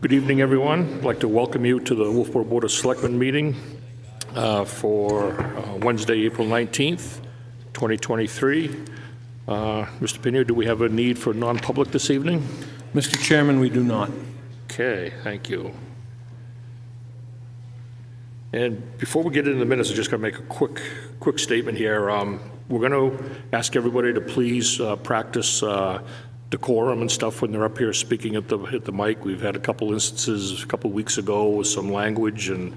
Good evening, everyone. I'd like to welcome you to the Wolfeboro Board of Selectmen meeting for Wednesday, April 19th, 2023. Mr. Pena, do we have a need for non-public this evening? Mr. Chairman, we do not. Okay, thank you. And before we get into the minutes, I just got to make a quick statement here. We're going to ask everybody to please practice decorum and stuff when they're up here speaking at the mic. We've had a couple instances a couple weeks ago with some language and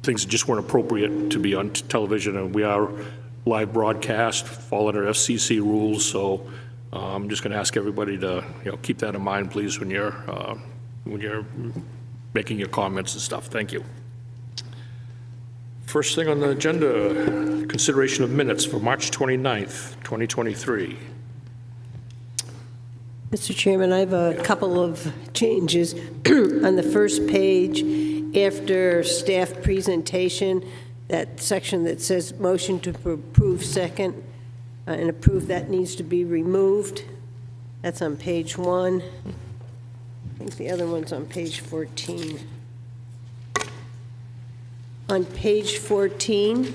things that just weren't appropriate to be on television, and we are live broadcast, following our FCC rules. So I'm just going to ask everybody to keep that in mind, please, when you're making your comments and stuff. Thank you. First thing on the agenda, consideration of minutes for March 29th, 2023. Mr. Chairman, I have a couple of changes. On the first page, after staff presentation, that section that says motion to approve second and approve, that needs to be removed. That's on page 1. I think the other one's on page 14. On page 14,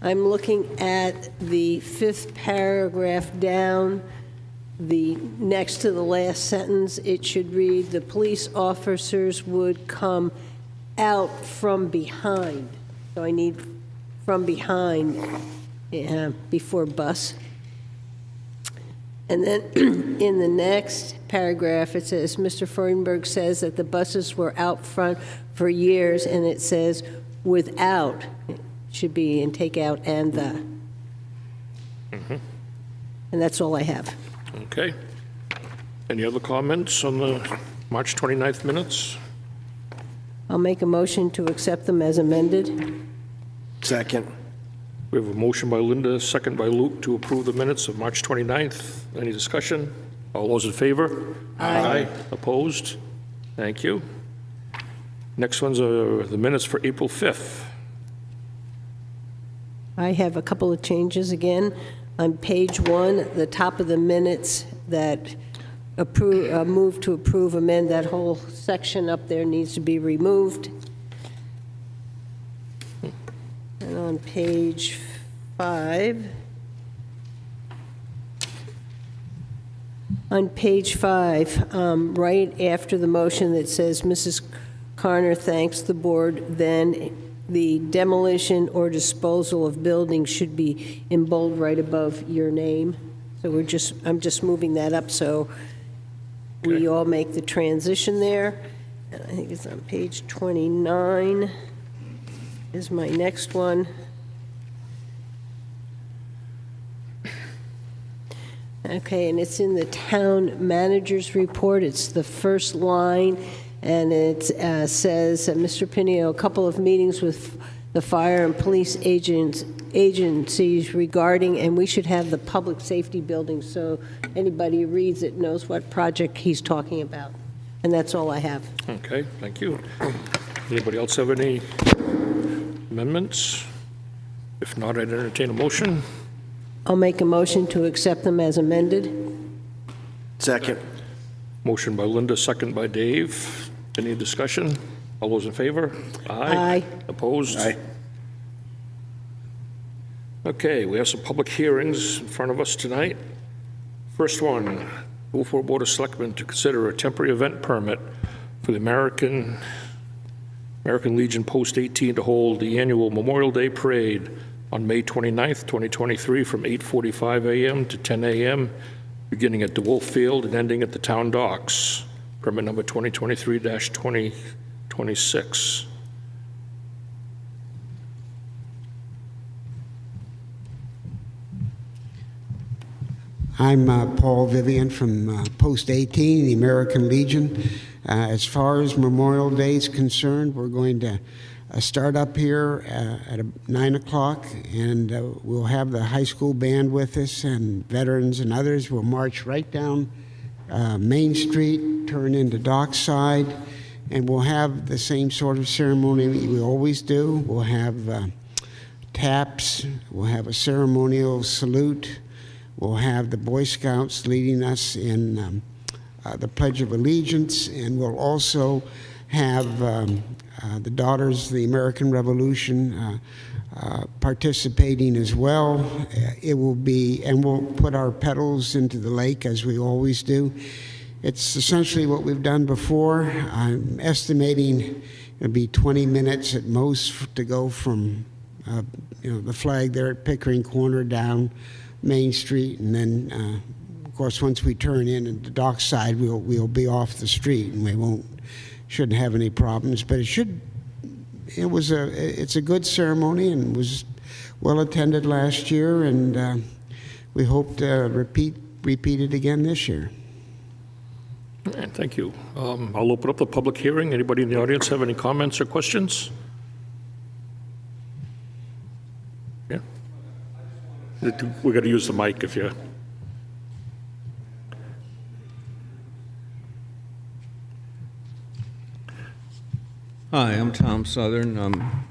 I'm looking at the 5th paragraph down, the next to the last sentence. It should read, the police officers would come out from behind. So I need from behind before BoS. And then in the next paragraph, it says, Mr. Freudenberg says that the buses were out front for years, and it says without, it should be in take out and the. And that's all I have. Okay. Any other comments on the March 29th minutes? I'll make a motion to accept them as amended. Second. We have a motion by Linda, second by Luke, to approve the minutes of March 29th. Any discussion? All those in favor? Aye. Opposed? Thank you. Next ones are the minutes for April 5th. I have a couple of changes again. On page 1, the top of the minutes that move to approve, amend, that whole section up there needs to be removed. And on page 5, right after the motion that says Mrs. Carner thanks the board, then the demolition or disposal of buildings should be in bold right above your name. So I'm just moving that up so we all make the transition there. And I think it's on page 29 is my next one. Okay, and it's in the town manager's report. It's the first line, and it says, Mr. Pinio, a couple of meetings with the fire and police agencies regarding, and we should have the public safety building so anybody who reads it knows what project he's talking about. And that's all I have. Okay, thank you. Anybody else have any amendments? If not, I'd entertain a motion. I'll make a motion to accept them as amended. Second. Motion by Linda, second by Dave. Any discussion? All those in favor? Aye. Opposed? Aye. Okay, we have some public hearings in front of us tonight. First one, Wolfeboro Board of Selectmen to consider a temporary event permit for the American Legion Post 18 to hold the annual Memorial Day Parade on May 29th, 2023 from 8:45 a.m. to 10 a.m., beginning at the Wolf Field and ending at the town docks. Permit number 2023-2026. I'm Paul Vivian from Post 18, the American Legion. As far as Memorial Day is concerned, we're going to start up here at 9 o'clock, and we'll have the high school band with us, and veterans and others. We'll march right down Main Street, turn into Dockside, and we'll have the same sort of ceremony we always do. We'll have taps, we'll have a ceremonial salute, we'll have the Boy Scouts leading us in the Pledge of Allegiance, and we'll also have the Daughters of the American Revolution participating as well. It will be, and we'll put our petals into the lake as we always do. It's essentially what we've done before. I'm estimating it'll be 20 minutes at most to go from the flag there at Pickering Corner down Main Street, and then of course once we turn in at the dock side, we'll be off the street, and we shouldn't have any problems. But it's a good ceremony and was well attended last year, and we hope to repeat it again this year. And thank you. I'll open up the public hearing. Anybody in the audience have any comments or questions? Yeah. We got to use the mic if you. Hi, I'm Tom Southern. I'm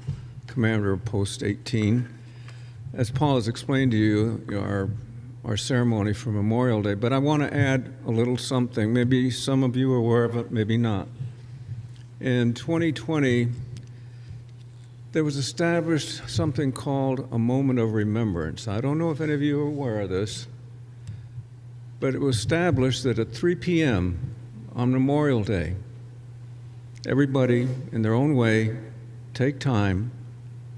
commander of Post 18. As Paul has explained to you, our ceremony for Memorial Day, but I want to add a little something. Maybe some of you are aware of it, maybe not. In 2020, there was established something called a moment of remembrance. I don't know if any of you are aware of this, but it was established that at 3 p.m. on Memorial Day, everybody, in their own way, take time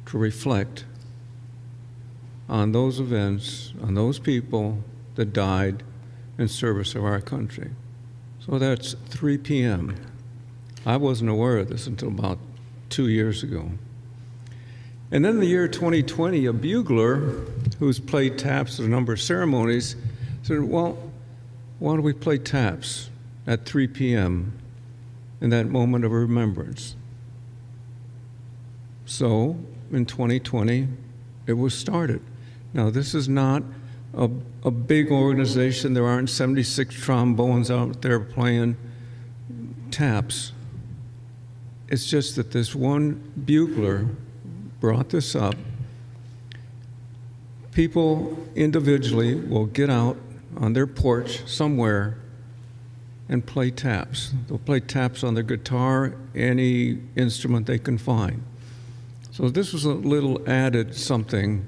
to reflect on those events, on those people that died in service of our country. So that's 3 p.m. I wasn't aware of this until about 2 years ago. And then in the year 2020, a bugler who's played taps at a number of ceremonies said, well, why do we play taps at 3 p.m. in that moment of remembrance? So in 2020, it was started. Now, this is not a big organization. There aren't 76 trombones out there playing taps. It's just that this one bugler brought this up. People individually will get out on their porch somewhere and play taps. They'll play taps on their guitar, any instrument they can find. So this was a little added something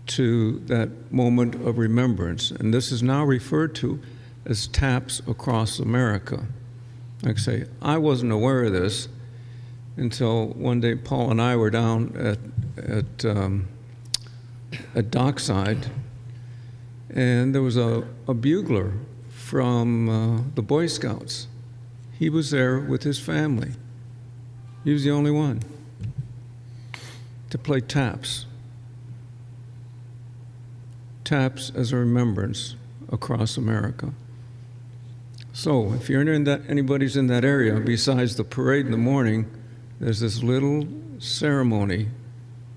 to that moment of remembrance, and this is now referred to as Taps Across America. Like I say, I wasn't aware of this until one day Paul and I were down at Dockside, and there was a bugler from the Boy Scouts. He was there with his family. He was the only one to play taps. Taps as a remembrance across America. So if you're in that, anybody's in that area, besides the parade in the morning, there's this little ceremony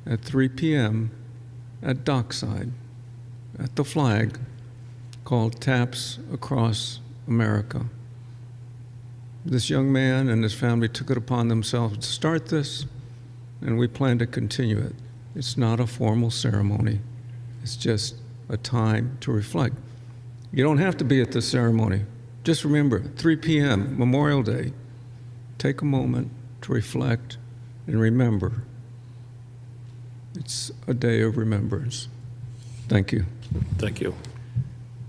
at 3 p.m. at Dockside, at the flag, called Taps Across America. This young man and his family took it upon themselves to start this, and we plan to continue it. It's not a formal ceremony. It's just a time to reflect. You don't have to be at the ceremony. Just remember, 3 p.m., Memorial Day, take a moment to reflect and remember. It's a day of remembrance. Thank you. Thank you.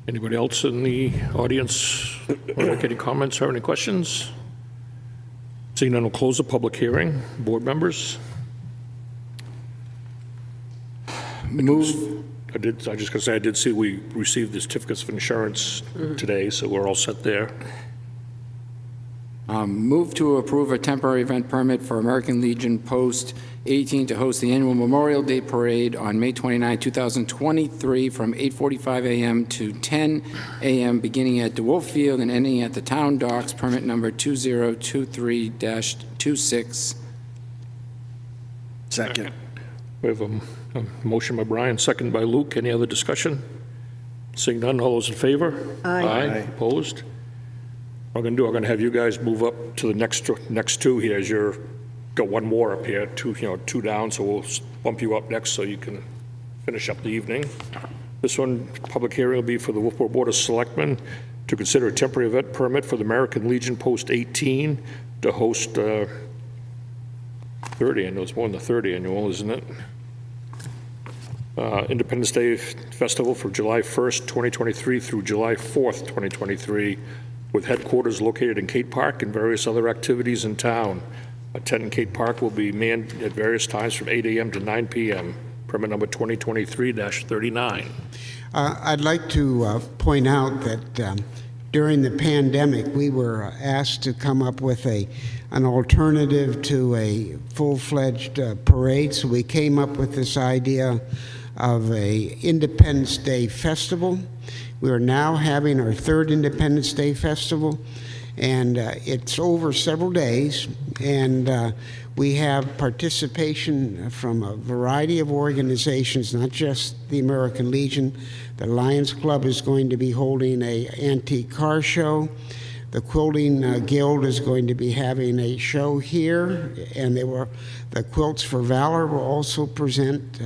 Anybody else in the audience want to make any comments or any questions? Seeing none, we'll close the public hearing. Board members? Move. I just going to say, I did see we received the certificates of insurance today, so we're all set there. Move to approve a temporary event permit for American Legion Post 18 to host the annual Memorial Day Parade on May 29, 2023 from 8:45 a.m. to 10 a.m. beginning at DeWolf Field and ending at the Town Docks, permit number 2023-26. Second. We have a motion by Brian, second by Luke. Any other discussion? Seeing none, all those in favor? Aye. Aye. Opposed? What I'm going to do, I'm going to have you guys move up to the next two here, as you're got one more up here, two down, so we'll bump you up next so you can finish up the evening. This one, public hearing will be for the Wolfeboro Board of Selectmen to consider a temporary event permit for the American Legion Post 18 to host 30 annual, it's more than the 30 annual, isn't it? Independence Day Festival for July 1st, 2023 through July 4th, 2023, with headquarters located in Kate Park and various other activities in town. A tent in Kate Park will be manned at various times from 8 a.m. to 9 p.m. Permit number 2023-39. I'd like to point out that during the pandemic, we were asked to come up with an alternative to a full-fledged parade, so we came up with this idea of a Independence Day Festival. We are now having our third Independence Day Festival, and it's over several days, and we have participation from a variety of organizations, not just the American Legion. The Lions Club is going to be holding an antique car show. The Quilting Guild is going to be having a show here, and the Quilts for Valor will also present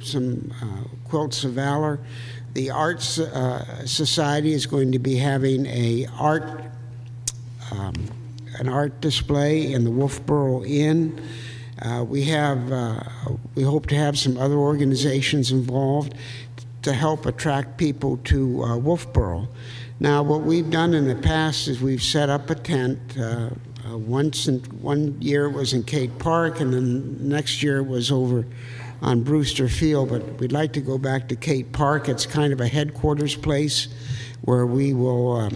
some Quilts of Valor. The Arts Society is going to be having an art display in the Wolfeboro Inn. We hope to have some other organizations involved to help attract people to Wolfeboro. Now, what we've done in the past is we've set up a tent. One year it was in Kate Park, and then next year it was over on Brewster Field, but we'd like to go back to Kate Park. It's kind of a headquarters place where we will,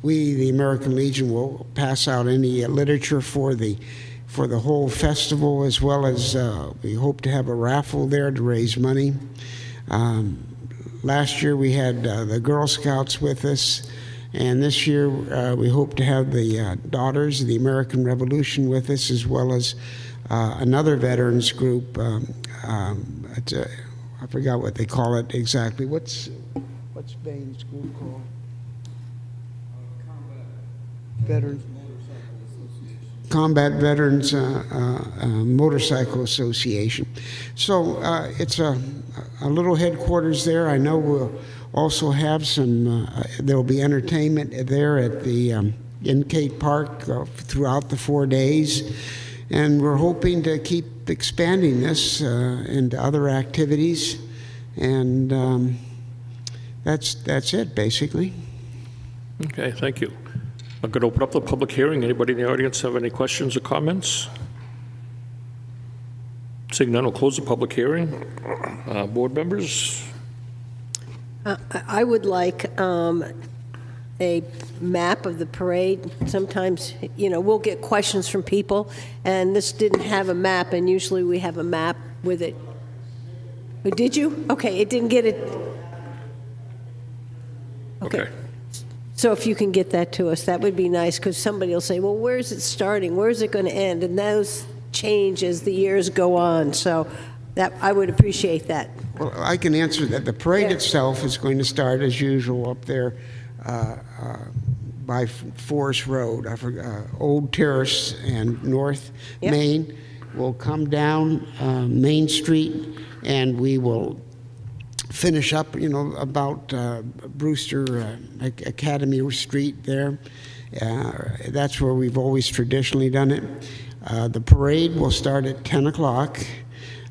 we, the American Legion, will pass out any literature for the whole festival, as well as we hope to have a raffle there to raise money. Last year we had the Girl Scouts with us, and this year we hope to have the Daughters of the American Revolution with us, as well as another veterans group. I forgot what they call it exactly. What's Bain's group called? Combat Veterans Motorcycle Association. So it's a little headquarters there. I know we'll also have some, there'll be entertainment there at the in Kate Park throughout the 4 days. And we're hoping to keep expanding this into other activities. And that's it, basically. Okay, thank you. I'm going to open up the public hearing. Anybody in the audience have any questions or comments? Seeing none, I'll close the public hearing. Board members? I would like a map of the parade. Sometimes, we'll get questions from people, and this didn't have a map, and usually we have a map with it. Oh, did you? Okay, it didn't get it. Okay. So if you can get that to us, that would be nice, because somebody will say, well, where's it starting? Where's it going to end? And those change as the years go on. So that I would appreciate that. Well, I can answer that. The parade itself is going to start, as usual, up there by Forest Road. I forgot, Old Terrace and North Main. We'll come down Main Street, and we will finish up, about Brewster Academy Street there. That's where we've always traditionally done it. The parade will start at 10 o'clock.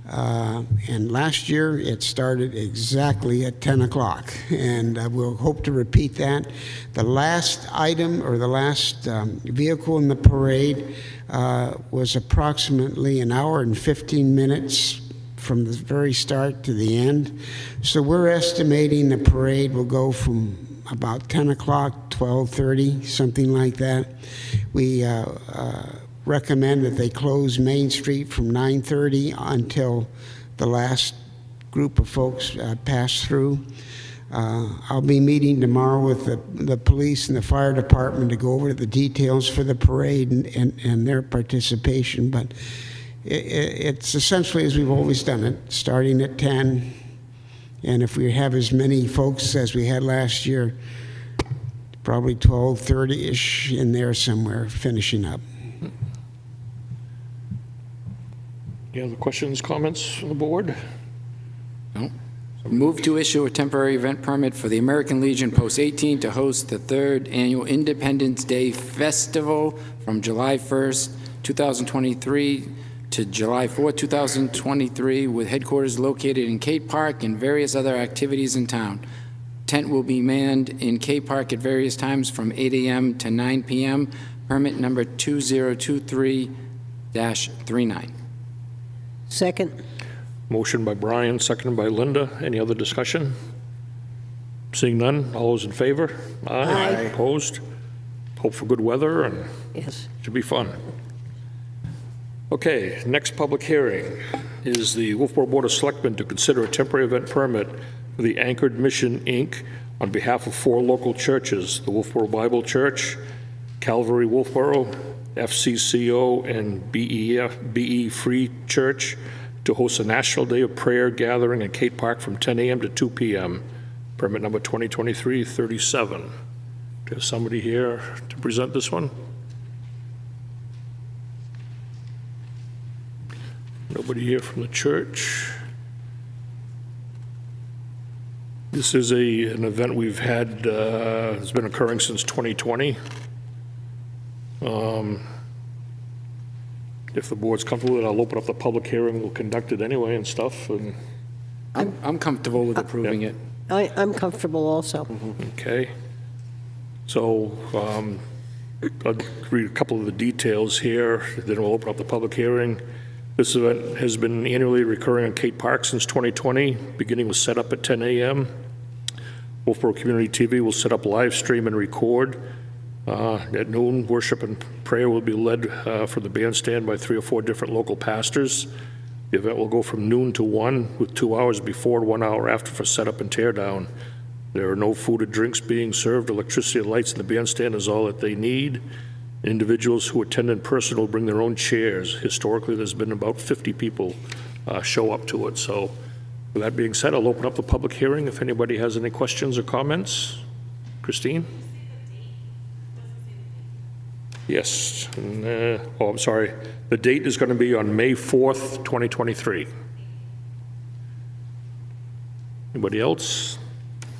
And last year it started exactly at 10 o'clock, and we'll hope to repeat that. The last item, or the last vehicle in the parade was approximately an hour and 15 minutes from the very start to the end. So we're estimating the parade will go from about 10 o'clock, 12:30, something like that. We recommend that they close Main Street from 9:30 until the last group of folks pass through. I'll be meeting tomorrow with the police and the fire department to go over the details for the parade and their participation, but it's essentially as we've always done it, starting at 10, and if we have as many folks as we had last year, probably 12:30-ish in there somewhere, finishing up. Any other questions, comments from the board? No. Move to issue a temporary event permit for the American Legion Post 18 to host the 3rd Annual Independence Day Festival from July 1st, 2023 to July 4th, 2023, with headquarters located in Cape Park and various other activities in town. Tent will be manned in Cape Park at various times from 8 a.m. to 9 p.m. Permit number 2023-39. Second. Motion by Brian, seconded by Linda. Any other discussion? Seeing none, all those in favor? Aye. Opposed? Hope for good weather, and Yes. should be fun. Okay, next public hearing is the Wolfeboro Board of Selectmen to consider a temporary event permit for the Anchored Mission, Inc. on behalf of 4 local churches, the Wolfeboro Bible Church, Calvary Wolfeboro, FCCO, and BE Free Church, to host a National Day of Prayer gathering in Cape Park from 10 a.m. to 2 p.m. Permit number 2023-37. Do you have somebody here to present this one? Nobody here from the church. This is an event we've had, it's been occurring since 2020. If the board's comfortable with it, I'll open up the public hearing, we'll conduct it anyway and stuff, and, I'm comfortable with approving it. I'm comfortable also. okay. So, I'll read a couple of the details here, then we'll open up the public hearing. This event has been annually recurring in Cape Park since 2020, beginning with setup at 10 a.m. Wolfeboro Community TV will set up live stream and record. At noon, worship and prayer will be led from the bandstand by 3 or 4 different local pastors. The event will go from noon to 1, with 2 hours before and 1 hour after for setup and tear down. There are no food or drinks being served. Electricity and lights in the bandstand is all that they need. Individuals who attend in person will bring their own chairs. Historically, there's been about 50 people show up to it. So with that being said, I'll open up the public hearing if anybody has any questions or comments. Christine? Yes. And, I'm sorry. The date is going to be on May 4th, 2023. Anybody else?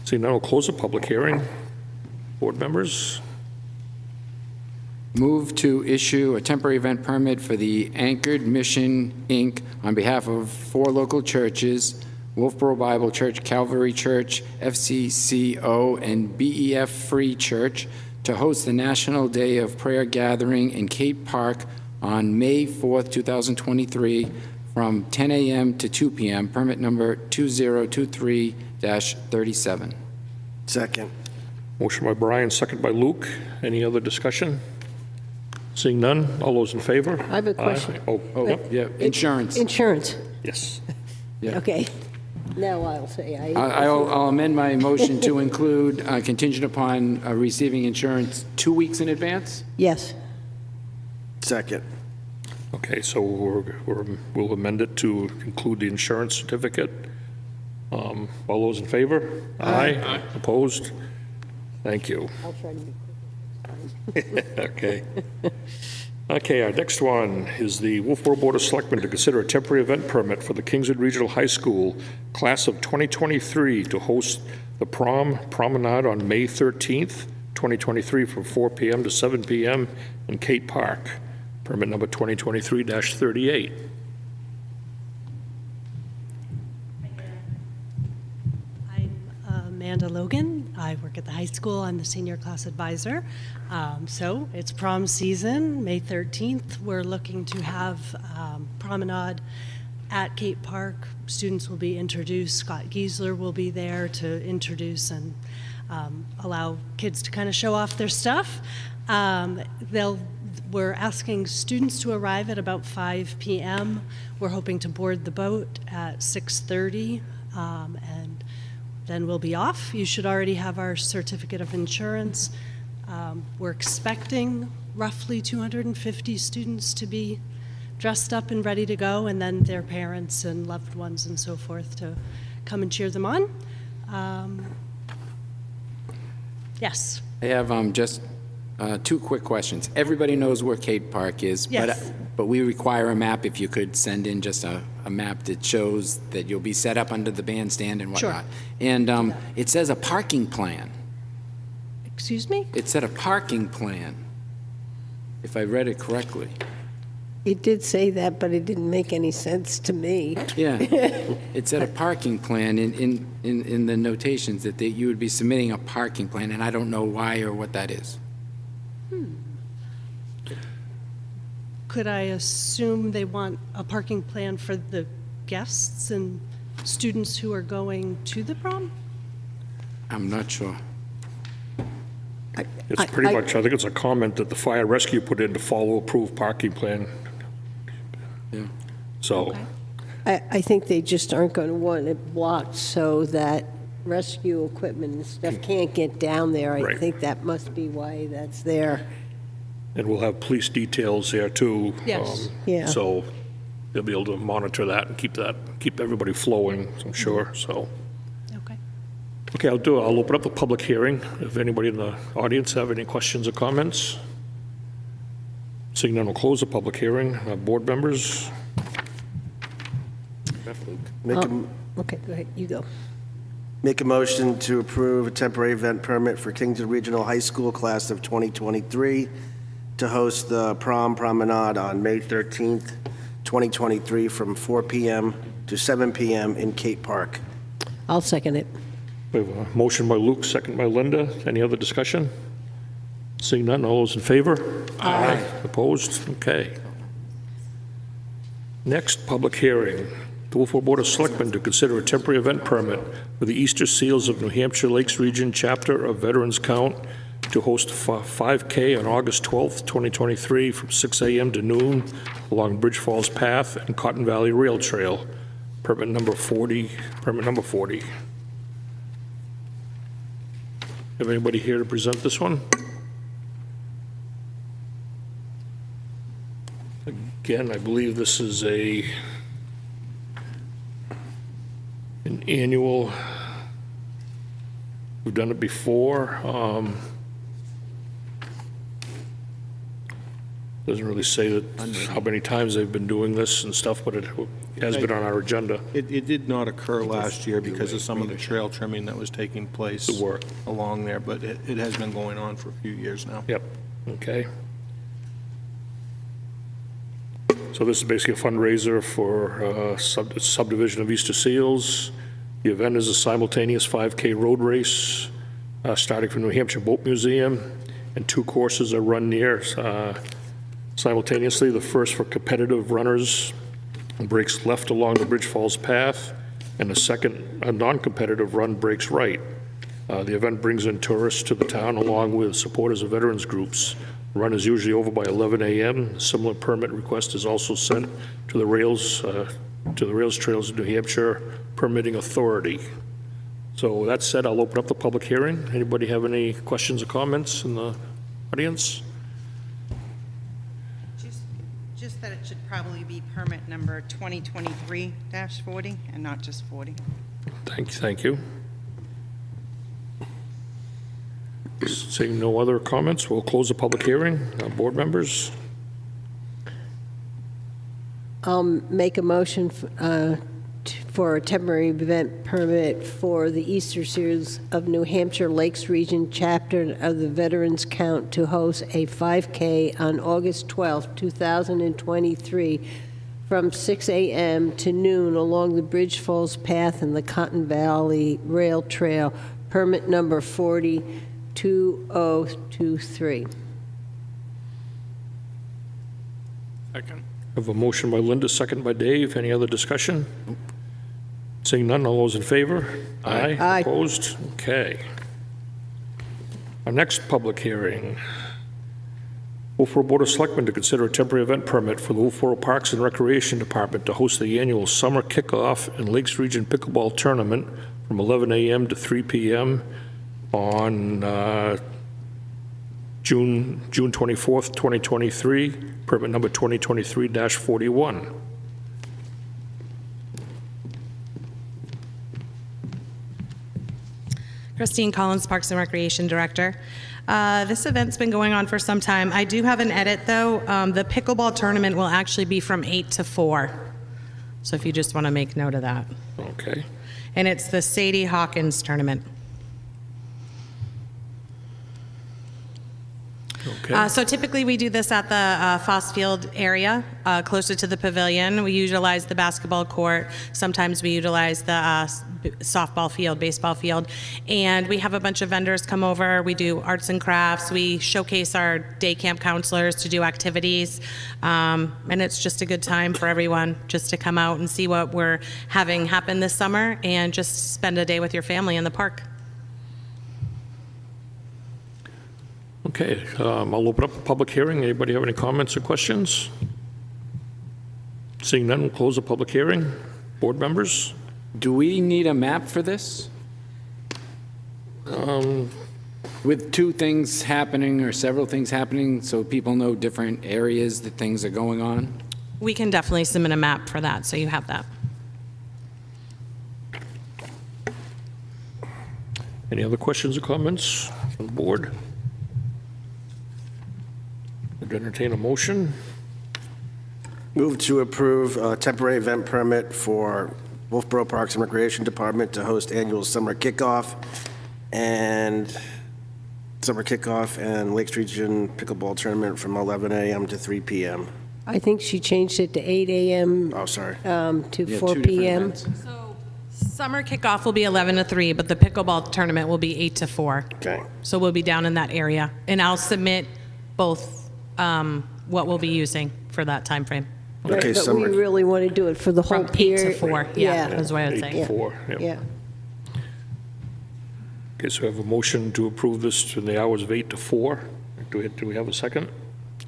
Seeing none, I'll close the public hearing. Board members? Move to issue a temporary event permit for the Anchored Mission, Inc. on behalf of 4 local churches, Wolfeboro Bible Church, Calvary Church, FCCO, and BEF Free Church, to host the National Day of Prayer gathering in Cape Park on May 4th, 2023, from 10 a.m. to 2 p.m. Permit number 2023-37. Second. Motion by Brian, second by Luke. Any other discussion? Seeing none, all those in favor? I have a question. Aye. Oh, yep, Yeah, insurance. Insurance. yes. Yeah. Okay. Now I'll say aye. I'll amend my motion to include contingent upon receiving insurance 2 weeks in advance. Yes. Second. Okay, so we'll amend it to include the insurance certificate. All those in favor? Aye. Opposed? Thank you. I'll try to be Okay. Okay, our next one is the Wolfeboro Board of Selectmen to consider a temporary event permit for the Kingswood Regional High School class of 2023 to host the prom promenade on May 13th, 2023 from 4 p.m. to 7 p.m. in Cape Park. Permit number 2023-38. I'm Amanda Logan. I work at the high school. I'm the senior class advisor. So it's prom season, May 13th. We're looking to have promenade at Cape Park. Students will be introduced. Scott Giesler will be there to introduce and allow kids to kind of show off their stuff. We're asking students to arrive at about 5 p.m. We're hoping to board the boat at 6:30, and then we'll be off. You should already have our certificate of insurance. We're expecting roughly 250 students to be dressed up and ready to go, and then their parents and loved ones and so forth to come and cheer them on. Yes. I have just 2 quick questions. Everybody knows where Cape Park is, Yes. But we require a map, if you could send in just a map that shows that you'll be set up under the bandstand and Sure. whatnot. And it says a parking plan. Excuse me? It said a parking plan, if I read it correctly. It did say that, but it didn't make any sense to me. Yeah, it said a parking plan in the notations, that you would be submitting a parking plan, and I don't know why or what that is. Could I assume they want a parking plan for the guests and students who are going to the prom? I'm not sure. It's pretty much, I think it's a comment that the fire rescue put in to follow approved parking plan. Yeah. So, I think they just aren't going to want it blocked so that rescue equipment and stuff can't get down there. I Right. think that must be why that's there. and we'll have police details there too. Yes. Yeah. So they'll be able to monitor that and keep everybody flowing, I'm sure, so. Okay. Okay, I'll open up the public hearing. If anybody in the audience have any questions or comments? Seeing none, we'll close the public hearing. Board members? Okay, go ahead, you go. Make a motion to approve a temporary event permit for Kingston Regional High School class of 2023 to host the prom promenade on May 13th, 2023, from 4 p.m. to 7 p.m. in Cape Park. I'll second it. We have a motion by Luke, second by Linda. Any other discussion? Seeing none, all those in favor? Aye. Opposed? Okay. Next, public hearing. The Wolfeboro Board of Selectmen to consider a temporary event permit for the Easter Seals of New Hampshire Lakes Region Chapter of Veterans Count to host a 5K on August 12th, 2023, from 6 a.m. to noon along Bridge Falls Path and Cotton Valley Rail Trail. Permit number 40. Have anybody here to present this one? Again, I believe this is an annual, we've done it before. Doesn't really say that how many times they've been doing this and stuff, but it has been on our agenda. It did not occur last year because of some of the trail trimming that was taking place The work. along there, but it has been going on for a few years now. Yep, okay. So this is basically a fundraiser for subdivision of Easter Seals. The event is a simultaneous 5K road race starting from New Hampshire Boat Museum, and 2 courses are run near simultaneously. The first for competitive runners breaks left along the Bridge Falls Path, and the second, a non-competitive run, breaks right. The event brings in tourists to the town along with supporters of veterans groups. The run is usually over by 11 a.m. A similar permit request is also sent to the Rails Trails of New Hampshire Permitting Authority. So that said, I'll open up the public hearing. Anybody have any questions or comments in the audience? Just that it should probably be permit number 2023-40 and not just 40. Thank you. Seeing no other comments, we'll close the public hearing. Board members? I'll make a motion for a temporary event permit for the Easter Seals of New Hampshire Lakes Region Chapter of the Veterans Count to host a 5K on August 12th, 2023, from 6 a.m. to noon along the Bridge Falls Path and the Cotton Valley Rail Trail, permit number 402023. Second. I have a motion by Linda, second by Dave. Any other discussion? Seeing none, all those in favor? Aye. Aye. Opposed? Okay. Our next public hearing. Wolfeboro Board of Selectmen to consider a temporary event permit for the Wolfeboro Parks and Recreation Department to host the annual Summer Kickoff and Lakes Region Pickleball Tournament from 11 a.m. to 3 p.m. on June 24th, 2023, permit number 2023-41. Christine Collins, Parks and Recreation Director. This event's been going on for some time. I do have an edit, though. The pickleball tournament will actually be from 8 to 4. So if you just want to make note of that. Okay. And it's the Sadie Hawkins tournament. Okay. So typically we do this at the Foss Field area, closer to the pavilion. We utilize the basketball court. Sometimes we utilize the softball field, baseball field. And we have a bunch of vendors come over. We do arts and crafts. We showcase our day camp counselors to do activities. And it's just a good time for everyone just to come out and see what we're having happen this summer and just spend a day with your family in the park. Okay, I'll open up the public hearing. Anybody have any comments or questions? Seeing none, we'll close the public hearing. Board members? Do we need a map for this? With two things happening or several things happening, so people know different areas that things are going on? We can definitely submit a map for that, so you have that. Any other questions or comments from the board? I'd entertain a motion. Move to approve a temporary event permit for Wolfeboro Parks and Recreation Department to host annual summer kickoff and Lakes Region pickleball tournament from 11 a.m. to 3 p.m. I think she changed it to 8 a.m. Oh, sorry. To Yeah, 4 two different p.m. events. So summer kickoff will be 11 to 3, but the pickleball tournament will be 8 to 4. Okay. So we'll be down in that area. And I'll submit both what we'll be using for that time frame. Right, Okay, but summer. we really want to do it for the whole From 8 to period. 4, yeah, is what I would say. 8 to 4, yep. Yeah. Okay, so we have a motion to approve this in the hours of 8 to 4. Do we have a second?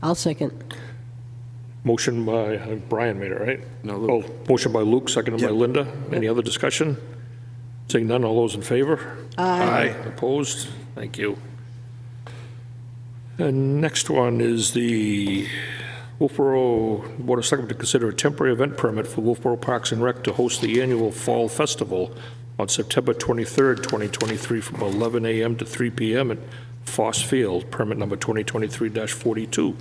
I'll second. Motion by, Brian made it, right? No, Luke. Oh, motion by Luke, seconded by Yep. Linda. Any other discussion? Seeing none, all those in favor? Aye. Opposed? Thank you. And next one is the Wolfeboro Board of Selectmen to consider a temporary event permit for Wolfeboro Parks and Rec to host the annual Fall Festival on September 23rd, 2023, from 11 a.m. to 3 p.m. at Foss Field, permit number 2023-42.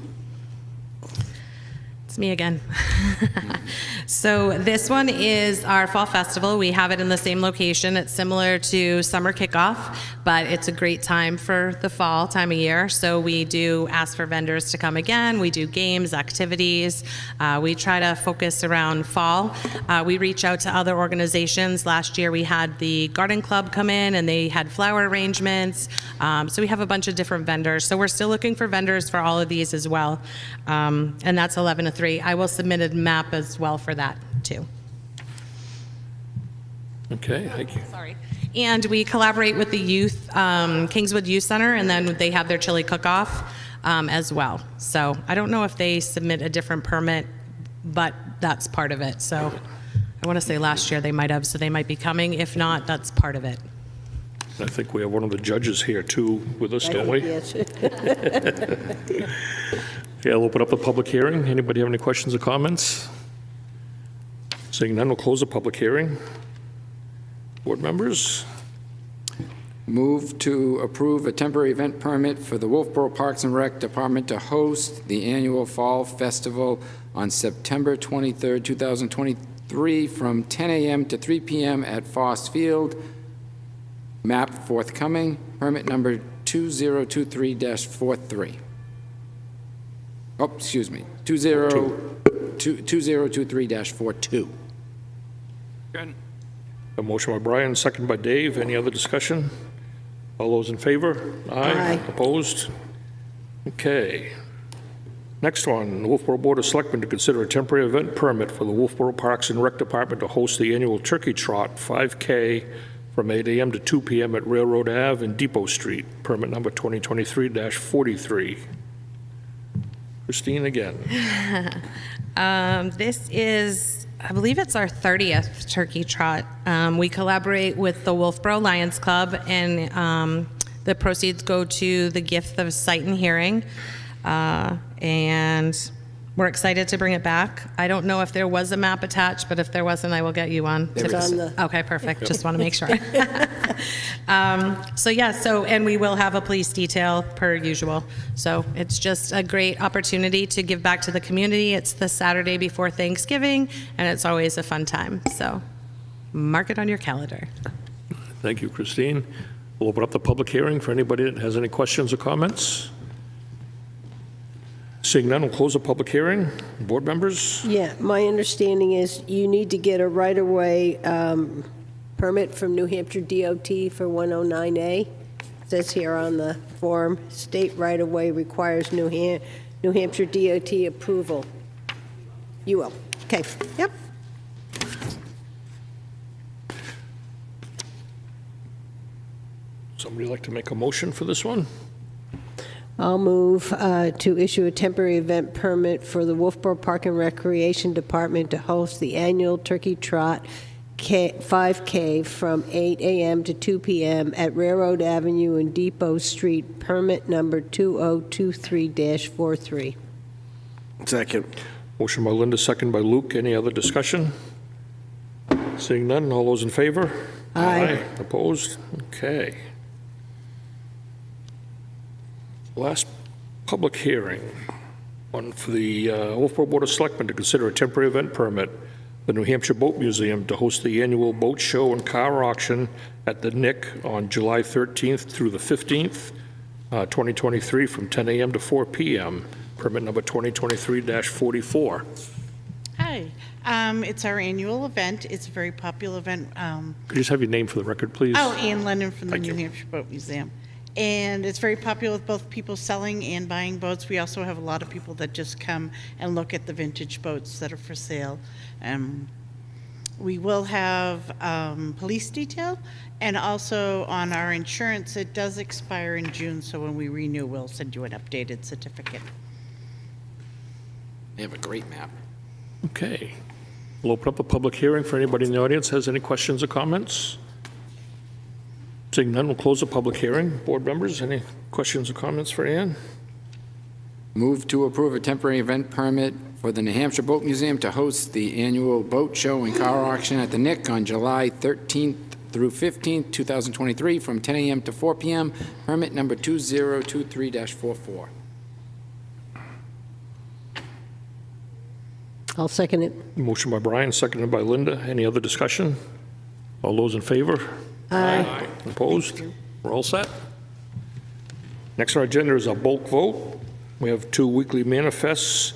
It's me again. So this one is our fall festival. We have it in the same location. It's similar to summer kickoff, but it's a great time for the fall time of year. So we do ask for vendors to come again. We do games, activities. We try to focus around fall. We reach out to other organizations. Last year we had the Garden Club come in and they had flower arrangements. So we have a bunch of different vendors. So we're still looking for vendors for all of these as well. And that's 11 to 3. I will submit a map as well for that too. Okay, thank you. Sorry. And we collaborate with the youth, Kingswood Youth Center, and then they have their chili cook-off as well. So I don't know if they submit a different permit, but that's part of it. So I want to say last year they might have, so they might be coming. If not, that's part of it. I think we have one of the judges here too with us, don't we? Yes. Okay, I'll open up the public hearing. Anybody have any questions or comments? Seeing none, we'll close the public hearing. Board members? Move to approve a temporary event permit for the Wolfeboro Parks and Rec Department to host the annual Fall Festival on September 23rd, 2023, from 10 a.m. to 3 p.m. at Foss Field. Map forthcoming, permit number 2023-43. Oh, excuse me, 2023-42. A motion by Brian, second by Dave. Any other discussion? All those in favor? Aye. Opposed? Okay. Next one, the Wolfeboro Board of Selectmen to consider a temporary event permit for the Wolfeboro Parks and Rec Department to host the annual Turkey Trot 5K from 8 a.m. to 2 p.m. at Railroad Ave and Depot Street, permit number 2023-43. Christine again. This is, I believe it's our 30th Turkey Trot. We collaborate with the Wolfeboro Lions Club, and the proceeds go to the gift of sight and hearing. And We're excited to bring it back. I don't know if there was a map attached, but if there wasn't, I will get you one. It's on the, Okay, perfect. Just want to make sure. And we will have a police detail per usual. So it's just a great opportunity to give back to the community. It's the Saturday before Thanksgiving, and it's always a fun time. So mark it on your calendar. Thank you, Christine. We'll open up the public hearing for anybody that has any questions or comments. Seeing none, we'll close the public hearing. Board members? yeah, my understanding is you need to get a right-of-way permit from New Hampshire DOT for 109A. It says here on the form, state right-of-way requires New Hampshire DOT approval. You will. Okay, yep. Somebody like to make a motion for this one? I'll move to issue a temporary event permit for the Wolfeboro Park and Recreation Department to host the annual Turkey Trot 5K from 8 a.m. to 2 p.m. at Railroad Avenue and Depot Street, permit number 2023-43. Second. Motion by Linda, second by Luke. Any other discussion? Seeing none, all those in favor? Aye. Opposed? Okay. Last public hearing, one for the Wolfeboro Board of Selectmen to consider a temporary event permit, the New Hampshire Boat Museum to host the annual boat show and car auction at the Nick on July 13th through the 15th, 2023, from 10 a.m. to 4 p.m. Permit number 2023-44. Hi, it's our annual event. It's a very popular event. Could you just have your name for the record, please? Ann Lennon from the Thank New you. Hampshire Boat Museum. And it's very popular with both people selling and buying boats. We also have a lot of people that just come and look at the vintage boats that are for sale. We will have police detail, and also on our insurance, it does expire in June, so when we renew, we'll send you an updated certificate. They have a great map. Okay. We'll open up a public hearing for anybody in the audience has any questions or comments. Seeing none, we'll close the public hearing. Board members, any questions or comments for Ann? Move to approve a temporary event permit for the New Hampshire Boat Museum to host the annual boat show and car auction at the Nick on July 13th through 15th, 2023, from 10 a.m. to 4 p.m. Permit number 2023-44. I'll second it. Motion by Brian, seconded by Linda. Any other discussion? All those in favor? Aye. Opposed? We're all set. Next on our agenda is a bulk vote. We have two weekly manifests.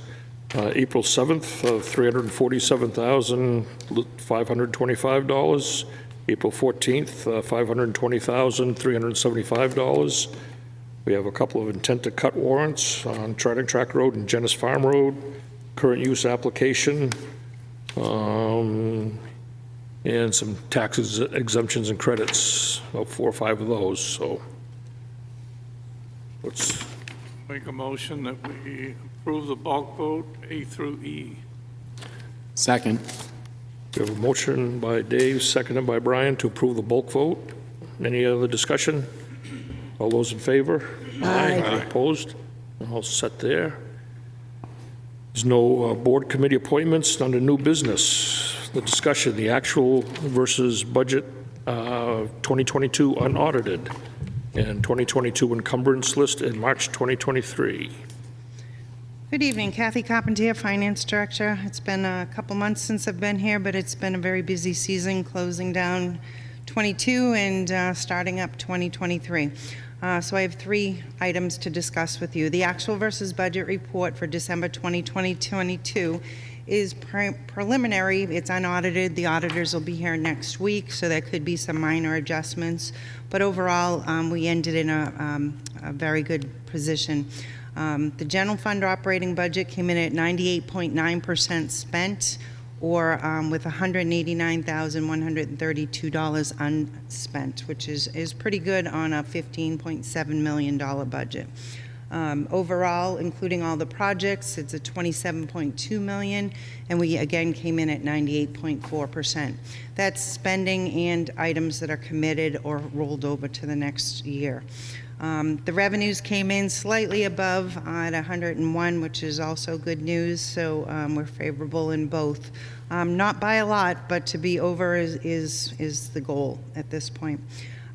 April 7th of $347,525. April 14th, $520,375. We have a couple of intent to cut warrants on Trident Track Road and Genis Farm Road. Current use application. And some taxes, exemptions, and credits, about 4 or 5 of those, so let's... Make a motion that we approve the bulk vote A through E. Second. We have a motion by Dave, seconded by Brian, to approve the bulk vote. Any other discussion? All those in favor? Aye. Opposed? All set there. There's no board committee appointments under new business. The discussion, the actual versus budget 2022 unaudited and 2022 encumbrance list in March 2023. Good evening, Kathy Carpentier, Finance Director. It's been a couple months since I've been here, but it's been a very busy season, closing down 22 and starting up 2023. So I have 3 items to discuss with you. The actual versus budget report for December 2022 is preliminary. It's unaudited. The auditors will be here next week, so there could be some minor adjustments. But overall, we ended in a very good position. The general fund operating budget came in at 98.9% spent, or with $189,132 unspent, which is pretty good on a $15.7 million budget. Overall, including all the projects, it's a $27.2 million, and we again came in at 98.4%. That's spending and items that are committed or rolled over to the next year. The revenues came in slightly above at 101, which is also good news, so we're favorable in both. Not by a lot, but to be over is the goal at this point.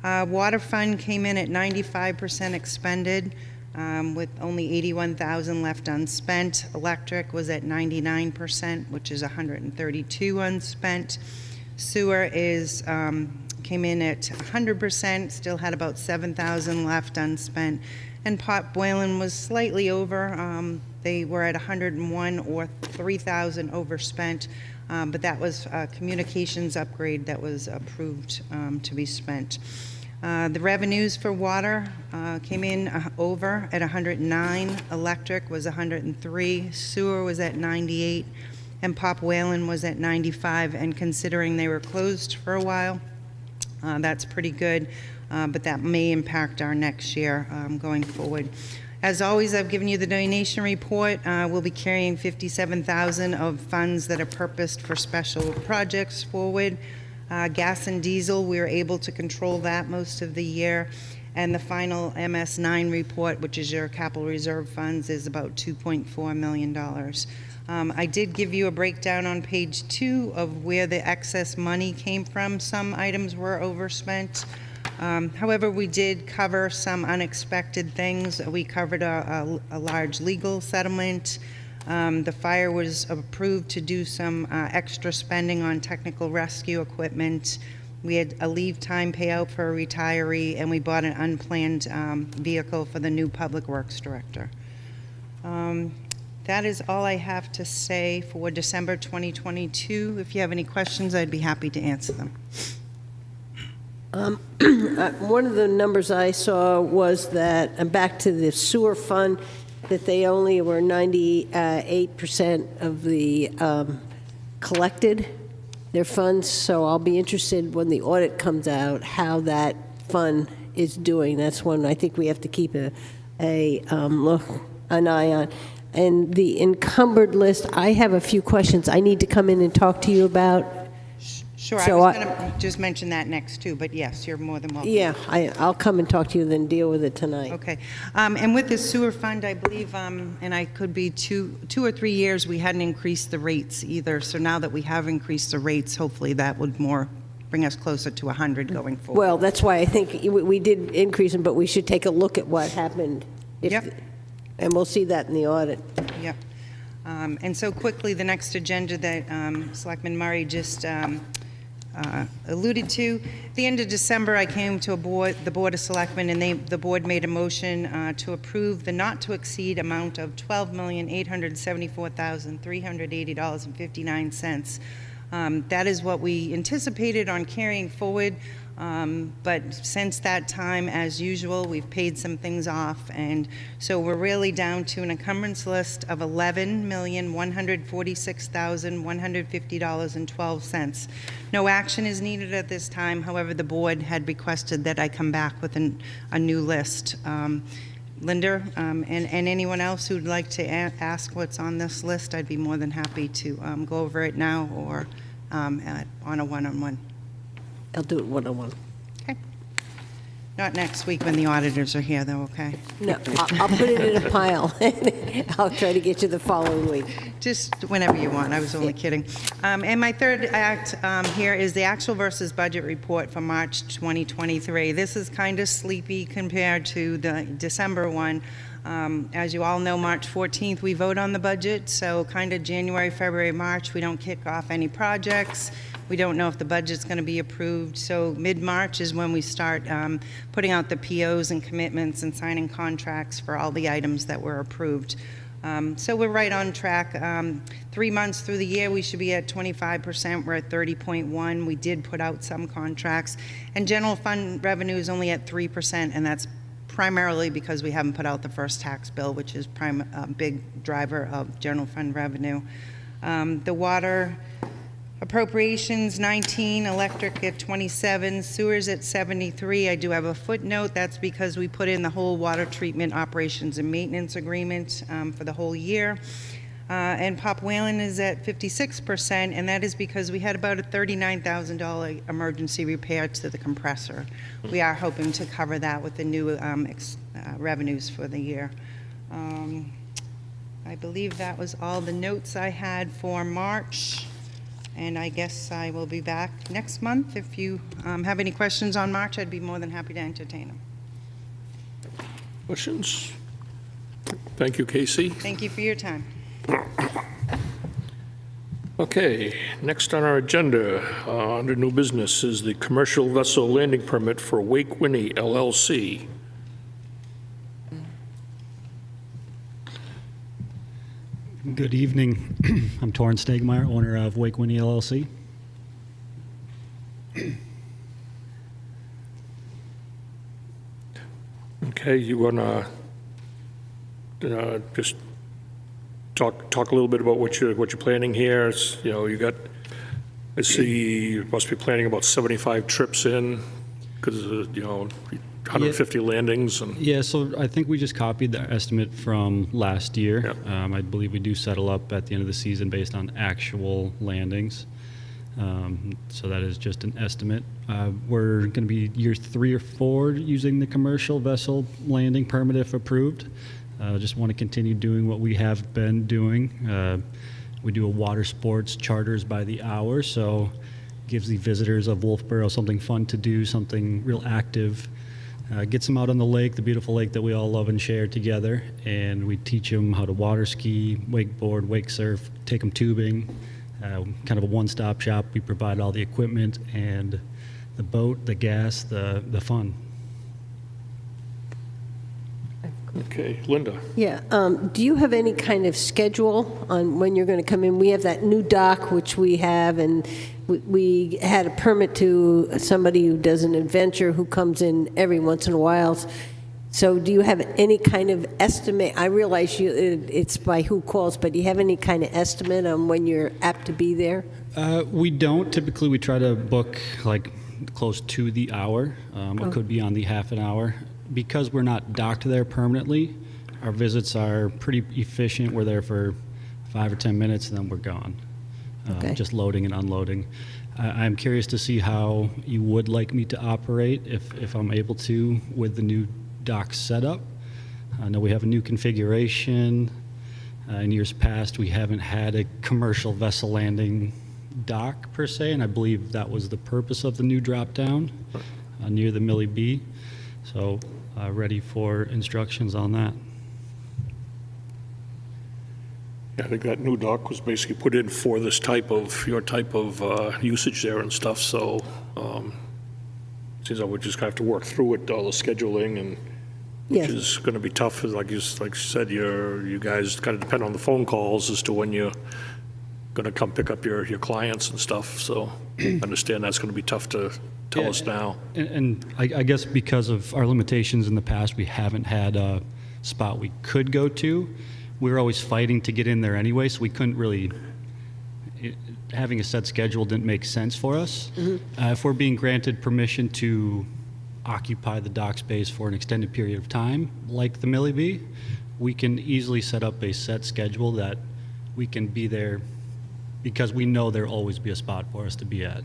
Water fund came in at 95% expended, with only 81,000 left unspent. Electric was at 99%, which is 132 unspent. Sewer came in at 100%, still had about 7,000 left unspent. And pot boiling was slightly over. They were at 101 or 3,000 overspent, but that was a communications upgrade that was approved to be spent. The revenues for water came in over at 109. Electric was 103. Sewer was at 98. And Pop Whalen was at 95. And considering they were closed for a while, that's pretty good. But that may impact our next year going forward. As always, I've given you the donation report. We'll be carrying $57,000 of funds that are purposed for special projects forward. Gas and diesel, we were able to control that most of the year. And the final MS9 report, which is your capital reserve funds, is about $2.4 million. I did give you a breakdown on page 2 of where the excess money came from. Some items were overspent. However, we did cover some unexpected things. We covered a large legal settlement. The fire was approved to do some extra spending on technical rescue equipment. We had a leave time payout for a retiree, and we bought an unplanned vehicle for the new Public Works Director. That is all I have to say for December 2022. If you have any questions, I'd be happy to answer them. One of the numbers I saw was that, back to the sewer fund, that they only were 98% of the collected, their funds. So I'll be interested when the audit comes out how that fund is doing. That's one I think we have to keep an eye on. And the encumbered list, I have a few questions I need to come in and talk to you about. Sure, So I was going to just mention that next too, but yes, you're more than welcome. Yeah, I'll come and talk to you, then deal with it tonight. Okay. And with the sewer fund, I believe, and I could be two or 3 years, we hadn't increased the rates either. So now that we have increased the rates, hopefully that would bring us closer to 100 going forward. Well, that's why I think we did increase them, but we should take a look at what happened. Yep. And we'll see that in the audit. Yep. And so quickly, the next agenda that Selectman Murray just alluded to. At the end of December, I came to the Board of Selectmen, and the board made a motion to approve the not-to-exceed amount of $12,874,380.59. That is what we anticipated on carrying forward. But since that time, as usual, we've paid some things off, and so we're really down to an encumbrance list of $11,146,150.12. No action is needed at this time. However, the board had requested that I come back with a new list. Linda, and anyone else who'd like to ask what's on this list, I'd be more than happy to go over it now or on a one-on-one. I'll do it one-on-one. Okay. Not next week when the auditors are here, though, okay? No, I'll put it in a pile. I'll try to get you the following week. Just whenever you want. I was only kidding. And my third act here is the actual versus budget report for March 2023. This is kind of sleepy compared to the December one. As you all know, March 14th, we vote on the budget. So kind of January, February, March, we don't kick off any projects. We don't know if the budget's going to be approved. So mid-March is when we start putting out the POs and commitments and signing contracts for all the items that were approved. So we're right on track. 3 months through the year, we should be at 25%. We're at 30.1. We did put out some contracts. And general fund revenue is only at 3%, and that's primarily because we haven't put out the first tax bill, which is a big driver of general fund revenue. The water Appropriations 19, electric at 27, sewers at 73. I do have a footnote. That's because we put in the whole water treatment operations and maintenance agreement for the whole year. And Pop Whalen is at 56%, and that is because we had about a $39,000 emergency repair to the compressor. We are hoping to cover that with the new revenues for the year. I believe that was all the notes I had for March. And I guess I will be back next month. If you have any questions on March, I'd be more than happy to entertain them. Questions? Thank you, Casey. Thank you for your time. Okay, next on our agenda, under new business, is the commercial vessel landing permit for Wake Winnie LLC. Good evening. I'm Torrance Stegmeyer, owner of Wake Winnie LLC. Okay, you want to just talk a little bit about what you're planning here? You know, you got, I see you must be planning about 75 trips in because you know 150 landings and. Yeah, so I think we just copied the estimate from last year. Yep. I believe we do settle up at the end of the season based on actual landings. So that is just an estimate. We're going to be year 3 or 4 using the commercial vessel landing permit if approved. Just want to continue doing what we have been doing. We do a water sports charters by the hour, so gives the visitors of Wolfeboro something fun to do, something real active. Gets them out on the lake, the beautiful lake that we all love and share together, and we teach them how to water ski, wakeboard, wake surf, take them tubing. Kind of a one-stop shop. We provide all the equipment and the boat, the gas, the fun. Okay, Linda. Yeah, do you have any kind of schedule on when you're going to come in? We have that new dock, which we have, and we had a permit to somebody who does an adventure who comes in every once in a while. So do you have any kind of estimate? I realize it's by who calls, but do you have any kind of estimate on when you're apt to be there? We don't. Typically, we try to book like close to the hour. It could be on the half an hour. Because we're not docked there permanently, our visits are pretty efficient. We're there for 5 or 10 minutes, and then we're gone. Okay. Just loading and unloading. I'm curious to see how you would like me to operate if I'm able to with the new dock setup. I know we have a new configuration. In years past, we haven't had a commercial vessel landing dock per se, and I believe that was the purpose of the new drop down near the Millie B. So ready for instructions on that. Yeah, I think that new dock was basically put in for this your type of usage there and stuff, so seems like we just have to work through it, all the scheduling, and which is going to be tough. Like you said, you guys kind of depend on the phone calls as to when you're going to come pick up your clients and stuff, so I understand that's going to be tough to tell us now. And I guess because of our limitations in the past, we haven't had a spot we could go to. We were always fighting to get in there anyway, so we couldn't really, having a set schedule didn't make sense for us. Mm-hmm. If we're being granted permission to occupy the dock space for an extended period of time, like the Millie B, we can easily set up a set schedule that we can be there because we know there'll always be a spot for us to be at.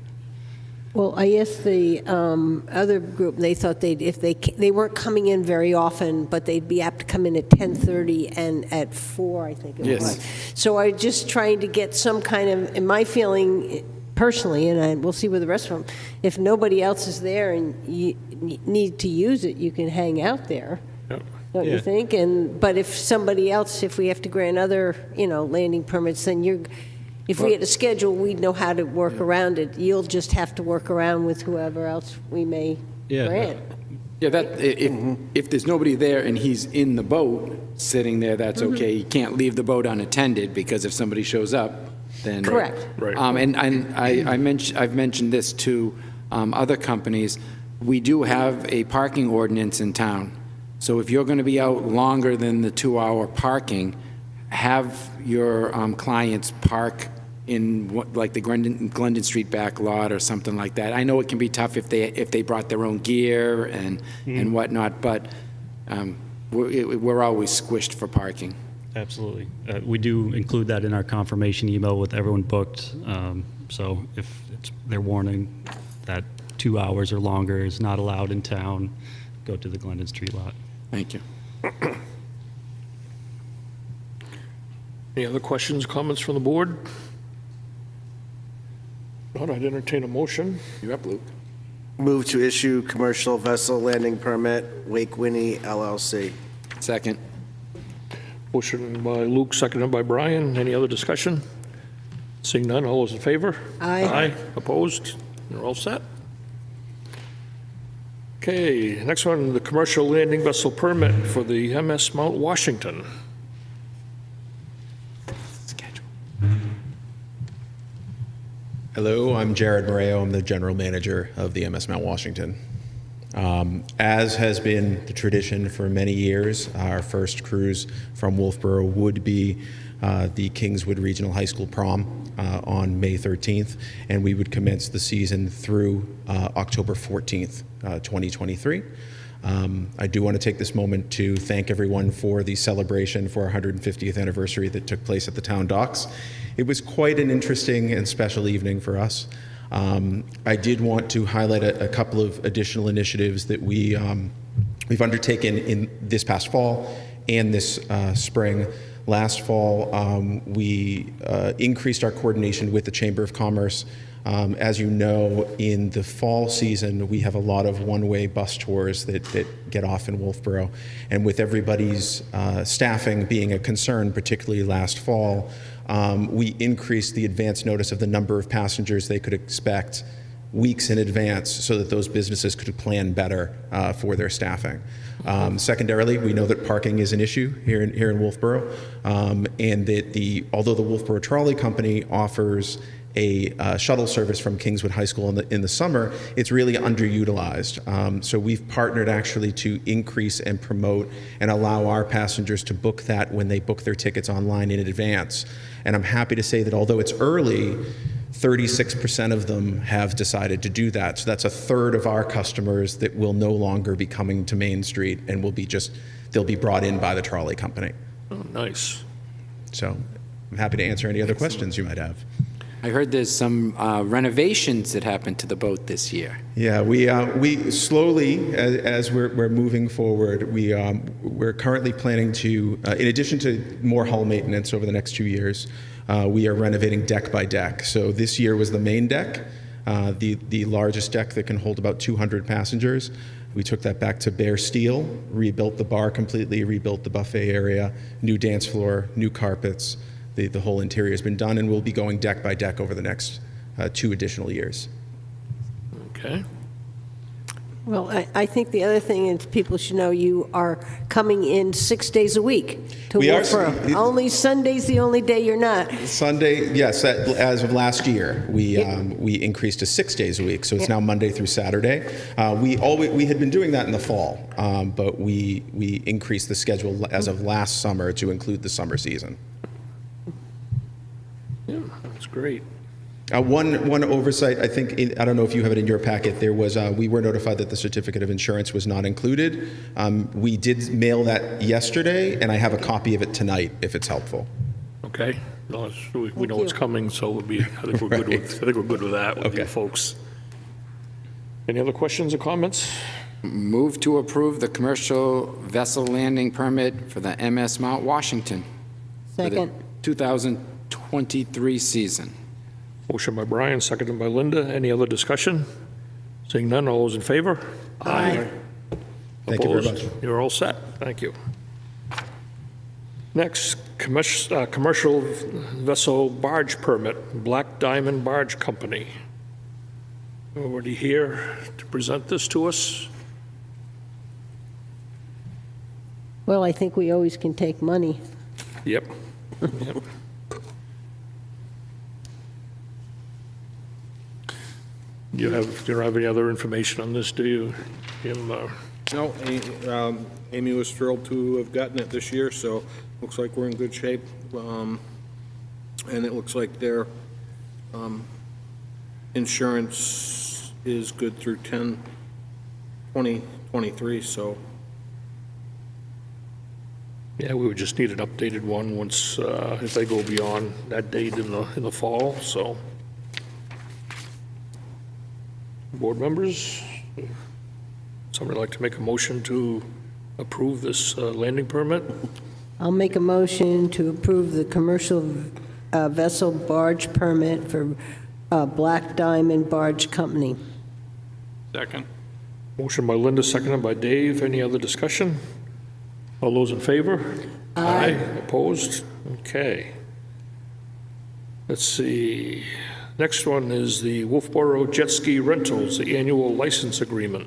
Well, I asked the other group, they thought they weren't coming in very often, but they'd be apt to come in at 10:30 and at 4, I think it was. So I'm just trying to get some kind of, in my feeling personally, and we'll see with the rest of them, if nobody else is there and you need to use it, you can hang out there. Yep. Don't you think? But if somebody else, if we have to grant other, landing permits, then if we had a schedule, we'd know how to work around it. You'll just have to work around with whoever else we may grant. Yeah, if there's nobody there and he's in the boat sitting there, that's okay. He can't leave the boat unattended because if somebody shows up, then correct. Right. And I've mentioned this to other companies. We do have a parking ordinance in town. So if you're going to be out longer than the 2-hour parking, have your clients park like the Glendon Street back lot or something like that. I know it can be tough if they brought their own gear and whatnot, but we're always squished for parking. Absolutely. We do include that in our confirmation email with everyone booked. So if they're warning that 2 hours or longer is not allowed in town, go to the Glendon Street lot. Thank you. Any other questions, comments from the board? Not, I'd entertain a motion. You're up, Luke. Move to issue commercial vessel landing permit, Wake Winnie LLC. Second. Motion by Luke, seconded by Brian. Any other discussion? Seeing none, all those in favor? Aye. Aye. Opposed? You're all set. Okay, next one, the commercial landing vessel permit for the MS Mount Washington. Hello, I'm Jared Moreo. I'm the general manager of the MS Mount Washington. As has been the tradition for many years, our first cruise from Wolfeboro would be the Kingswood Regional High School prom on May 13th, and we would commence the season through October 14th, 2023. I do want to take this moment to thank everyone for the celebration for our 150th anniversary that took place at the town docks. It was quite an interesting and special evening for us. I did want to highlight a couple of additional initiatives that we've undertaken in this past fall and this spring. Last fall, we increased our coordination with the Chamber of Commerce. As you know, in the fall season, we have a lot of one-way bus tours that get off in Wolfeboro. And with everybody's staffing being a concern, particularly last fall, we increased the advance notice of the number of passengers they could expect weeks in advance so that those businesses could plan better for their staffing. Secondarily, we know that parking is an issue here in Wolfeboro, and that although the Wolfeboro Trolley Company offers a shuttle service from Kingswood High School in the summer, it's really underutilized. So we've partnered actually to increase and promote and allow our passengers to book that when they book their tickets online in advance. And I'm happy to say that although it's early, 36% of them have decided to do that. So that's a third of our customers that will no longer be coming to Main Street and they'll be brought in by the trolley company. Oh, nice. So I'm happy to answer any other questions you might have. I heard there's some renovations that happened to the boat this year. Yeah, we slowly, as we're moving forward, we're currently planning to, in addition to more hull maintenance over the next 2 years, we are renovating deck by deck. So this year was the main deck, the largest deck that can hold about 200 passengers. We took that back to bare steel, rebuilt the bar completely, rebuilt the buffet area, new dance floor, new carpets. The whole interior has been done, and we'll be going deck by deck over the next 2 additional years. Okay. Well, I think the other thing is people should know you are coming in 6 days a week to Wolfeboro. Only Sunday's the only day you're not. Sunday, yes. As of last year, we increased to 6 days a week, so it's now Monday through Saturday. We had been doing that in the fall, but we increased the schedule as of last summer to include the summer season. Yeah, that's great. One oversight, I think, I don't know if you have it in your packet, there was, we were notified that the certificate of insurance was not included. We did mail that yesterday, and I have a copy of it tonight, if it's helpful. Okay. No, we know it's coming, so we'll be, I think we're good with that with you folks. Any other questions or comments? Move to approve the commercial vessel landing permit for the MS Mount Washington. Second. For the 2023 season. Motion by Brian, seconded by Linda. Any other discussion? Seeing none, all those in favor? Aye. Thank you very much. You're all set. Thank you. Next, commercial vessel barge permit, Black Diamond Barge Company. Already here to present this to us? Well, I think we always can take money. Yep. Yep. You don't have any other information on this, do you, Jim? No, Amy was thrilled to have gotten it this year, so looks like we're in good shape. And it looks like they're Insurance is good through 10/20/23, so. Yeah, we would just need an updated one once, if they go beyond that date in the fall, so. Board members, somebody like to make a motion to approve this landing permit? I'll make a motion to approve the commercial vessel barge permit for Black Diamond Barge Company. Second. Motion by Linda, seconded by Dave. Any other discussion? All those in favor? Aye. Opposed? Okay. Let's see. Next one is the Wolfeboro Jet Ski Rentals, the annual license agreement.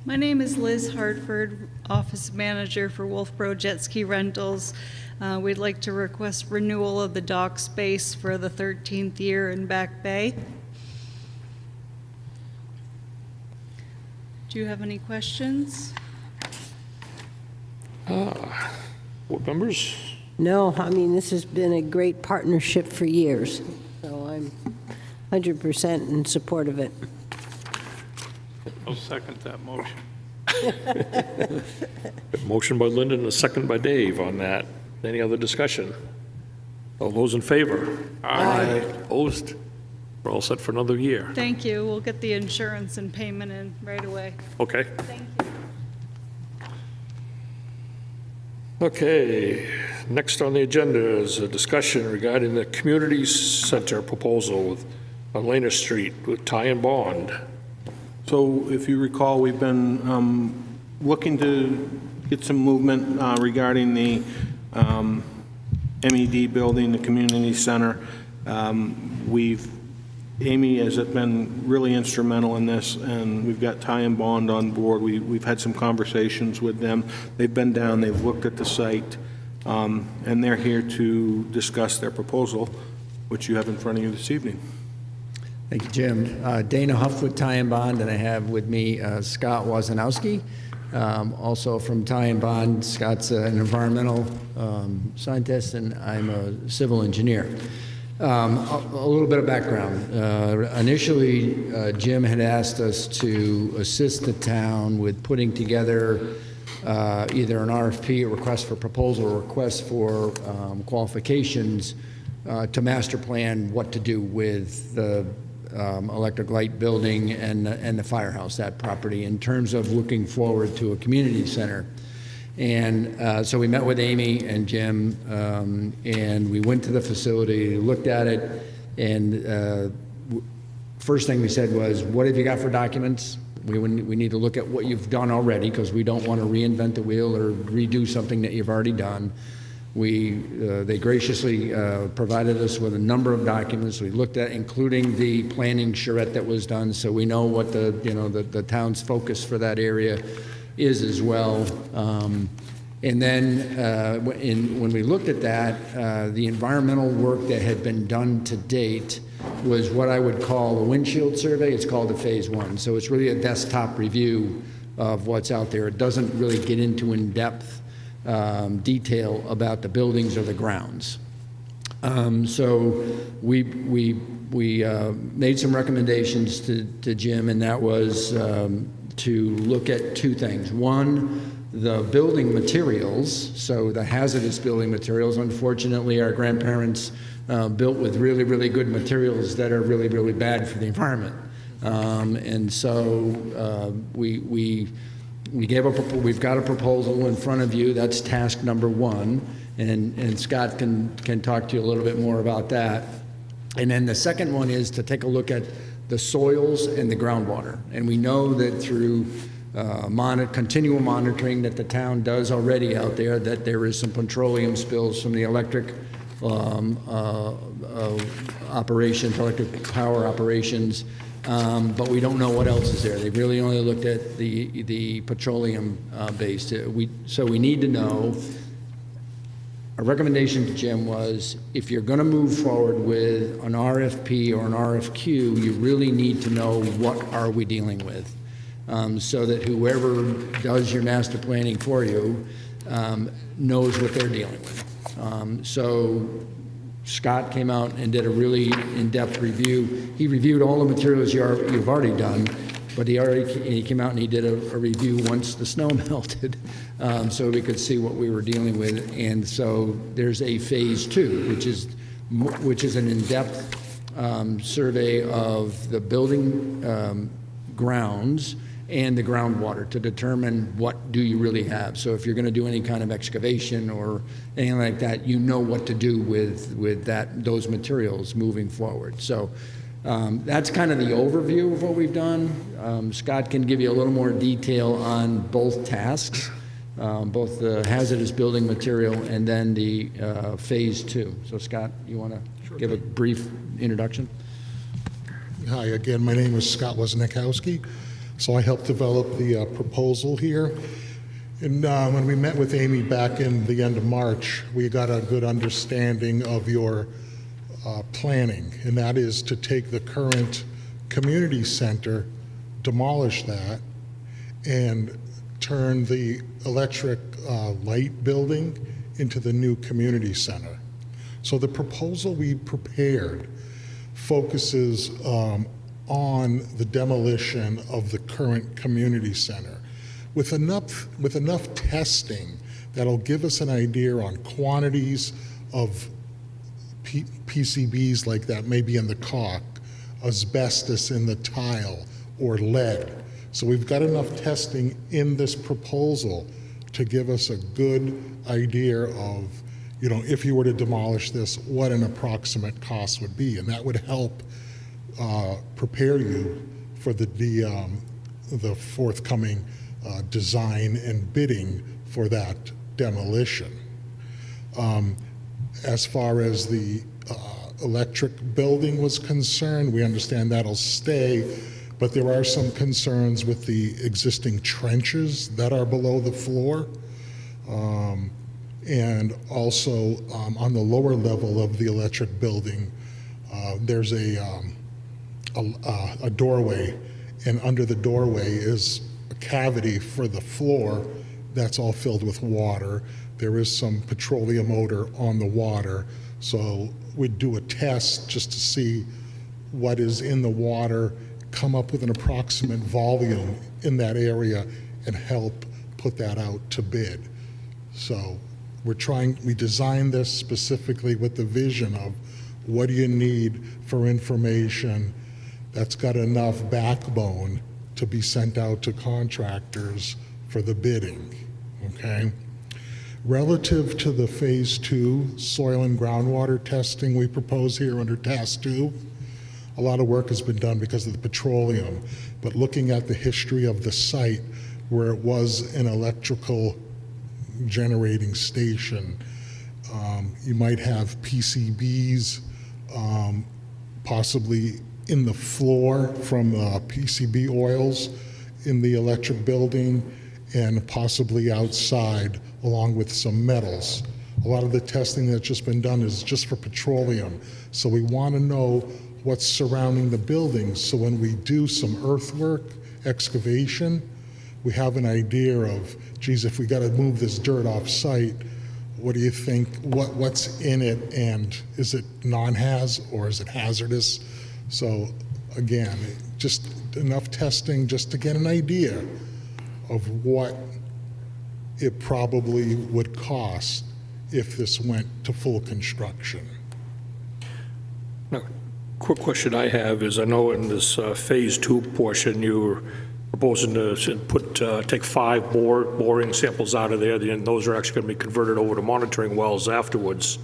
My name is Liz Hartford, Office Manager for Wolfeboro Jet Ski Rentals. We'd like to request renewal of the dock space for the 13th year in Back Bay. Do you have any questions? Board members? No, I mean, this has been a great partnership for years, so I'm 100% in support of it. I'll second that motion. Motion by Linda and a second by Dave on that. Any other discussion? All those in favor? Aye. Opposed? We're all set for another year. Thank you. We'll get the insurance and payment in right away. Okay. Thank you. Okay, next on the agenda is a discussion regarding the community center proposal on Laner Street with tie and bond. So if you recall, we've been looking to get some movement regarding the MED building, the community center. Amy has been really instrumental in this, and we've got Tie and Bond on board. We've had some conversations with them. They've been down, they've looked at the site, and they're here to discuss their proposal, which you have in front of you this evening. Thank you, Jim. Dana Huff with Tie and Bond, and I have with me Scott Wozanowski, also from Tie and Bond. Scott's an environmental scientist, and I'm a civil engineer. A little bit of background. Initially, Jim had asked us to assist the town with putting together either an RFP, a request for proposal, or request for qualifications to master plan what to do with the electric light building and the firehouse, that property, in terms of looking forward to a community center. And so we met with Amy and Jim, and we went to the facility, looked at it, and first thing we said was, what have you got for documents? We need to look at what you've done already, because we don't want to reinvent the wheel or redo something that you've already done. They graciously provided us with a number of documents. We looked at, including the planning charrette that was done, so we know what the town's focus for that area is as well. And then when we looked at that, the environmental work that had been done to date was what I would call a windshield survey. It's called a phase one. So it's really a desktop review of what's out there. It doesn't really get into in-depth detail about the buildings or the grounds. So we made some recommendations to Jim, and that was to look at two things. One, the building materials, so the hazardous building materials. Unfortunately, our grandparents built with really, really good materials that are really, really bad for the environment. And so we've got a proposal in front of you. That's task number one, and Scott can talk to you a little bit more about that. And then the second one is to take a look at the soils and the groundwater. And we know that through continual monitoring that the town does already out there, that there is some petroleum spills from the electric operations, electric power operations, but we don't know what else is there. They've really only looked at the petroleum based. So we need to know. A recommendation to Jim was, if you're going to move forward with an RFP or an RFQ, you really need to know what are we dealing with, so that whoever does your master planning for you knows what they're dealing with. So Scott came out and did a really in-depth review. He reviewed all the materials you've already done, but he came out and he did a review once the snow melted, so we could see what we were dealing with. And so there's a phase 2, which is an in-depth survey of the building grounds and the groundwater to determine what do you really have. So if you're going to do any kind of excavation or anything like that, you know what to do with those materials moving forward. So that's kind of the overview of what we've done. Scott can give you a little more detail on both tasks, both the hazardous building material and then the phase 2. So Scott, you want to give a brief introduction? Hi, again, my name is Scott Wozniakowski. So I helped develop the proposal here. And when we met with Amy back in the end of March, we got a good understanding of your planning, and that is to take the current community center, demolish that, and turn the electric light building into the new community center. So the proposal we prepared focuses on the demolition of the current community center with enough testing that'll give us an idea on quantities of PCBs like that maybe in the caulk, asbestos in the tile, or lead. So we've got enough testing in this proposal to give us a good idea of, you know, if you were to demolish this, what an approximate cost would be, and that would help prepare you for the forthcoming design and bidding for that demolition. As far as the electric building was concerned, we understand that'll stay, but there are some concerns with the existing trenches that are below the floor. And also on the lower level of the electric building, there's a doorway, and under the doorway is a cavity for the floor that's all filled with water. There is some petroleum odor on the water, so we'd do a test just to see what is in the water, come up with an approximate volume in that area, and help put that out to bid. So we designed this specifically with the vision of what do you need for information that's got enough backbone to be sent out to contractors for the bidding, okay? Relative to the phase 2 soil and groundwater testing we propose here under task 2, a lot of work has been done because of the petroleum, but looking at the history of the site where it was an electrical generating station, you might have PCBs possibly in the floor from PCB oils in the electric building, and possibly outside along with some metals. A lot of the testing that's just been done is just for petroleum. So we want to know what's surrounding the buildings, so when we do some earthwork, excavation, we have an idea of, geez, if we got to move this dirt off site, what do you think, what's in it, and is it non-haz or is it hazardous? So again, just enough testing just to get an idea of what it probably would cost if this went to full construction. Now, quick question I have is, I know in this phase 2 portion, you're proposing to take 5 boring samples out of there, and those are actually going to be converted over to monitoring wells afterwards.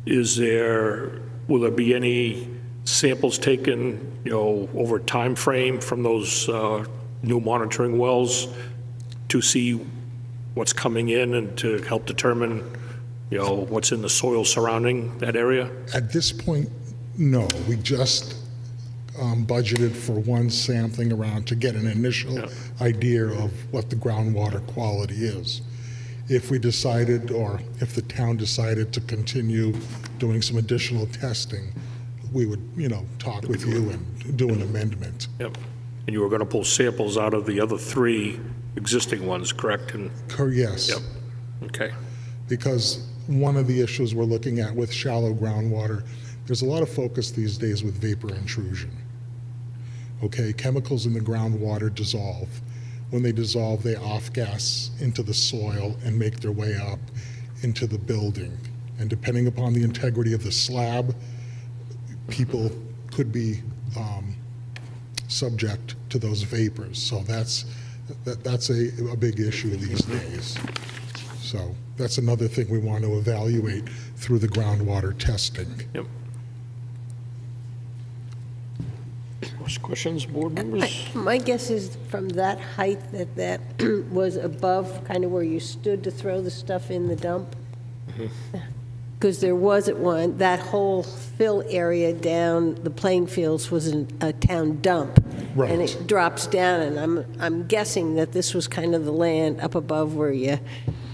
Will there be any samples taken, you know, over a time frame from those new monitoring wells to see what's coming in and to help determine, you know, what's in the soil surrounding that area? At this point, no. We just budgeted for one sampling around to get an initial idea of what the groundwater quality is. If we decided, or if the town decided to continue doing some additional testing, we would, you know, talk with you and do an amendment. Yep. And you were going to pull samples out of the other 3 existing ones, correct? Yes. Yep. Okay. Because one of the issues we're looking at with shallow groundwater, there's a lot of focus these days with vapor intrusion. Okay, chemicals in the groundwater dissolve. When they dissolve, they off-gas into the soil and make their way up into the building. And depending upon the integrity of the slab, people could be subject to those vapors. So that's a big issue these days. So that's another thing we want to evaluate through the groundwater testing. Yep. Most questions, board members? My guess is from that height that was above kind of where you stood to throw the stuff in the dump. Because there was at one, that whole fill area down the playing fields was a town dump. Right. And it drops down, and I'm guessing that this was kind of the land up above where you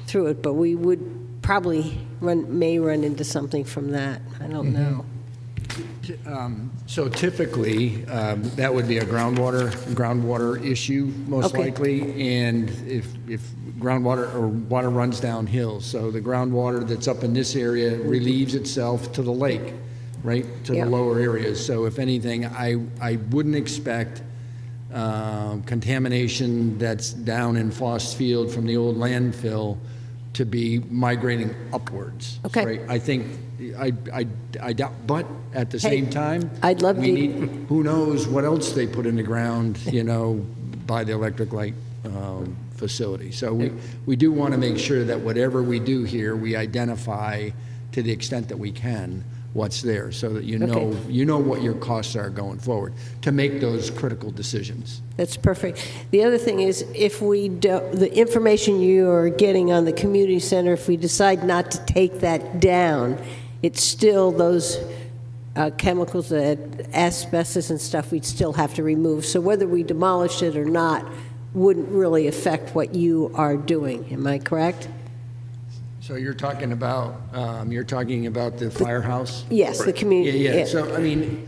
threw it, but we would probably may run into something from that. I don't know. So typically, that would be a groundwater issue, most likely, and if groundwater or water runs downhill. So the groundwater that's up in this area relieves itself to the lake, right, to the lower areas. So if anything, I wouldn't expect contamination that's down in Foss Field from the old landfill to be migrating upwards. Okay. Right? I think, I doubt, but at the same time, I'd love we to. need, who knows what else they put in the ground, by the electric light facility. So we do want to make sure that whatever we do here, we identify to the extent that we can what's there, so that you know what your costs are going forward to make those critical decisions. That's perfect. The other thing is, if we do, the information you are getting on the community center, if we decide not to take that down, it's still those chemicals, asbestos and stuff, we'd still have to remove. So whether we demolish it or not wouldn't really affect what you are doing. Am I correct? So you're talking about the firehouse? Yes, the community. Yeah. So I mean,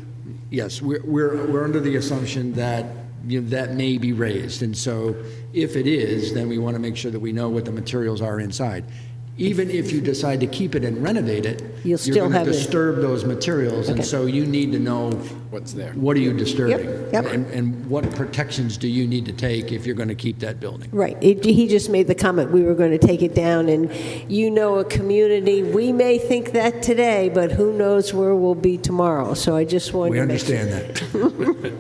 yes, we're under the assumption that that may be raised, and so if it is, then we want to make sure that we know what the materials are inside. Even if you decide to keep it and renovate it, you're going to disturb those materials, and so you need to know what's there. What are you disturbing? Yep. And what protections do you need to take if you're going to keep that building? Right. He just made the comment we were going to take it down, and a community, we may think that today, but who knows where we'll be tomorrow. So I just wanted We to understand that.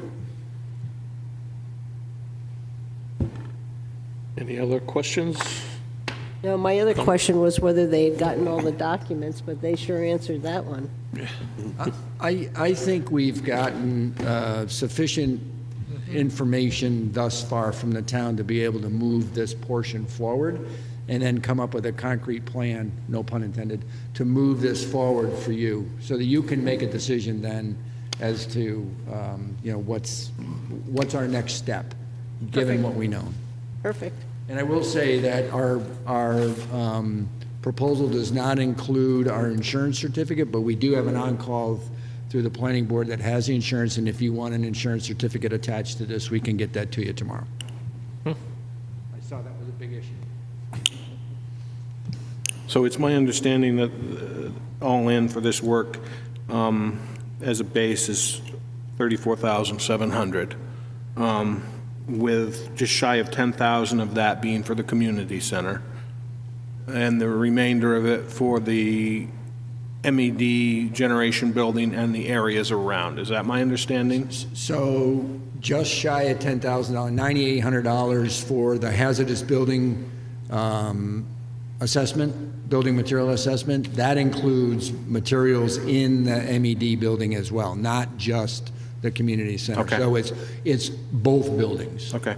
Any other questions? No, my other question was whether they had gotten all the documents, but they sure answered that one. I think we've gotten sufficient information thus far from the town to be able to move this portion forward and then come up with a concrete plan, no pun intended, to move this forward for you so that you can make a decision then as to what's our next step, given what we know. Perfect. And I will say that our proposal does not include our insurance certificate, but we do have an on-call through the planning board that has the insurance, and if you want an insurance certificate attached to this, we can get that to you tomorrow. I saw that was a big issue. So it's my understanding that all in for this work as a base is $34,700. With just shy of 10,000 of that being for the community center, and the remainder of it for the MED generation building and the areas around. Is that my understanding? So just shy of $10,000, $9,800 for the hazardous building assessment, building material assessment. That includes materials in the MED building as well, not just the community center. Okay. So it's both buildings. Okay.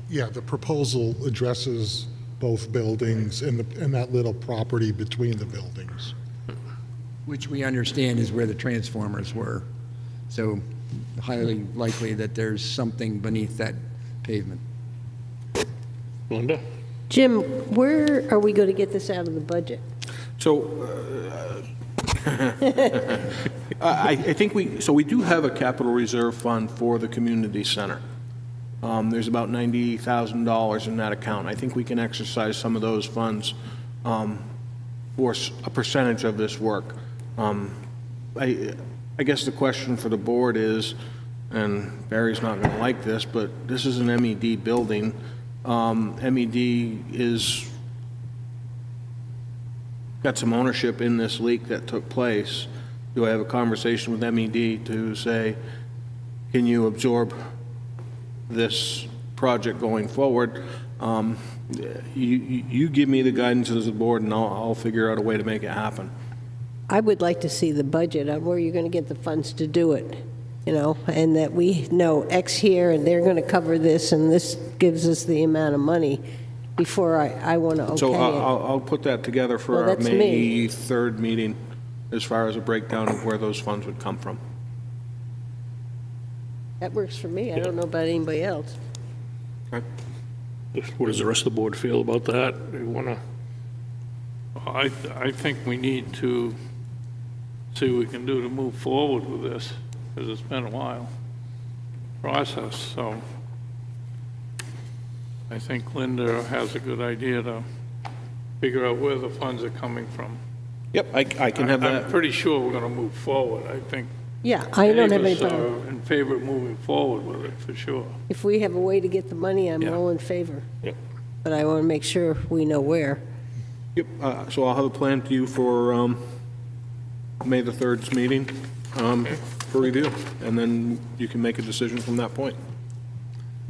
Yeah, the proposal addresses both buildings and that little property between the buildings. Which we understand is where the transformers were. So highly likely that there's something beneath that pavement. Linda? Jim, where are we going to get this out of the budget? So I think we do have a capital reserve fund for the community center. There's about $90,000 in that account. I think we can exercise some of those funds for a percentage of this work. I guess the question for the board is, and Barry's not going to like this, but this is an MED building. MED is got some ownership in this leak that took place. Do I have a conversation with MED to say, can you absorb this project going forward? You give me the guidance as a board, and I'll figure out a way to make it happen. I would like to see the budget on where you're going to get the funds to do it, you know, and that we know X here, and they're going to cover this, and this gives us the amount of money before I want to okay So it. I'll put that together for Well, our that's May me. 3rd meeting as far as a breakdown of where those funds would come from. That works for me. I don't know about anybody else. Okay. What does the rest of the board feel about that? You want to? I think we need to see what we can do to move forward with this, because it's been a while process. So I think Linda has a good idea to figure out where the funds are coming from. Yep, I can have that. I'm pretty sure we're going to move forward. I think Yeah, I don't have any any of us problem. are in favor of moving forward with it, for sure. If we have a way to get the money, I'm all in favor. Yep. But I want to make sure we know where. Yep, so I'll have a plan to you for May the 3rd's meeting for review, and then you can make a decision from that point.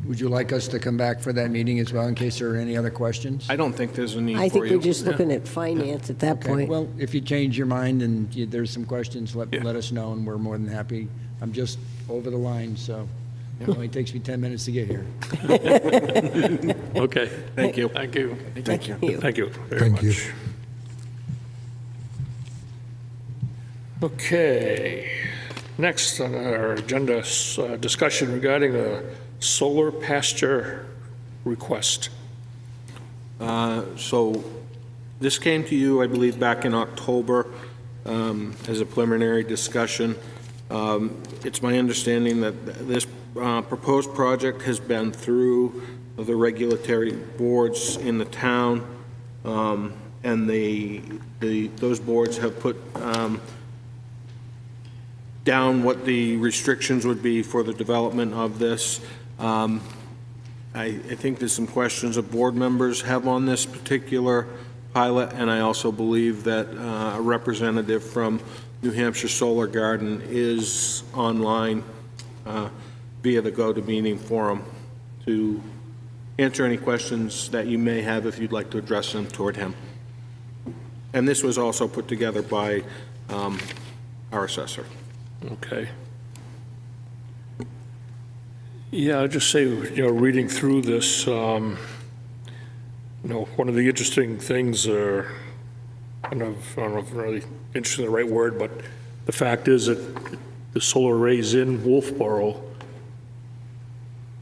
Would you like us to come back for that meeting as well in case there are any other questions? I don't think there's a need for you. I think we're just looking at finance at that Okay, point. well, if you change your mind and there's some questions, let us know, and we're more than happy. I'm just over the line, so it only takes me 10 minutes to get here. Okay. Thank you. Thank you. Thank you. Thank you very much. Okay. Next on our agenda is discussion regarding a solar pasture request. So this came to you, I believe, back in October as a preliminary discussion. It's my understanding that this proposed project has been through the regulatory boards in the town, and those boards have put down what the restrictions would be for the development of this. I think there's some questions that board members have on this particular pilot, and I also believe that a representative from New Hampshire Solar Garden is online via the GoToMeeting forum to answer any questions that you may have if you'd like to address them toward him. And this was also put together by our assessor. Okay. Yeah, I'll just say, reading through this, one of the interesting things, I don't know if really interesting is the right word, but the fact is that the solar array's in Wolfeboro,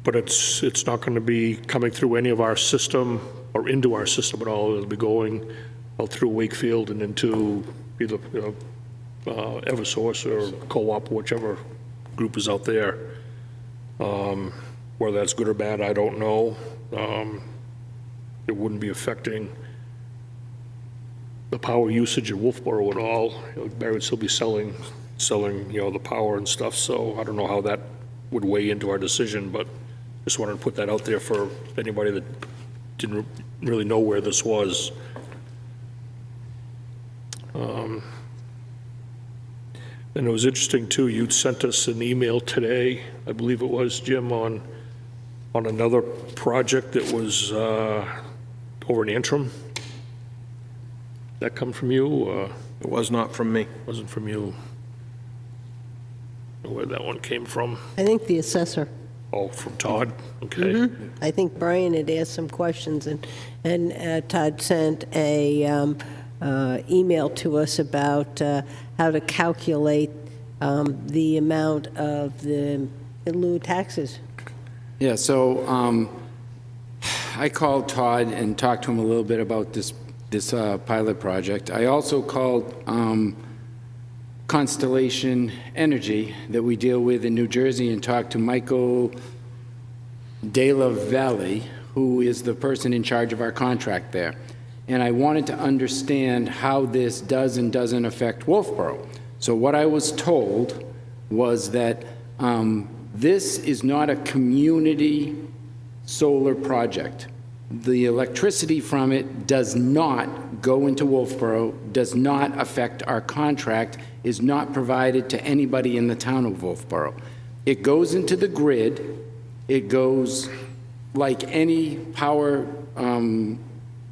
but it's not going to be coming through any of our system or into our system at all. It'll be going out through Wakefield and into either Eversource or Co-op, whichever group is out there. Whether that's good or bad, I don't know. It wouldn't be affecting the power usage at Wolfeboro at all. Barry would still be selling, the power and stuff, so I don't know how that would weigh into our decision, but just wanted to put that out there for anybody that didn't really know where this was. And it was interesting, too, you'd sent us an email today, I believe it was, Jim, on another project that was over in Antrim. Did that come from you? It was not from me. Wasn't from you. I don't know where that one came from. I think the assessor. Oh, from Todd? Okay. I think Brian had asked some questions, and Todd sent a email to us about how to calculate the amount of the in lieu taxes. Yeah, so I called Todd and talked to him a little bit about this pilot project. I also called Constellation Energy that we deal with in New Jersey and talked to Michael De La Valley, who is the person in charge of our contract there. And I wanted to understand how this does and doesn't affect Wolfeboro. So what I was told was that this is not a community solar project. The electricity from it does not go into Wolfeboro, does not affect our contract, is not provided to anybody in the town of Wolfeboro. It goes into the grid. It goes like any power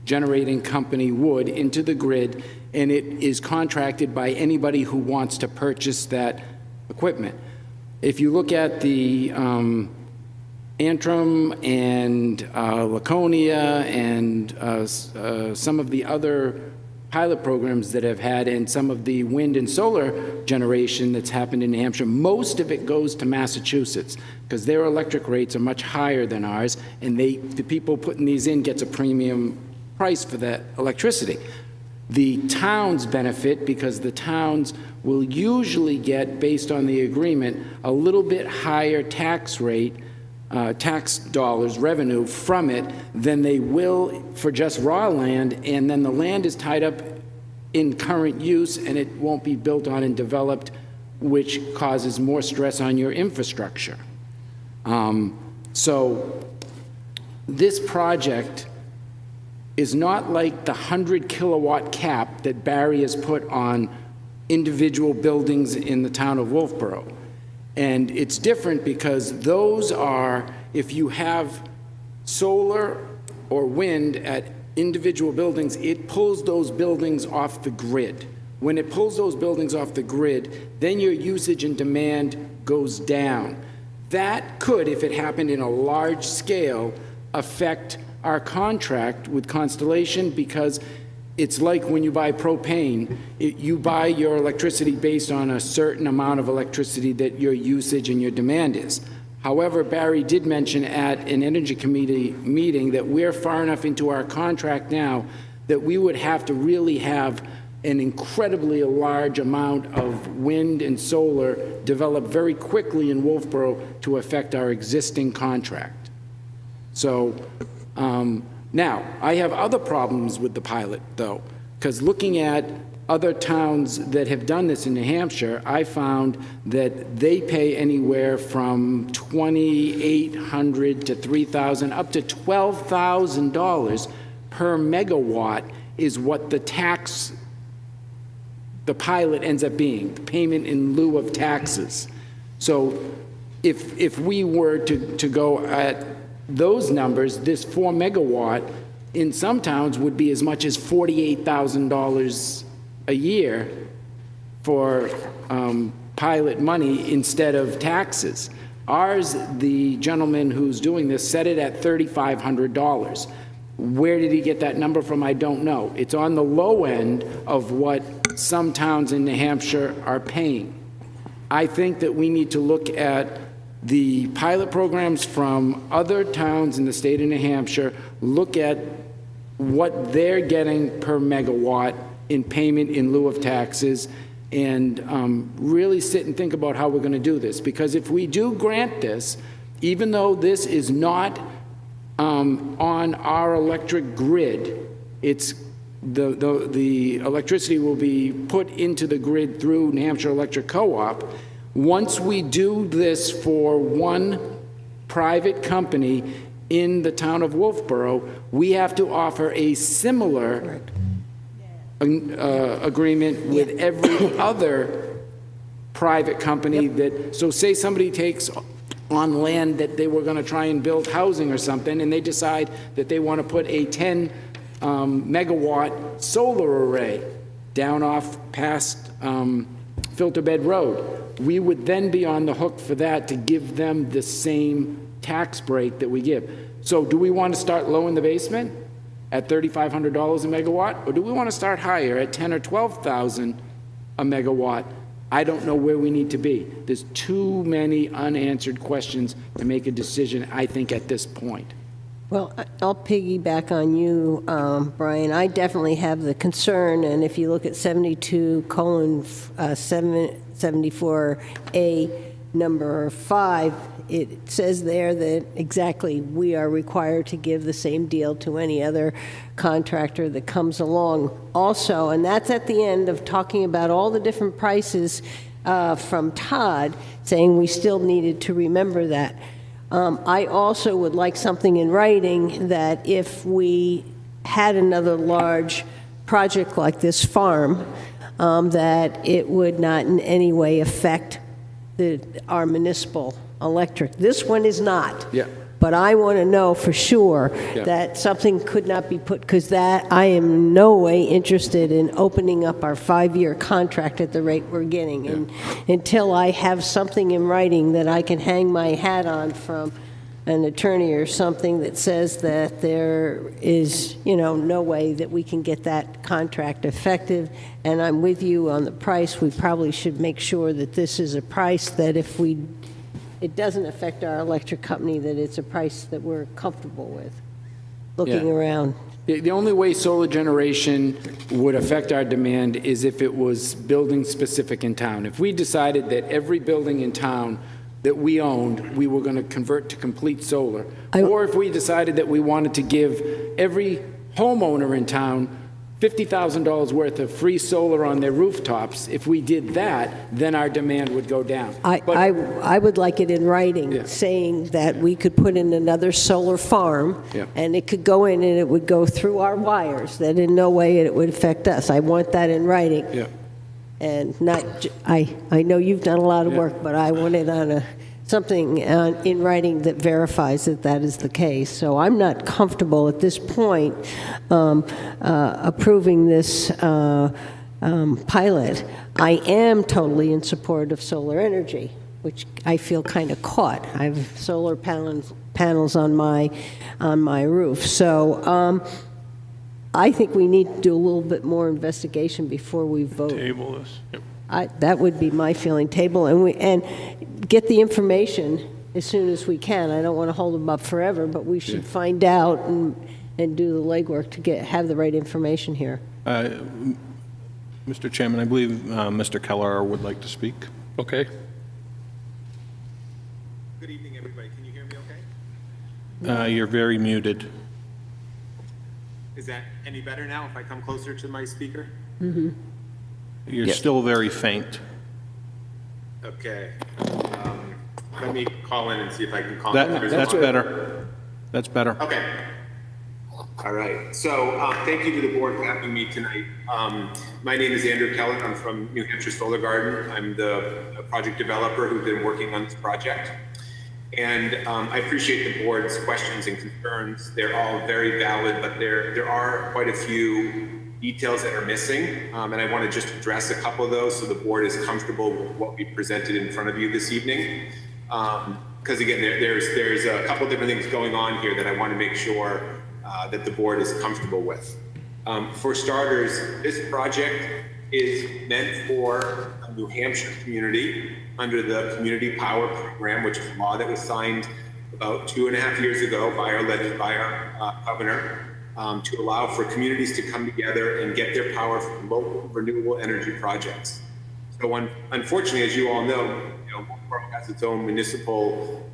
generating company would into the grid, and it is contracted by anybody who wants to purchase that equipment. If you look at the Antrim and Laconia and some of the other pilot programs that have had, and some of the wind and solar generation that's happened in New Hampshire, most of it goes to Massachusetts because their electric rates are much higher than ours, and the people putting these in gets a premium price for that electricity. The towns benefit because the towns will usually get, based on the agreement, a little bit higher tax rate, tax dollars, revenue from it than they will for just raw land, and then the land is tied up in current use and it won't be built on and developed, which causes more stress on your infrastructure. So this project is not like the 100 kilowatt cap that Barry has put on individual buildings in the town of Wolfeboro. And it's different because those are, if you have solar or wind at individual buildings, it pulls those buildings off the grid. When it pulls those buildings off the grid, then your usage and demand goes down. That could, if it happened in a large scale, affect our contract with Constellation, because it's like when you buy propane, you buy your electricity based on a certain amount of electricity that your usage and your demand is. However, Barry did mention at an Energy Committee meeting that we're far enough into our contract now that we would have to really have an incredibly large amount of wind and solar develop very quickly in Wolfeboro to affect our existing contract. So now, I have other problems with the pilot, though, because looking at other towns that have done this in New Hampshire, I found that they pay anywhere from $2,800 to $3,000 up to $12,000 per megawatt is what the pilot ends up being, the payment in lieu of taxes. So if we were to go at those numbers, this 4 megawatt in some towns would be as much as $48,000 a year for pilot money instead of taxes. Ours, the gentleman who's doing this, set it at $3,500. Where did he get that number from? I don't know. It's on the low end of what some towns in New Hampshire are paying. I think that we need to look at the pilot programs from other towns in the state of New Hampshire, look at what they're getting per megawatt in payment in lieu of taxes, and really sit and think about how we're going to do this. Because if we do grant this, even though this is not on our electric grid, it's the electricity will be put into the grid through New Hampshire Electric Co-op. Once we do this for one private company in the town of Wolfeboro, we have to offer a similar agreement with every other private company that, so say somebody takes on land that they were going to try and build housing or something, and they decide that they want to put a 10 megawatt solar array down off past Filter Bed Road. We would then be on the hook for that to give them the same tax break that we give. So do we want to start low in the basement at $3,500 a megawatt, or do we want to start higher at $10,000 or $12,000 a megawatt? I don't know where we need to be. There's too many unanswered questions to make a decision, I think, at this point. Well, I'll piggyback on you, Brian. I definitely have the concern, and if you look at 72:774A, number 5, it says there that exactly we are required to give the same deal to any other contractor that comes along also. And that's at the end of talking about all the different prices from Todd, saying we still needed to remember that. I also would like something in writing that if we had another large project like this farm, that it would not in any way affect our municipal electric. This one is not. Yeah. But I want to know for sure that something could not be put, because that I am in no way interested in opening up our 5-year contract at the rate we're getting. And until I have something in writing that I can hang my hat on from an attorney or something that says that there is, no way that we can get that contract effective. And I'm with you on the price. We probably should make sure that this is a price that if it doesn't affect our electric company, that it's a price that we're comfortable with, looking around. The only way solar generation would affect our demand is if it was building specific in town. If we decided that every building in town that we owned, we were going to convert to complete solar, or if we decided that we wanted to give every homeowner in town $50,000 worth of free solar on their rooftops, if we did that, then our demand would go down. I would like it in writing, saying that we could put in another solar farm, and it could go in and it would go through our wires, that in no way it would affect us. I want that in writing. And not, I know you've done a lot of work, but I want it on something in writing that verifies that that is the case. So I'm not comfortable at this point approving this pilot. I am totally in support of solar energy, which I feel kind of caught. I have solar panels on my roof. So I think we need to do a little bit more investigation before we vote. Table this. That would be my feeling. Table and get the information as soon as we can. I don't want to hold them up forever, but we should find out and do the legwork to have the right information here. Mr. Chairman, I believe Mr. Keller would like to speak. Okay. Good evening, everybody. Can you hear me okay? You're very muted. Is that any better now if I come closer to my speaker? Mm-hmm. You're still very faint. Okay. Let me call in and see if I can call in. That's better. That's better. Okay. All right. So thank you to the board for having me tonight. My name is Andrew Keller. I'm from New Hampshire Solar Garden. I'm the project developer who's been working on this project. And I appreciate the board's questions and concerns. They're all very valid, but there are quite a few details that are missing. And I want to just address a couple of those so the board is comfortable with what we presented in front of you this evening. Because again, there's a couple of different things going on here that I want to make sure that the board is comfortable with. For starters, this project is meant for a New Hampshire community under the Community Power Program, which is a law that was signed about 2.5 years ago by our governor to allow for communities to come together and get their power from local renewable energy projects. So unfortunately, as you all know, Wolfeboro has its own municipal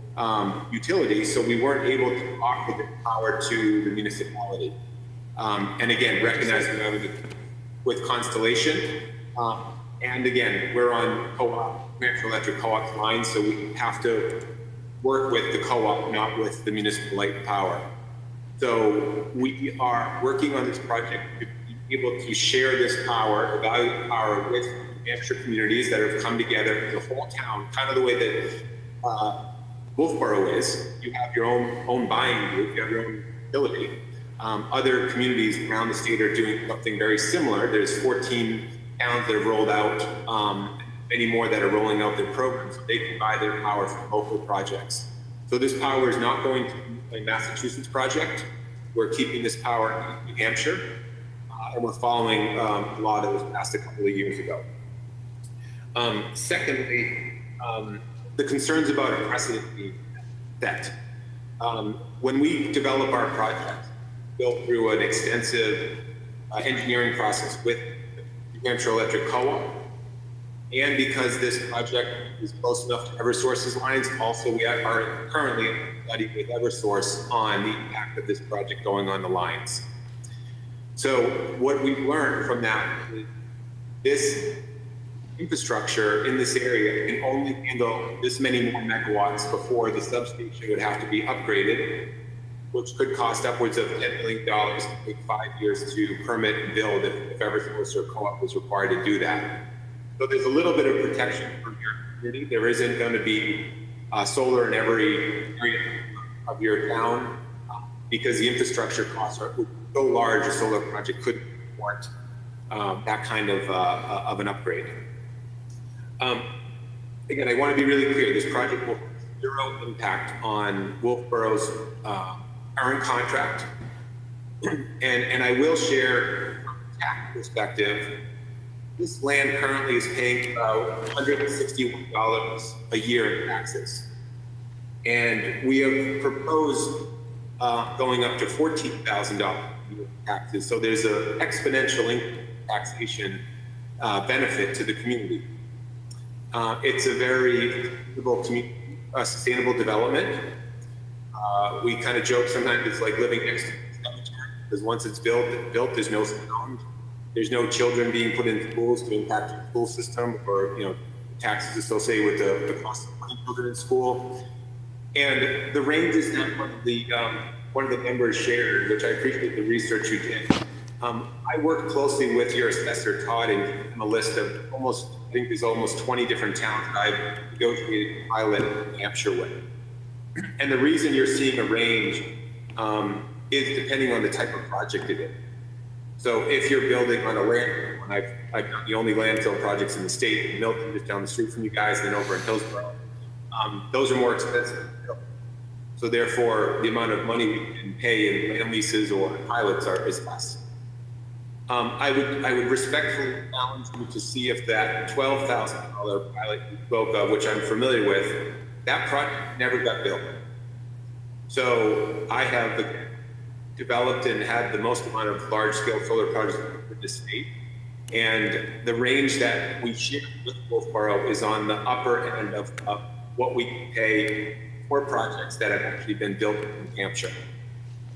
utility, so we weren't able to offer the power to the municipality. And again, recognizing that with Constellation, and again, we're on co-op, New Hampshire Electric Co-op's line, so we have to work with the co-op, not with the municipal light power. So we are working on this project to be able to share this power, the value of power with New Hampshire communities that have come together, the whole town, kind of the way that Wolfeboro is. You have your own buying group, you have your own utility. Other communities around the state are doing something very similar. There's 14 towns that have rolled out, many more that are rolling out their programs, so they can buy their power from local projects. So this power is not going to be a Massachusetts project. We're keeping this power in New Hampshire, and we're following a law that was passed a couple of years ago. Secondly, the concerns about a precedent being set. When we develop our project, built through an extensive engineering process with New Hampshire Electric Co-op And because this project is close enough to Eversource's lines, also we are currently studying with Eversource on the impact of this project going on the lines. So what we've learned from that is this infrastructure in this area can only handle this many more megawatts before the substation would have to be upgraded, which could cost upwards of $10 million and take 5 years to permit and build if Eversource or co-op was required to do that. So there's a little bit of protection for your community. There isn't going to be solar in every area of your town because the infrastructure costs are so large. A solar project couldn't support that kind of an upgrade. Again, I want to be really clear. This project will have zero impact on Wolfeboro's current contract, and I will share from a tax perspective. This land currently is paying about $161 a year in taxes. And we have proposed going up to $14,000 in taxes. So there's an exponential income taxation benefit to the community. It's a very sustainable development. We kind of joke sometimes it's like living next to the cemetery, because once it's built, there's no sound. There's no children being put in schools to impact the school system, or taxes associated with the cost of putting children in school. And the ranges that one of the members shared, which I appreciate the research you did. I worked closely with your assessor Todd and gave him a list of I think there's almost 20 different towns that I've negotiated a pilot in New Hampshire with. And the reason you're seeing a range is depending on the type of project it is. So if you're building on a landfill, and I've done the only landfill projects in the state, Milton just down the street from you guys, and then over in Hillsborough, those are more expensive to build. So therefore, the amount of money we can pay in land leases or pilots is less. I would respectfully challenge you to see if that $12,000 pilot you spoke of, which I'm familiar with, that project never got built. So I have developed and had the most amount of large-scale solar projects in the state. And the range that we share with Wolfeboro is on the upper end of what we can pay for projects that have actually been built in New Hampshire.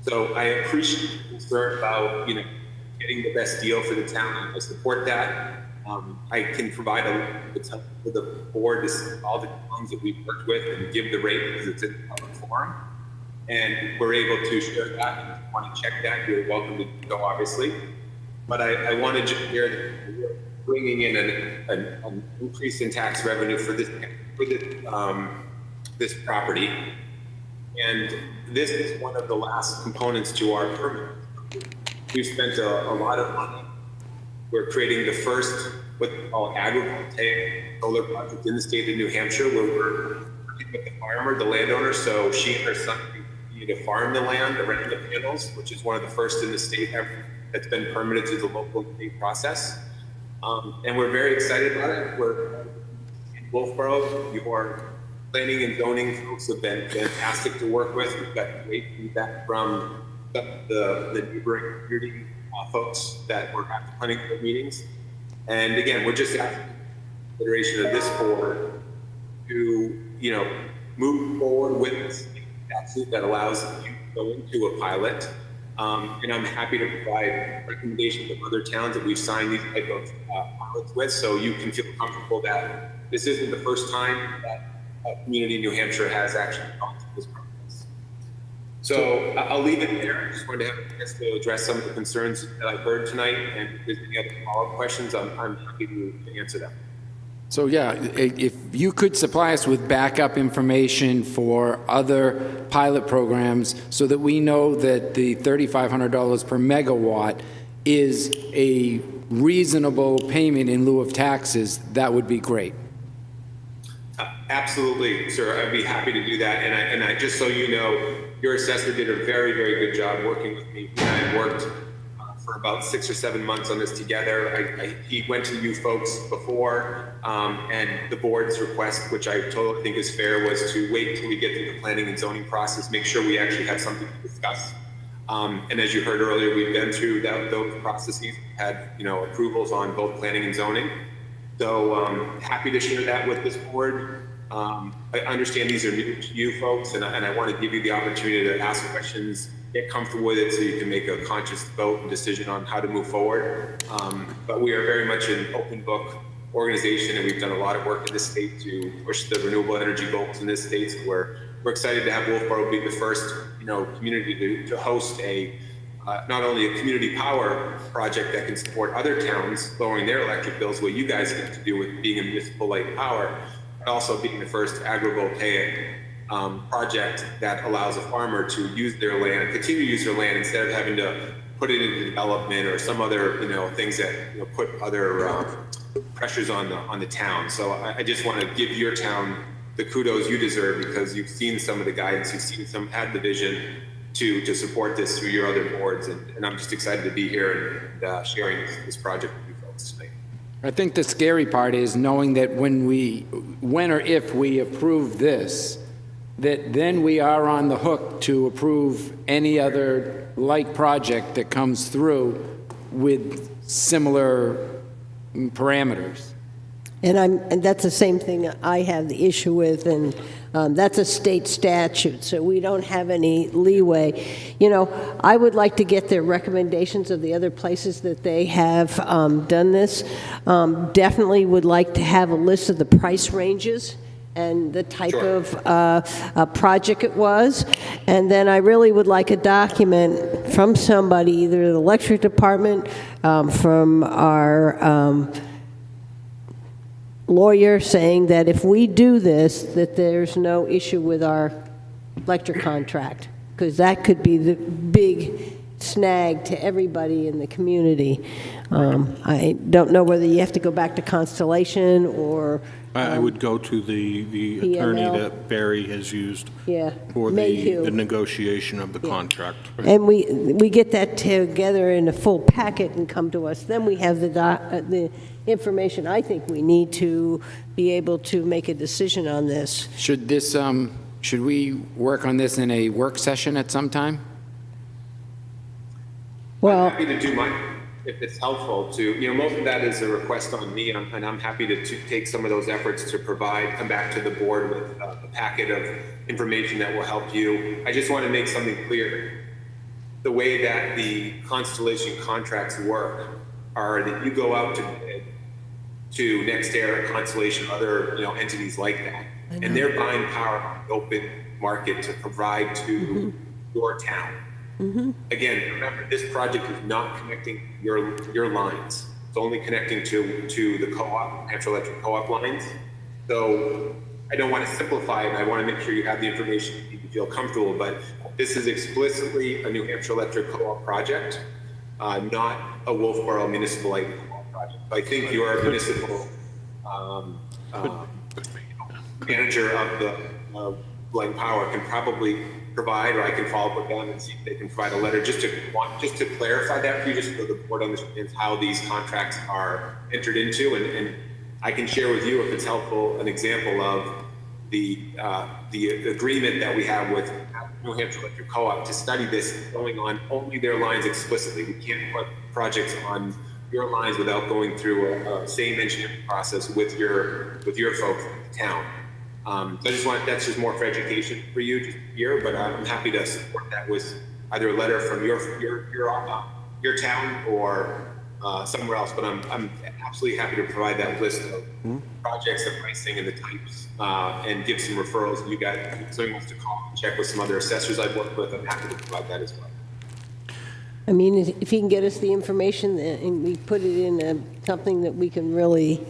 So I appreciate the concern about getting the best deal for the town. I support that. I can provide for the board to see all the towns that we've worked with and give the rate because it's in the public forum. And we're able to share that. If you want to check that, you're welcome to go, obviously. But I wanted to share that we're bringing in an increase in tax revenue for this property. And this is one of the last components to our permit. We've spent a lot of money. We're creating the first, what we call agrivoltaic solar project in the state of New Hampshire, where we're working with the farmer, the landowner, so she and her son can continue to farm the land around the panels, which is one of the first in the state ever that's been permitted through the local state process. And we're very excited about it. We're in Wolfeboro. Your planning and zoning folks have been fantastic to work with. We've got great feedback from the neighboring community folks that were at the planning board meetings. And again, we're just asking consideration of this board to, move forward with this statute that allows you to go into a pilot. And I'm happy to provide recommendations of other towns that we've signed these type of pilots with, so you can feel comfortable that this isn't the first time that a community in New Hampshire has actually gone through this process. So I'll leave it there. I just wanted to have a chance to address some of the concerns that I've heard tonight, and if there's any other follow-up questions, I'm happy to answer them. So yeah, if you could supply us with backup information for other pilot programs so that we know that the $3,500 per megawatt is a reasonable payment in lieu of taxes, that would be great. Absolutely, sir. I'd be happy to do that. And I just so you know, your assessor did a very, very good job working with me. We and I worked for about 6 or 7 months on this together. He went to you folks before, and the board's request, which I totally think is fair, was to wait until we get through the planning and zoning process, make sure we actually have something to discuss. And as you heard earlier, we've been through those processes, had approvals on both planning and zoning. So happy to share that with this board. I understand these are new to you folks, and I want to give you the opportunity to ask questions, get comfortable with it so you can make a conscious vote and decision on how to move forward. But we are very much an open book organization, and we've done a lot of work in this state to push the renewable energy goals in this state. So we're excited to have Wolfeboro be the first, community to host a not only a community power project that can support other towns lowering their electric bills, what you guys get to do with being a municipal light power, but also being the first agrivoltaic project that allows a farmer to use their land, continue to use their land instead of having to put it into development or some other, things that put other pressures on the town. So I just want to give your town the kudos you deserve, because you've seen some of the guidance, had the vision to support this through your other boards, and I'm just excited to be here and sharing this project with you folks tonight. I think the scary part is knowing that when or if we approve this, that then we are on the hook to approve any other like project that comes through with similar parameters. And that's the same thing I have the issue with, and that's a state statute, so we don't have any leeway. I would like to get their recommendations of the other places that they have done this. Definitely would like to have a list of the price ranges and the type of project it was. And then I really would like a document from somebody, either the electric department, from our lawyer, saying that if we do this, that there's no issue with our electric contract, because that could be the big snag to everybody in the community. I don't know whether you have to go back to Constellation or I would go to the attorney that Barry has used for the negotiation of the contract. And we get that together in a full packet and come to us. Then we have the information I think we need to be able to make a decision on this. Should we work on this in a work session at some time? Well, I'm happy to do mine if it's helpful to, most of that is a request on me, and I'm happy to take some of those efforts to come back to the board with a packet of information that will help you. I just want to make something clear. The way that the Constellation contracts work are that you go out to bid to NextAir, Constellation, other entities like that, and they're buying power on the open market to provide to your town. Again, remember, this project is not connecting your lines. It's only connecting to the co-op, Hampshire Electric co-op lines. So I don't want to simplify it. I want to make sure you have the information you feel comfortable, but this is explicitly a New Hampshire Electric co-op project, not a Wolfeboro municipal light co-op project. I think your municipal manager of the light power can probably provide, or I can follow up with them and see if they can provide a letter just to clarify that for you, just so the board understands how these contracts are entered into, and I can share with you, if it's helpful, an example of the agreement that we have with New Hampshire Electric Co-op to study this going on only their lines explicitly. We can't put projects on your lines without going through a same engineering process with your folks in the town. So I just that's just more for education for you just here, but I'm happy to support that with either a letter from your town or somewhere else. But I'm absolutely happy to provide that list of projects, the pricing, and the types, and give some referrals. And you guys, if someone wants to call and check with some other assessors I've worked with, I'm happy to provide that as well. I mean, if you can get us the information and we put it in something that we can really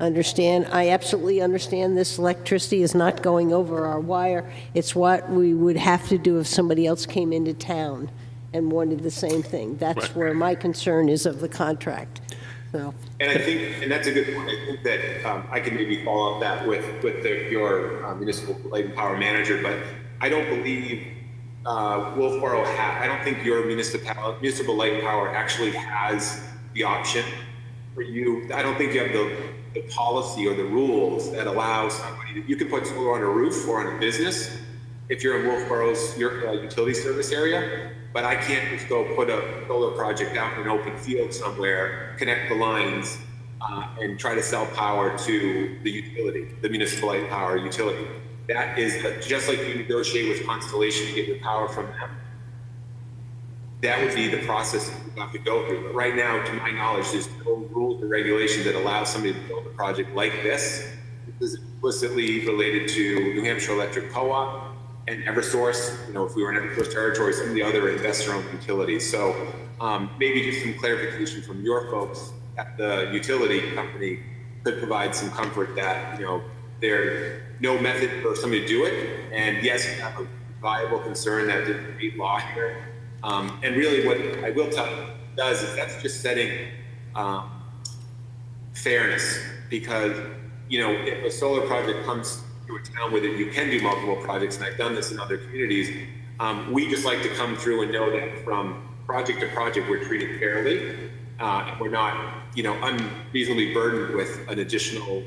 understand. I absolutely understand this electricity is not going over our wire. It's what we would have to do if somebody else came into town and wanted the same thing. That's where my concern is of the contract. So. And I think, and that's a good point. I think that I can maybe follow up that with your municipal light and power manager, but I don't believe Wolfeboro I don't think your municipal light and power actually has the option for you. I don't think you have the policy or the rules that allow somebody you can put solar on a roof or on a business if you're in Wolfeboro's utility service area, but I can't just go put a solar project out in an open field somewhere, connect the lines, and try to sell power to the utility, the municipal light power utility. That is just like you negotiate with Constellation to get your power from them. That would be the process that you have to go through. But right now, to my knowledge, there's no rules or regulations that allow somebody to build a project like this. This is explicitly related to New Hampshire Electric Co-op and Eversource. You know, if we were in Eversource territory, some of the other investor-owned utilities. So maybe just some clarification from your folks at the utility company could provide some comfort that, you know, there's no method for somebody to do it. And yes, you have a viable concern that there's a law here. And really what I will tell you does is that's just setting fairness, because, you know, if a solar project comes to a town with it, you can do multiple projects, and I've done this in other communities. We just like to come through and know that from project to project, we're treated fairly, and we're not, you know, unreasonably burdened with an additional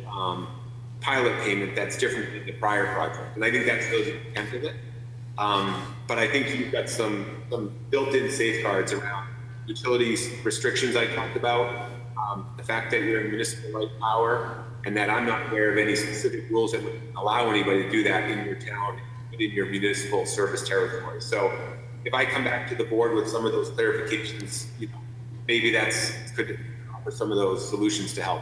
pilot payment that's different than the prior project. And I think that's really the intent of it. But I think you've got some built-in safeguards around utilities restrictions I talked about, the fact that you're in municipal light power, and that I'm not aware of any specific rules that would allow anybody to do that in your town, within your municipal service territory. So if I come back to the board with some of those clarifications, you know, maybe that's could offer some of those solutions to help.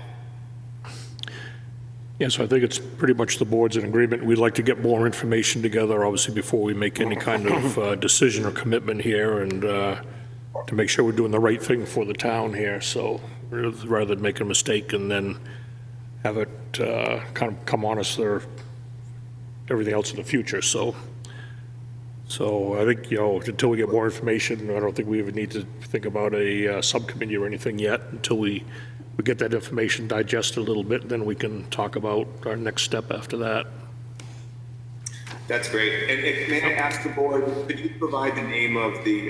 Yeah, so I think it's pretty much the board's in agreement. We'd like to get more information together, obviously, before we make any kind of decision or commitment here, and to make sure we're doing the right thing for the town here. So rather than make a mistake and then have it kind of come on us or everything else in the future. So I think, you know, until we get more information, I don't think we even need to think about a subcommittee or anything yet until we get that information digested a little bit, and then we can talk about our next step after that. That's great. And may I ask the board, could you provide the name of the,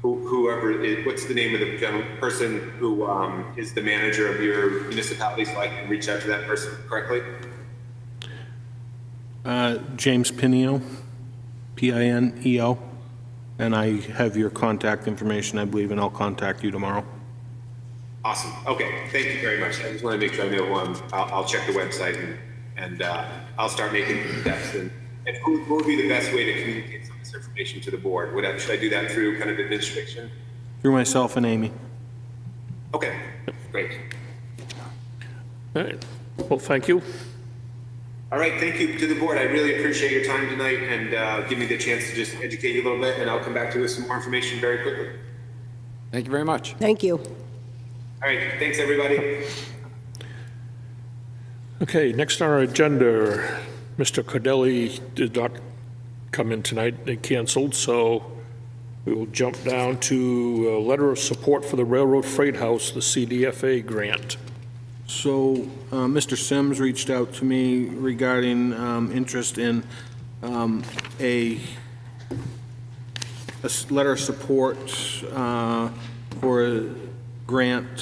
whoever is, what's the name of the person who is the manager of your municipality, so I can reach out to that person correctly? James Pineo, P-I-N-E-O. And I have your contact information, I believe, and I'll contact you tomorrow. Awesome. Okay. Thank you very much. I just want to make sure I know I'll check the website and I'll start making steps. And who would be the best way to communicate some of this information to the board? Should I do that through kind of administration? Through myself and Amy. Okay. Great. All right. Well, thank you. All right. Thank you to the board. I really appreciate your time tonight and give me the chance to just educate you a little bit, and I'll come back to you with some more information very quickly. Thank you very much. Thank you. All right, thanks everybody. Okay, next on our agenda, Mr. Cordelli did not come in tonight, they canceled, so we will jump down to a letter of support for the Railroad Freight House, the CDFA grant. So Mr. Sims reached out to me regarding interest in a letter of support for a grant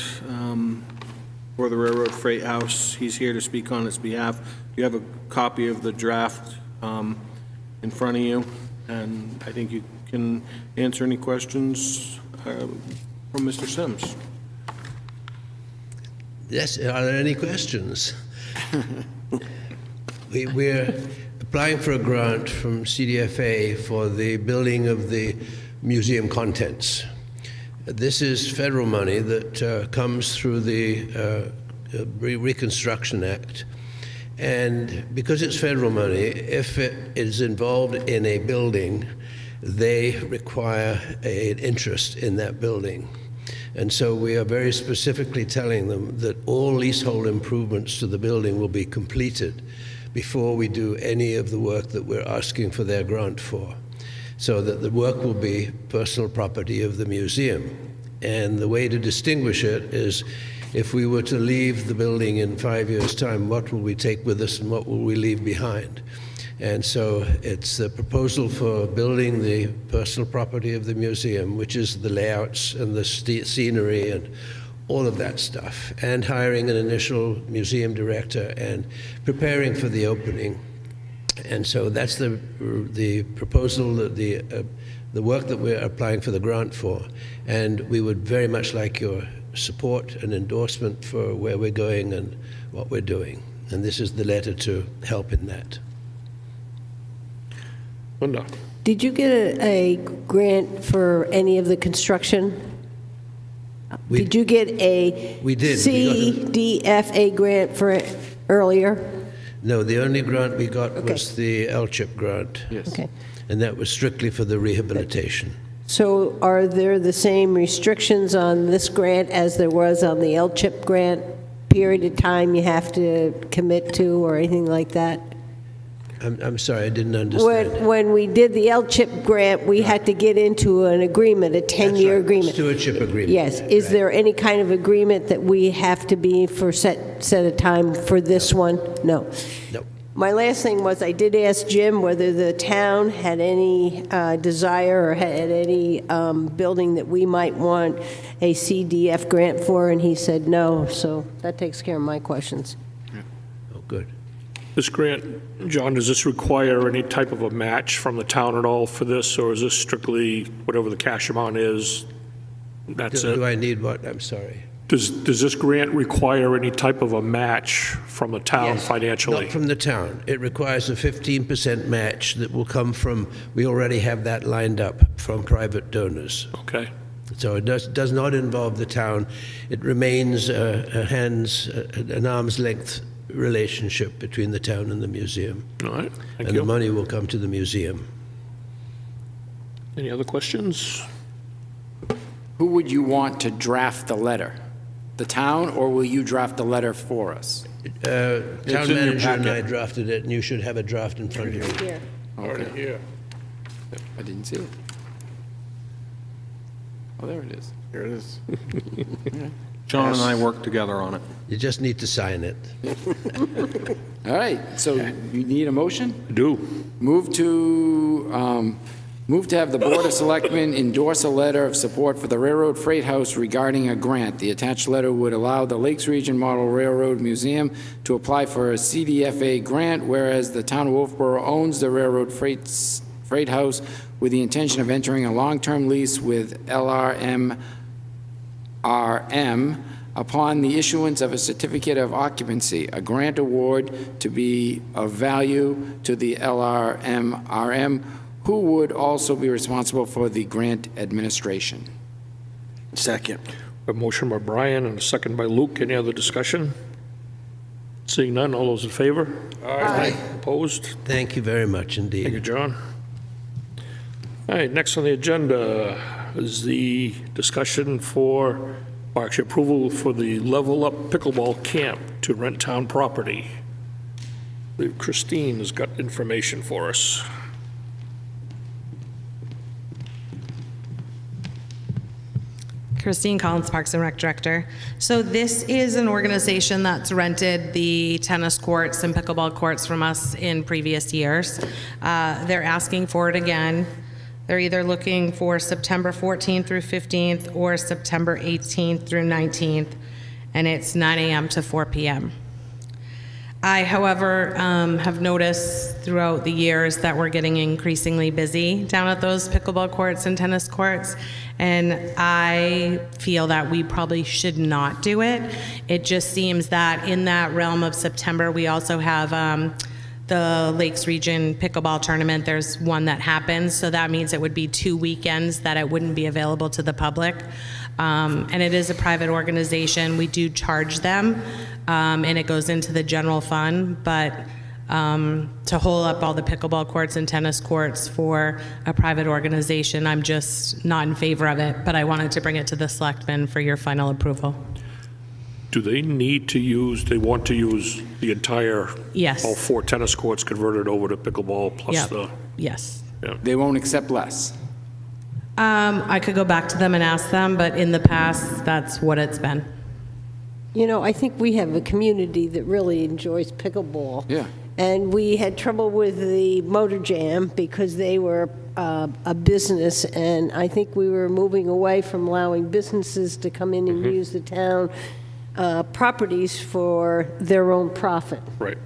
for the Railroad Freight House. He's here to speak on its behalf. You have a copy of the draft in front of you, and I think you can answer any questions from Mr. Sims. Yes, are there any questions? We're applying for a grant from CDFA for the building of the museum contents. This is federal money that comes through the Reconstruction Act. And because it's federal money, if it is involved in a building, they require an interest in that building. And so we are very specifically telling them that all leasehold improvements to the building will be completed before we do any of the work that we're asking for their grant for, so that the work will be personal property of the museum. And the way to distinguish it is, if we were to leave the building in 5 years' time, what will we take with us and what will we leave behind? And so it's the proposal for building the personal property of the museum, which is the layouts and the scenery and all of that stuff, and hiring an initial museum director and preparing for the opening. And so that's the proposal, the work that we're applying for the grant for. And we would very much like your support and endorsement for where we're going and what we're doing. And this is the letter to help in that. Linda? Did you get a grant for any of the construction? Did you get a We did. CDFA grant for earlier? No, the only grant we got was the LCHIP grant. Yes. Okay. And that was strictly for the rehabilitation. So are there the same restrictions on this grant as there was on the LCHIP grant? Period of time you have to commit to or anything like that? I'm sorry, I didn't understand. When we did the LCHIP grant, we had to get into an agreement, a 10-year agreement. Stewardship agreement. Yes. Is there any kind of agreement that we have to be for set a time for this one? No. No. My last thing was, I did ask Jim whether the town had any desire or had any building that we might want a CDF grant for, and he said no, so that takes care of my questions. Oh, good. This grant, John, does this require any type of a match from the town at all for this, or is this strictly whatever the cash amount is? That's it? Do I need what? I'm sorry. Does this grant require any type of a match from the town financially? Not from the town. It requires a 15% match that will come from, we already have that lined up, from private donors. Okay. So it does not involve the town. It remains an arm's length relationship between the town and the museum. All right, thank and you. the money will come to the museum. Any other questions? Who would you want to draft the letter? The town, or will you draft the letter for us? Town in your manager and I packet. drafted it, and you should have a draft in front of you. Here. Already here. I didn't see it. Oh, there it is. Here it is. John and I worked together on it. You just need to sign it. All right, so you need a motion? Do. Move to have the Board of Selectmen endorse a letter of support for the Railroad Freight House regarding a grant. The attached letter would allow the Lakes Region Model Railroad Museum to apply for a CDFA grant, whereas the town of Wolfeboro owns the Railroad Freight House with the intention of entering a long-term lease with LRM upon the issuance of a certificate of occupancy, a grant award to be of value to the LRM, who would also be responsible for the grant administration. Second. A motion by Brian and a second by Luke. Any other discussion? Seeing none, all those in favor? Aye. Opposed? Thank you very much indeed. Thank you, John. All right, next on the agenda is the discussion for, or actually approval for the Level Up Pickleball Camp to rent town property. I believe Christine has got information for us. Christine Collins, Parks and Rec Director. So this is an organization that's rented the tennis courts and pickleball courts from us in previous years. They're asking for it again. They're either looking for September 14th through 15th or September 18th through 19th, and it's 9 a.m. to 4 p.m. I, however, have noticed throughout the years that we're getting increasingly busy down at those pickleball courts and tennis courts, and I feel that we probably should not do it. It just seems that in that realm of September, we also have the Lakes Region Pickleball Tournament. There's one that happens, so that means it would be 2 weekends that it wouldn't be available to the public. And it is a private organization. We do charge them, and it goes into the general fund, but to hold up all the pickleball courts and tennis courts for a private organization, I'm just not in favor of it, but I wanted to bring it to the Selectmen for your final approval. Do they need to use, they want to use the entire, Yes. all 4 tennis courts converted over to pickleball plus Yep. the, Yes. yeah. They won't accept less. I could go back to them and ask them, but in the past, that's what it's been. You know, I think we have a community that really enjoys pickleball. Yeah. And we had trouble with the Motor Jam because they were a business, and I think we were moving away from allowing businesses to come in and use the town properties for their own profit. Right.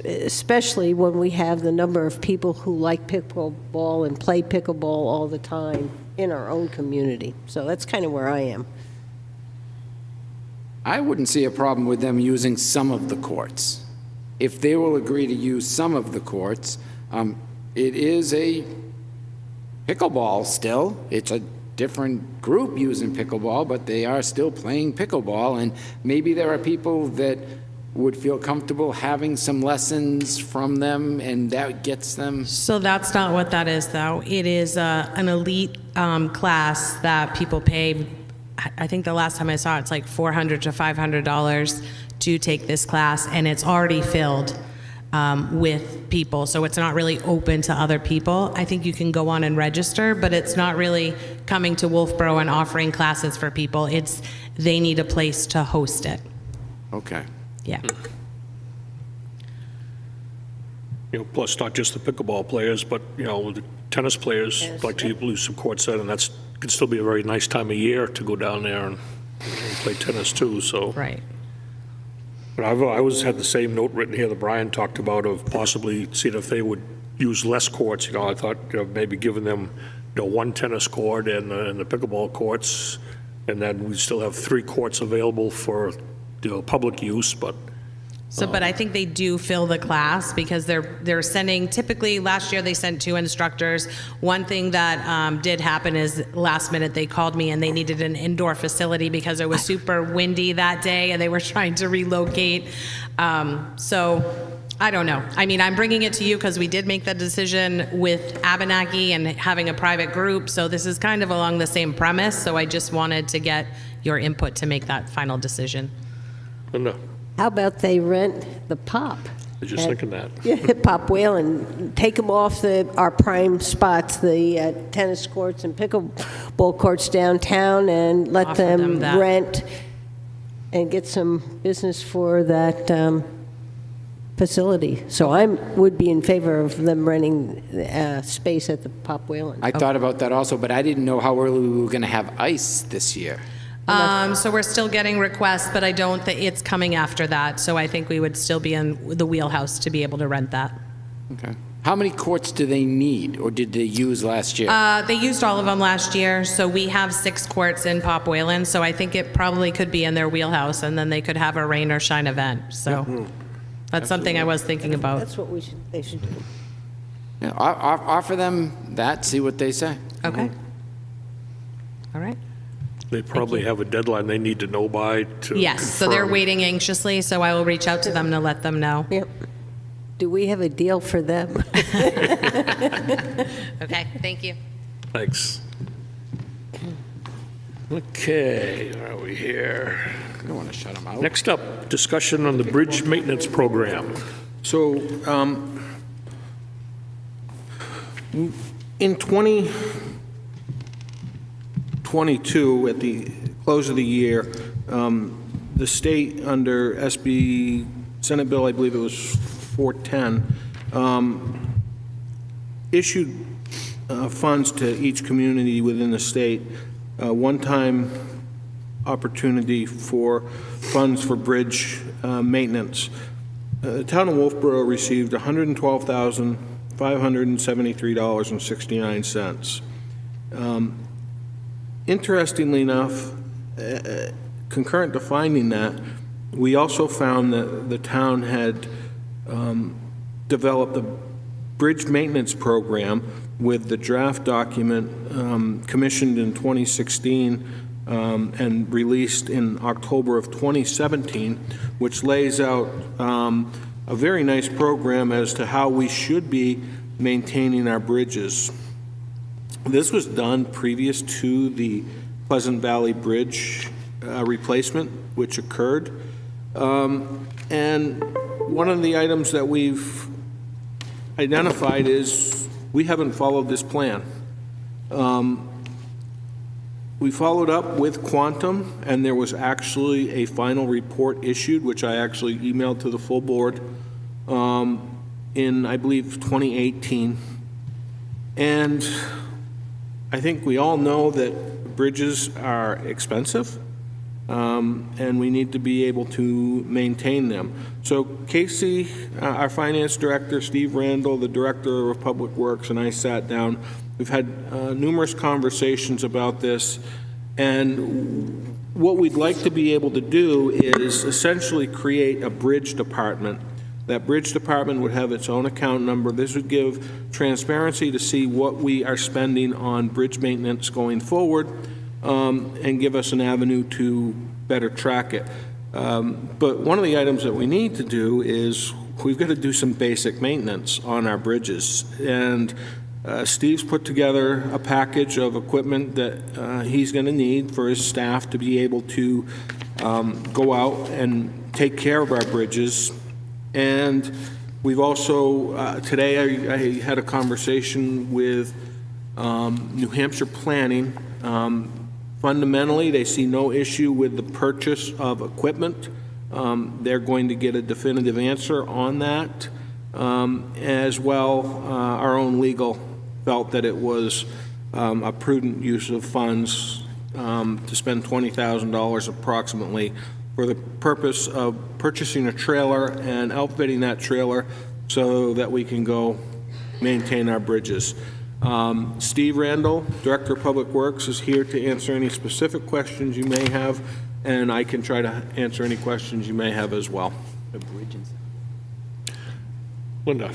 Especially when we have the number of people who like pickleball and play pickleball all the time. in our own community. So that's kind of where I am. I wouldn't see a problem with them using some of the courts. If they will agree to use some of the courts, it is a pickleball still. It's a different group using pickleball, but they are still playing pickleball, and maybe there are people that would feel comfortable having some lessons from them, and that gets them. So that's not what that is, though. It is an elite class that people pay. I think the last time I saw it's like $400 to $500 to take this class, and it's already filled with people, so it's not really open to other people. I think you can go on and register, but it's not really coming to Wolfeboro and offering classes for people. It's they need a place to host it. Okay. Yeah. You know, plus not just the pickleball players, but, you know, the tennis players like to lose some courts in, and that's could still be a very nice time of year to go down there and play tennis too, so. Right. But I always had the same note written here that Brian talked about of possibly seeing if they would use less courts. You know, I thought, you know, maybe giving them, you know, one tennis court and the pickleball courts, and then we still have 3 courts available for, you know, public use, but. So, but I think they do fill the class because they're sending, typically last year they sent 2 instructors. One thing that did happen is last minute they called me and they needed an indoor facility because it was super windy that day and they were trying to relocate. So I don't know. I mean, I'm bringing it to you because we did make that decision with Abenaki and having a private group. So this is kind of along the same premise. So I just wanted to get your input to make that final decision. No. How about they rent the Pop? I was just thinking that. Yeah, Pop Whalen, take them off our prime spots, the tennis courts and pickleball courts downtown, and let Offer them that. rent and get some business for that facility. So I would be in favor of them renting space at the Pop Whalen. I thought about that also, but I didn't know how early we were going to have ice this year. So we're still getting requests, but I don't think it's coming after that. So I think we would still be in the wheelhouse to be able to rent that. Okay. How many courts do they need, or did they use last year? They used all of them last year, so we have 6 courts in Pop Whalen, so I think it probably could be in their wheelhouse, and then they could have a rain or shine event. So that's something I was thinking about. That's what they should do. Yeah, offer them that, see what they say. Okay. All right. They probably have a deadline they need to know by to Yes, so they're confirm. waiting anxiously, so I will reach out to them to let them know. Yep. Do we have a deal for them? Okay, thank you. Thanks. Okay, where are we here? I don't want to shut them out. Next up, discussion on the bridge maintenance program. So, in 2022, at the close of the year, the state under SB Senate Bill, I believe it was 410, issued funds to each community within the state, one-time opportunity for funds for bridge maintenance. The town of Wolfeboro received $112,573.69. Interestingly enough, concurrent to finding that, we also found that the town had developed a bridge maintenance program with the draft document commissioned in 2016 and released in October of 2017, which lays out a very nice program as to how we should be maintaining our bridges. This was done previous to the Pleasant Valley Bridge replacement, which occurred. And one of the items that we've identified is we haven't followed this plan. We followed up with Quantum, and there was actually a final report issued, which I actually emailed to the full board in, I believe, 2018. And I think we all know that bridges are expensive. and we need to be able to maintain them. So Casey, our finance director, Steve Randall, the director of Public Works, and I sat down. We've had numerous conversations about this, and what we'd like to be able to do is essentially create a bridge department. That bridge department would have its own account number. This would give transparency to see what we are spending on bridge maintenance going forward, and give us an avenue to better track it. But one of the items that we need to do is we've got to do some basic maintenance on our bridges. And Steve's put together a package of equipment that he's going to need for his staff to be able to go out and take care of our bridges. And we've also, today I had a conversation with New Hampshire Planning. Fundamentally, they see no issue with the purchase of equipment. They're going to get a definitive answer on that. As well, our own legal felt that it was a prudent use of funds to spend $20,000 approximately for the purpose of purchasing a trailer and outfitting that trailer so that we can go maintain our bridges. Steve Randall, Director of Public Works, is here to answer any specific questions you may have, and I can try to answer any questions you may have as well. Linda.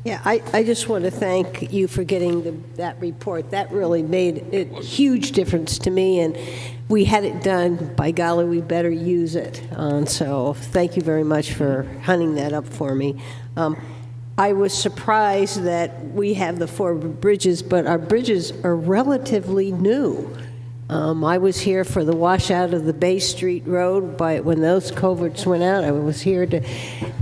Yeah, I just want to thank you for getting that report. That really made a huge difference to me, and we had it done. By golly, we better use it. So thank you very much for hunting that up for me. I was surprised that we have the 4 bridges, but our bridges are relatively new. I was here for the washout of the Bay Street Road when those culverts went out. I was here to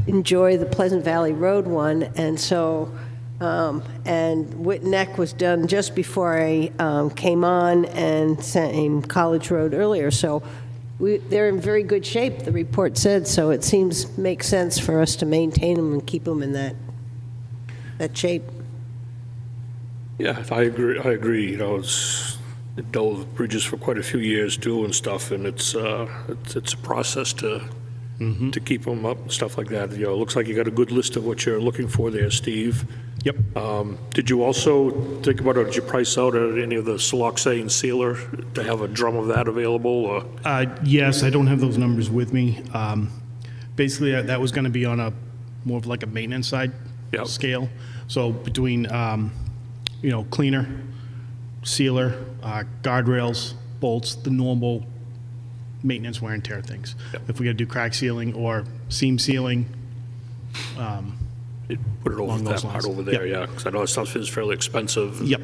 enjoy the Pleasant Valley Road one, and so, and Whit Neck was done just before I came on, and same College Road earlier. So they're in very good shape, the report said, so it seems makes sense for us to maintain them and keep them in that shape. Yeah, I agree. You know, it dove bridges for quite a few years too and stuff, and it's a process to keep them up and stuff like that. You know, it looks like you got a good list of what you're looking for there, Steve. Yep. Did you also think about, or did you price out any of the siloxane sealer to have a drum of that available? Or? Yes, I don't have those numbers with me. Basically, that was going to be on a more of like a maintenance side scale. So between you know, cleaner, sealer, guardrails, bolts, the normal maintenance wear and tear things. If we got to do crack sealing or seam sealing, put it over that part over there, yeah, because I know stuff is fairly expensive. Yep.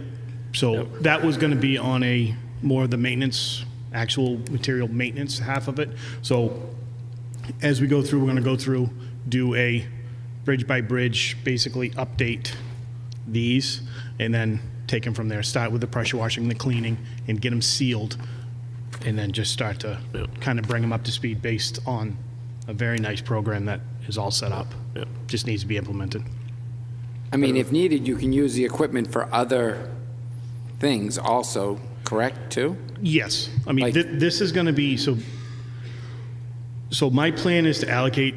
So that was going to be on a more of the maintenance, actual material maintenance half of it. So as we go through, we're going to go through, do a bridge by bridge, basically update these, and then take them from there. Start with the pressure washing, the cleaning, and get them sealed, and then just start to kind of bring them up to speed based on a very nice program that is all set up. Just needs to be implemented. I mean, if needed, you can use the equipment for other things also, correct, too? Yes. I mean, this is going to be, so my plan is to allocate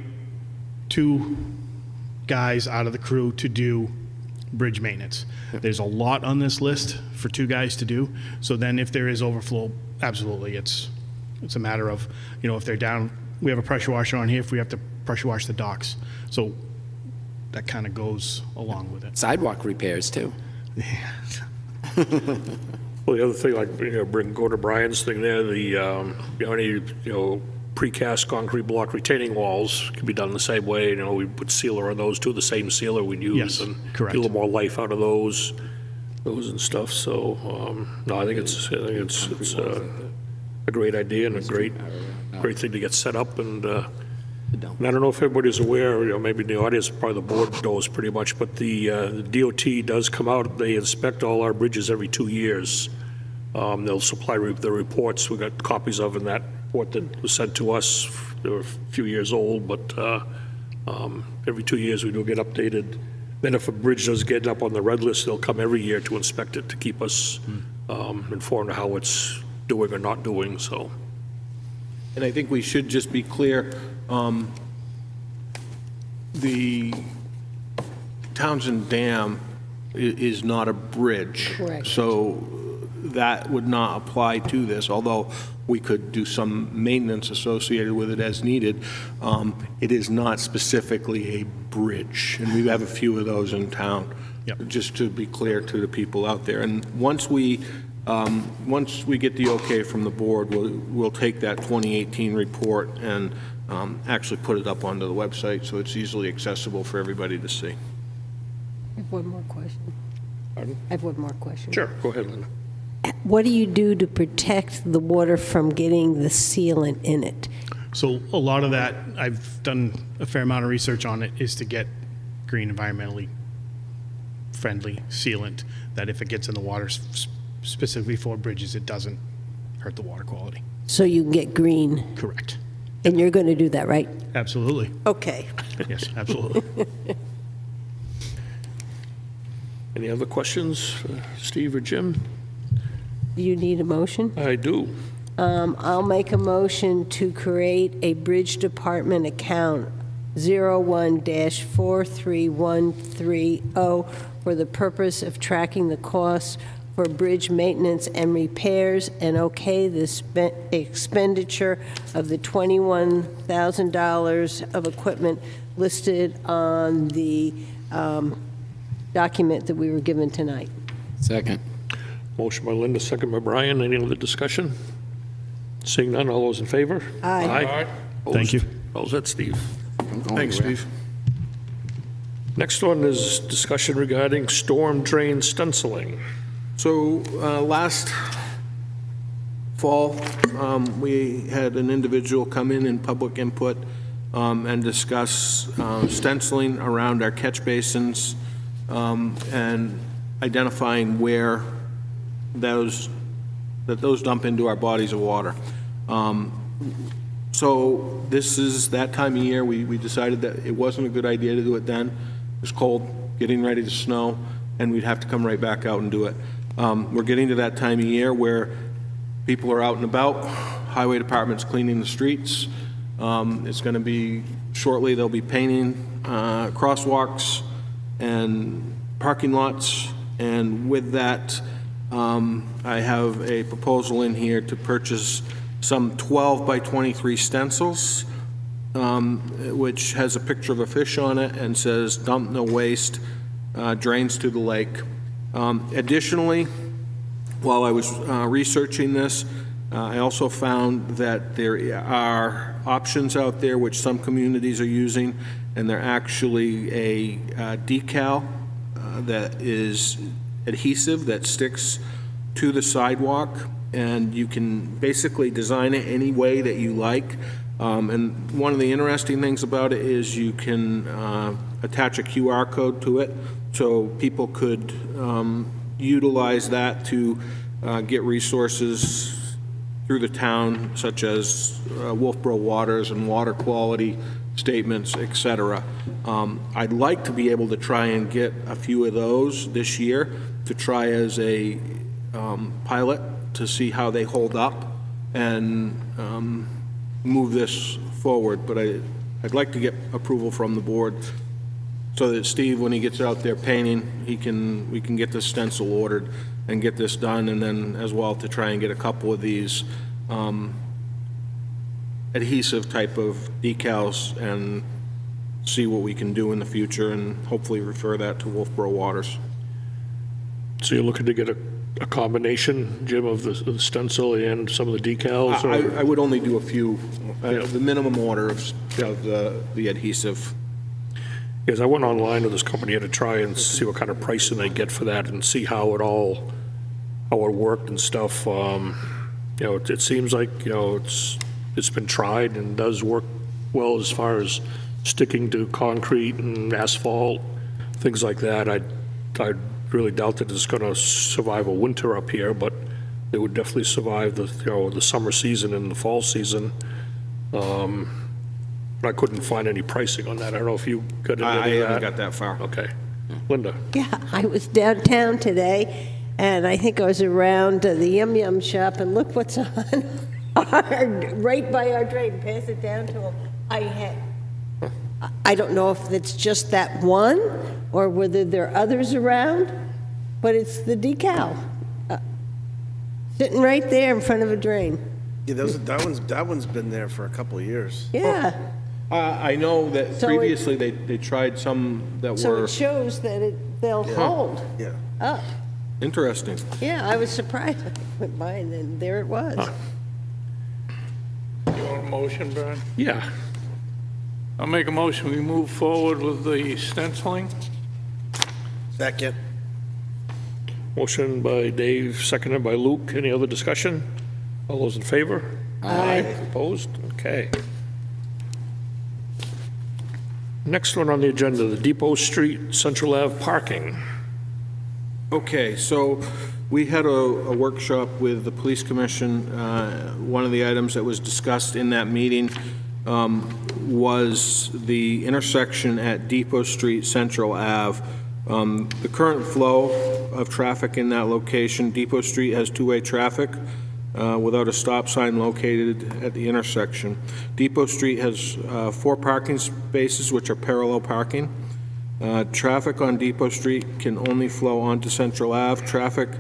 2 guys out of the crew to do bridge maintenance. There's a lot on this list for 2 guys to do. So then if there is overflow, absolutely, it's a matter of, you know, if they're down, we have a pressure washer on here, if we have to pressure wash the docks. So that kind of goes along with it. Sidewalk repairs, too. Yeah. Well, the other thing, like, you know, go to Brian's thing there, the, you know, any, you know, precast concrete block retaining walls can be done the same way. You know, we put sealer on those too, the same sealer we'd use, and correct. Get a little more life out of those and stuff. So, no, I think it's a great idea and a great thing to get set up. And I don't know if everybody's aware, you know, maybe the audience, probably the board knows pretty much, but the DOT does come out. They inspect all our bridges every 2 years. They'll supply the reports. We got copies of in that report that was sent to us. They were a few years old, but every 2 years we do get updated. Then if a bridge does get up on the red list, they'll come every year to inspect it to keep us informed of how it's doing or not doing. So And I think we should just be clear, the Townsend Dam is not a bridge. Correct. So that would not apply to this, although we could do some maintenance associated with it as needed. It is not specifically a bridge, and we have a few of those in town. Yep. Just to be clear to the people out there. And once we get the okay from the board, we'll take that 2018 report and actually put it up onto the website so it's easily accessible for everybody to see. I have one more question. Pardon? I have one more question. Sure, go ahead, Linda. What do you do to protect the water from getting the sealant in it? So a lot of that, I've done a fair amount of research on it, is to get green, environmentally friendly sealant, that if it gets in the water specifically for bridges, it doesn't hurt the water quality. So you can get green? Correct. And you're going to do that, right? Absolutely. Okay. Yes, absolutely. Any other questions for Steve or Jim? Do you need a motion? I do. I'll make a motion to create a bridge department account 01-43130 for the purpose of tracking the costs for bridge maintenance and repairs, and okay the expenditure of the $21,000 of equipment listed on the document that we were given tonight. Second. Motion by Linda, second by Brian. Any other discussion? Seeing none, all those in favor? Aye. Thank you. How's that, Steve? Thanks, Steve. Next one is discussion regarding storm drain stenciling. So last fall, we had an individual come in public input and discuss stenciling around our catch basins and identifying where those dump into our bodies of water. So this is that time of year. We decided that it wasn't a good idea to do it then. It was cold, getting ready to snow, and we'd have to come right back out and do it. We're getting to that time of year where people are out and about. Highway department's cleaning the streets. It's going to be shortly, they'll be painting crosswalks and parking lots. And with that, I have a proposal in here to purchase some 12 by 23 stencils, which has a picture of a fish on it and says dump no waste, drains to the lake. Additionally, while I was researching this, I also found that there are options out there which some communities are using, and they're actually a decal that is adhesive that sticks to the sidewalk, and you can basically design it any way that you like. And one of the interesting things about it is you can attach a QR code to it, so people could utilize that to get resources through the town, such as Wolfeboro waters and water quality statements, etc. I'd like to be able to try and get a few of those this year to try as a pilot to see how they hold up and move this forward. But I'd like to get approval from the board so that Steve, when he gets out there painting, we can get this stencil ordered and get this done, and then as well to try and get a couple of these adhesive type of decals and see what we can do in the future, and hopefully refer that to Wolfeboro Waters. So you're looking to get a combination, Jim, of the stencil and some of the decals? I would only do a few, the minimum order of the adhesive. Because I went online to this company to try and see what kind of pricing they get for that and see how it worked and stuff. It seems like, it's been tried and does work well as far as sticking to concrete and asphalt, things like that. I really doubt that it's going to survive a winter up here, but it would definitely survive the summer season and the fall season. I couldn't find any pricing on that. I don't know if you got into any of that. I haven't got that far. Okay. Linda? Yeah, I was downtown today, and I think I was around the Yum Yum shop, and look what's on. right by our drain, pass it down to them. I don't know if it's just that one or whether there are others around, but it's the decal sitting right there in front of a drain. Yeah, that one's been there for a couple of years. Yeah. I know that So previously they tried some that So were it shows that they'll hold Yeah. up. interesting. Yeah, I was surprised. I went by and then there it was. You want a motion, Brian? Yeah. I'll make a motion, we move forward with the stenciling. Second. Motion by Dave, seconded by Luke. Any other discussion? All those in favor? Aye. Opposed? Okay. Next one on the agenda, the Depot Street Central Ave parking. Okay, so we had a workshop with the police commission. One of the items that was discussed in that meeting was the intersection at Depot Street, Central Ave. The current flow of traffic in that location, Depot Street has two-way traffic without a stop sign located at the intersection. Depot Street has 4 parking spaces, which are parallel parking. Traffic on Depot Street can only flow onto Central Ave. Traffic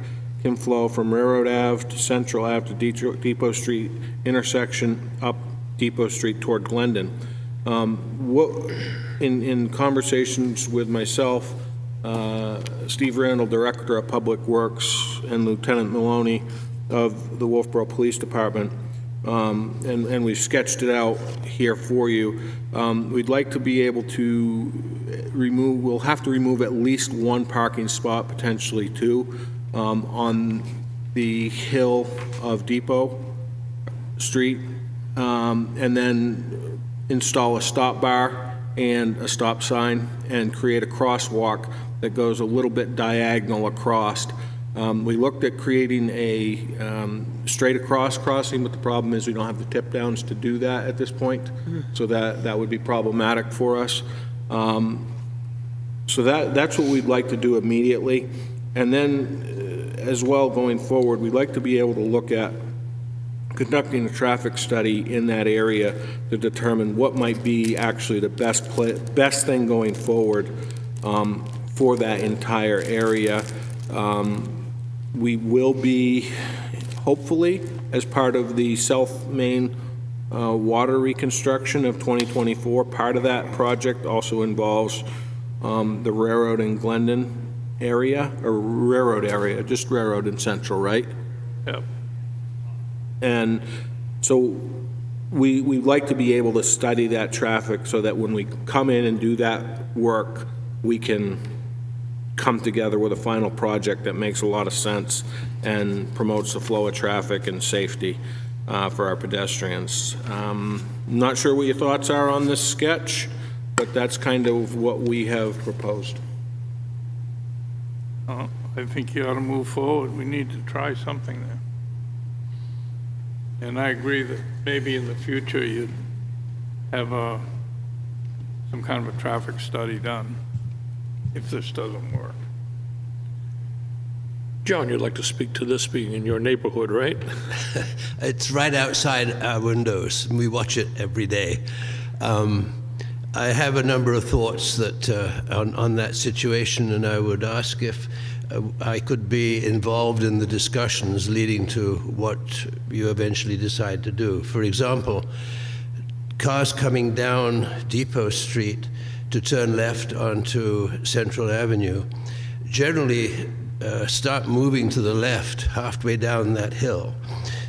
can flow from Railroad Ave to Central Ave to Depot Street intersection up Depot Street toward Glendon. In conversations with myself, Steve Randall, Director of Public Works, and Lieutenant Maloney of the Wolfeboro Police Department, and we've sketched it out here for you. We'd like to be able to we'll have to remove at least 1 parking spot, potentially 2, on the hill of Depot Street, and then install a stop bar and a stop sign and create a crosswalk that goes a little bit diagonal across. We looked at creating a straight across crossing, but the problem is we don't have the tip downs to do that at this point, so that would be problematic for us. So that's what we'd like to do immediately. And then as well going forward, we'd like to be able to look at conducting a traffic study in that area to determine what might be actually the best thing going forward for that entire area. We will be, hopefully, as part of the South Main water reconstruction of 2024, part of that project also involves the Railroad and Glendon area, or Railroad area, just Railroad and Central, right? Yep. And so we'd like to be able to study that traffic so that when we come in and do that work, we can come together with a final project that makes a lot of sense and promotes the flow of traffic and safety for our pedestrians. Not sure what your thoughts are on this sketch, but that's kind of what we have proposed. I think you ought to move forward. We need to try something there. And I agree that maybe in the future you'd have some kind of a traffic study done if this doesn't work. John, you'd like to speak to this being in your neighborhood, right? It's right outside our windows, and we watch it every day. I have a number of thoughts that on that situation, and I would ask if I could be involved in the discussions leading to what you eventually decide to do. For example, cars coming down Depot Street to turn left onto Central Avenue generally start moving to the left halfway down that hill.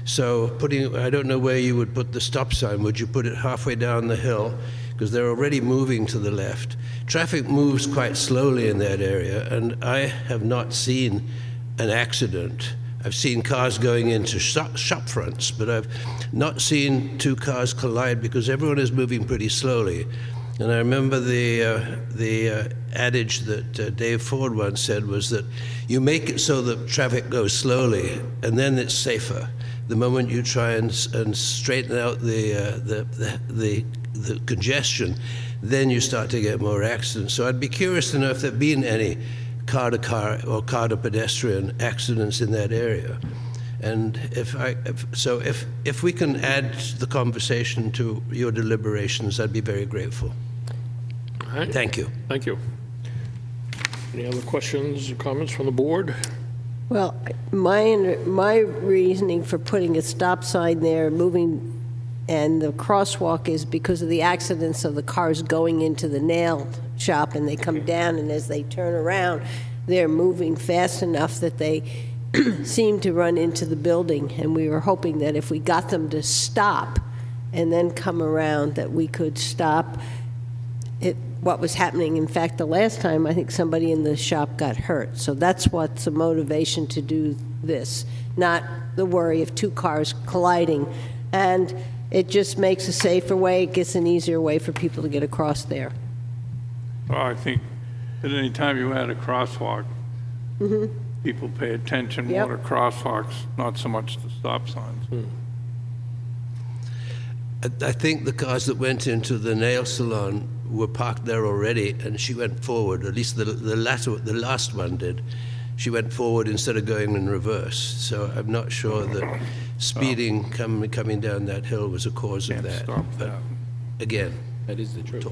So I don't know where you would put the stop sign. Would you put it halfway down the hill? Because they're already moving to the left. Traffic moves quite slowly in that area, and I have not seen an accident. I've seen cars going into shop fronts, but I've not seen 2 cars collide because everyone is moving pretty slowly. And I remember the adage that Dave Ford once said was that you make it so that traffic goes slowly, and then it's safer. The moment you try and straighten out the congestion, then you start to get more accidents. So I'd be curious to know if there have been any car-to-car or car-to-pedestrian accidents in that area. And if we can add the conversation to your deliberations, I'd be very grateful. All right. Thank you. Thank you. Any other questions or comments from the board? Well, my reasoning for putting a stop sign there, moving, and the crosswalk is because of the accidents of the cars going into the nail shop, and they come down, and as they turn around, they're moving fast enough that they seem to run into the building. And we were hoping that if we got them to stop and then come around, that we could stop what was happening. In fact, the last time, I think somebody in the shop got hurt. So that's what's the motivation to do this, not the worry of two cars colliding. And it just makes a safer way. It gets an easier way for people to get across there. Well, I think at any time you add a crosswalk, people pay attention more to crosswalks, not so much to stop signs. I think the cars that went into the nail salon were parked there already, and she went forward. At least the last one did. She went forward instead of going in reverse. So I'm not sure that speeding coming down that hill was a cause of that. But again, that is the truth.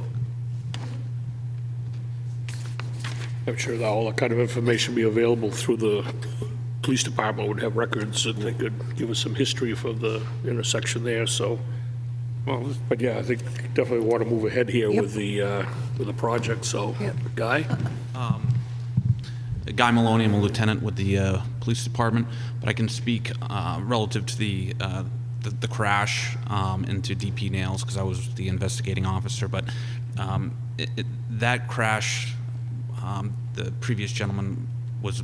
I'm sure that all that kind of information be available through the police department would have records, and they could give us some history for the intersection there, so. Well, but yeah, I think definitely want to move ahead here with the project, so. Guy? Guy Maloney, I'm a lieutenant with the police department, but I can speak relative to the crash into DP Nails, because I was the investigating officer, but that crash, the previous gentleman was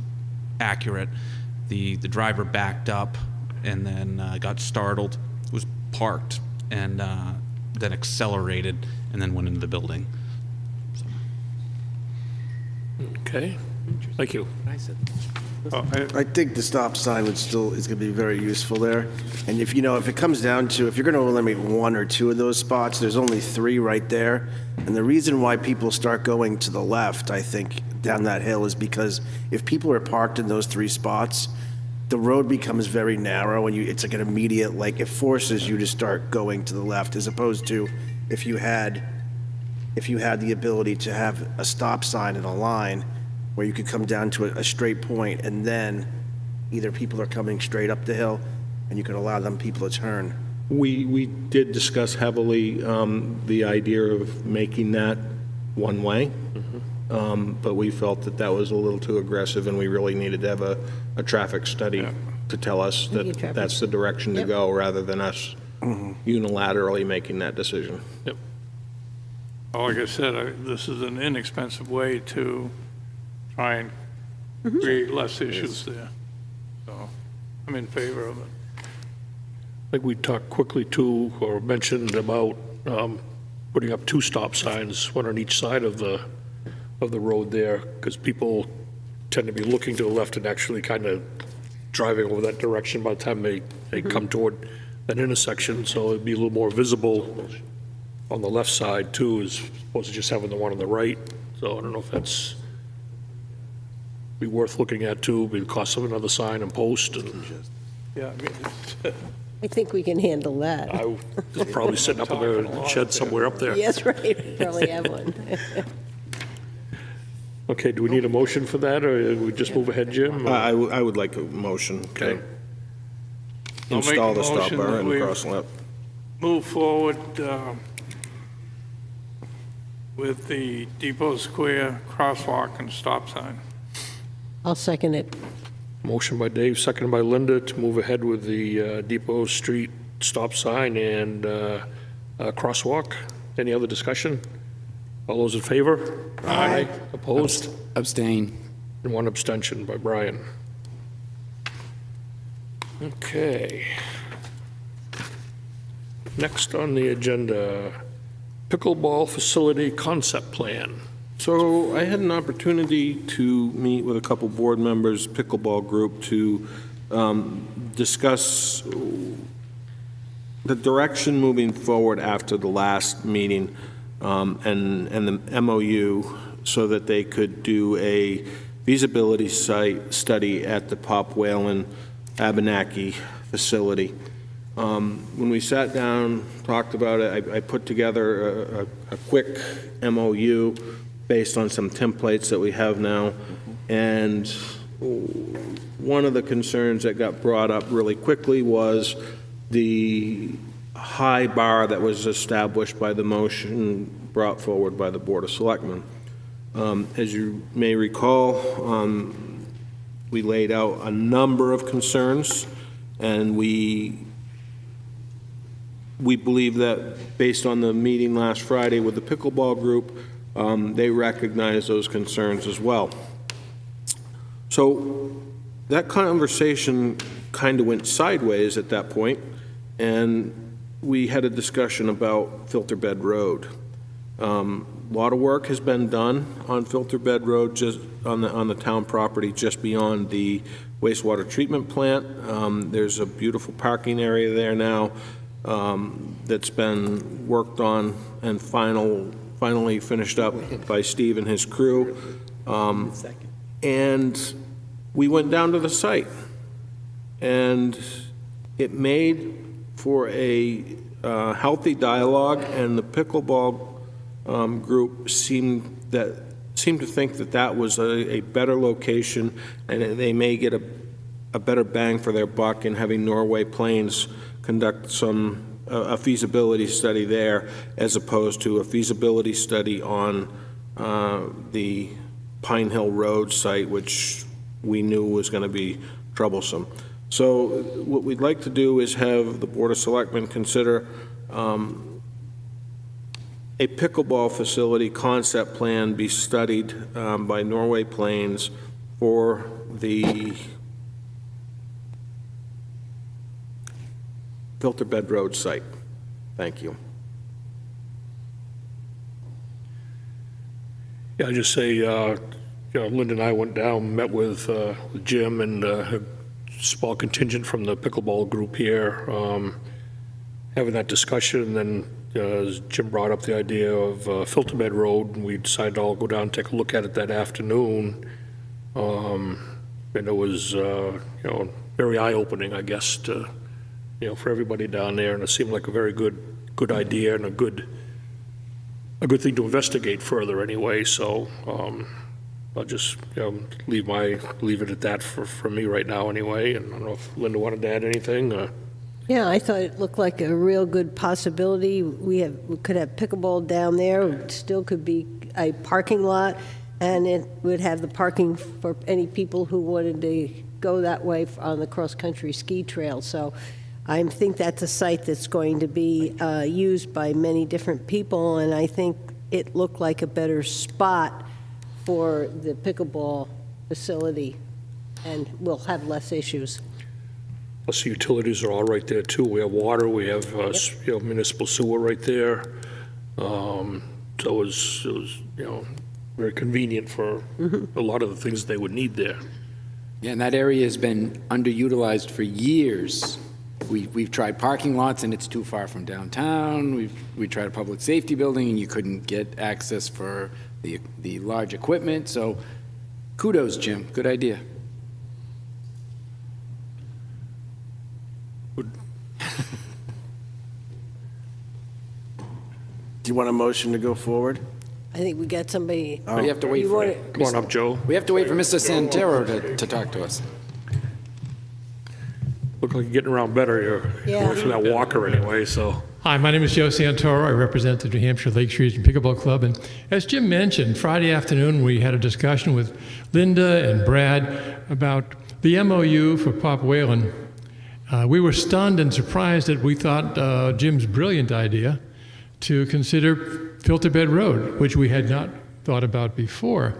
accurate. The driver backed up and then got startled, was parked, and then accelerated and then went into the building. So. Okay, thank you. I think the stop sign is going to be very useful there. And if it comes down to, if you're going to eliminate one or two of those spots, there's only 3 right there. And the reason why people start going to the left, I think, down that hill is because if people are parked in those 3 spots, the road becomes very narrow, and it's like an immediate, it forces you to start going to the left, as opposed to if you had the ability to have a stop sign in a line where you could come down to a straight point, and then either people are coming straight up the hill and you could allow them people to turn. We did discuss heavily the idea of making that one way, but we felt that was a little too aggressive, and we really needed to have a traffic study to tell us that that's the direction to go, rather than us unilaterally making that decision. Yep. Well, like I said, this is an inexpensive way to try and create less issues there. So I'm in favor of it. I think we talked quickly too, or mentioned about putting up 2 stop signs, one on each side of the road there, because people tend to be looking to the left and actually kind of driving over that direction by the time they come toward that intersection, so it'd be a little more visible on the left side too, as opposed to just having the one on the right. So I don't know if that's be worth looking at too, be the cost of another sign and post. And yeah, I think we can handle that. I was probably sitting up in the shed somewhere up there. Yes, right. We probably have one. Okay, do we need a motion for that, or we just move ahead, Jim? I would like a motion. Okay. Install the stop bar and cross lap. Move forward with the Depot Square crosswalk and stop sign. I'll second it. Motion by Dave, seconded by Linda to move ahead with the Depot Street stop sign and crosswalk. Any other discussion? All those in favor? Aye. Opposed? Abstain. And 1 abstention by Brian. Okay. Next on the agenda, pickleball facility concept plan. So I had an opportunity to meet with a couple board members, pickleball group, to discuss the direction moving forward after the last meeting and the MOU, so that they could do a feasibility site study at the Pop Whalen Abenaki facility. When we sat down, talked about it, I put together a quick MOU based on some templates that we have now. And one of the concerns that got brought up really quickly was the high bar that was established by the motion brought forward by the Board of Selectmen. As you may recall, we laid out a number of concerns, and we believe that based on the meeting last Friday with the pickleball group, they recognize those concerns as well. So that conversation kind of went sideways at that point, and we had a discussion about Filter Bed Road. A lot of work has been done on Filter Bed Road, just on the town property, just beyond the wastewater treatment plant. There's a beautiful parking area there now that's been worked on and finally finished up by Steve and his crew. And we went down to the site, and it made for a healthy dialogue, and the pickleball group seemed to think that that was a better location, and they may get a better bang for their buck in having Norway Plains conduct a feasibility study there, as opposed to a feasibility study on the Pine Hill Road site, which we knew was going to be troublesome. So what we'd like to do is have the Board of Selectmen consider a pickleball facility concept plan be studied by Norway Plains for the Filter Bed Road site. Thank you. Yeah, I just say, Linda and I went down, met with Jim and a small contingent from the pickleball group here, having that discussion, and then as Jim brought up the idea of Filter Bed Road, and we decided to all go down and take a look at it that afternoon. And it was, very eye-opening, I guess, to, for everybody down there, and it seemed like a very good idea and a good thing to investigate further anyway. So I'll just leave it at that for me right now anyway. And I don't know if Linda wanted to add anything. Yeah, I thought it looked like a real good possibility. We could have pickleball down there. It still could be a parking lot, and it would have the parking for any people who wanted to go that way on the cross-country ski trail. So I think that's a site that's going to be used by many different people, and I think it looked like a better spot for the pickleball facility, and we'll have less issues. Plus, the utilities are all right there too. We have water, we have municipal sewer right there. So it was very convenient for a lot of the things they would need there. Yeah, and that area has been underutilized for years. We've tried parking lots, and it's too far from downtown. We tried a public safety building, and you couldn't get access for the large equipment. So kudos, Jim. Good idea. Do you want a motion to go forward? I think we got somebody. We have to wait for it. Come on up, Joe. We have to wait for Mr. Santero to talk to us. Look like you're getting around better. You're away from that walker anyway, so. Hi, my name is Joe Santoro. I represent the New Hampshire Lakes Region Pickleball Club. And as Jim mentioned, Friday afternoon we had a discussion with Linda and Brad about the MOU for Pop Whalen. We were stunned and surprised that we thought Jim's brilliant idea to consider Filter Bed Road, which we had not thought about before.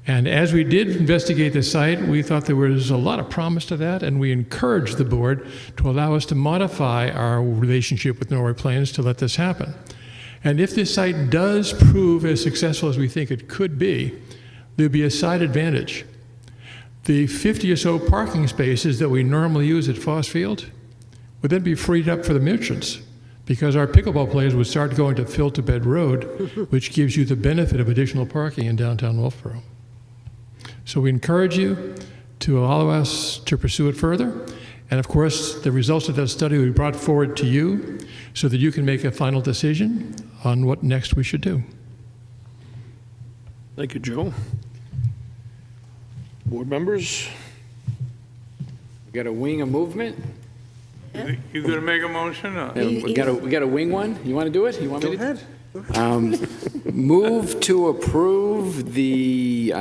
And as we did investigate the site, we thought there was a lot of promise to that, and we encouraged the board to allow us to modify our relationship with Norway Plains to let this happen. And if this site does prove as successful as we think it could be, there'll be a side advantage. The 50 or so parking spaces that we normally use at Foss Field would then be freed up for the merchants, because our pickleball players would start going to Filter Bed Road, which gives you the benefit of additional parking in downtown Wolfeboro. So we encourage you to allow us to pursue it further. And of course, the results of that study will be brought forward to you so that you can make a final decision on what next we should do. Thank you, Joe. Board members? We got a wing of movement? You gonna make a motion? Or? We got a wing one? You want to do it? You want me to? Go ahead. Move to approve the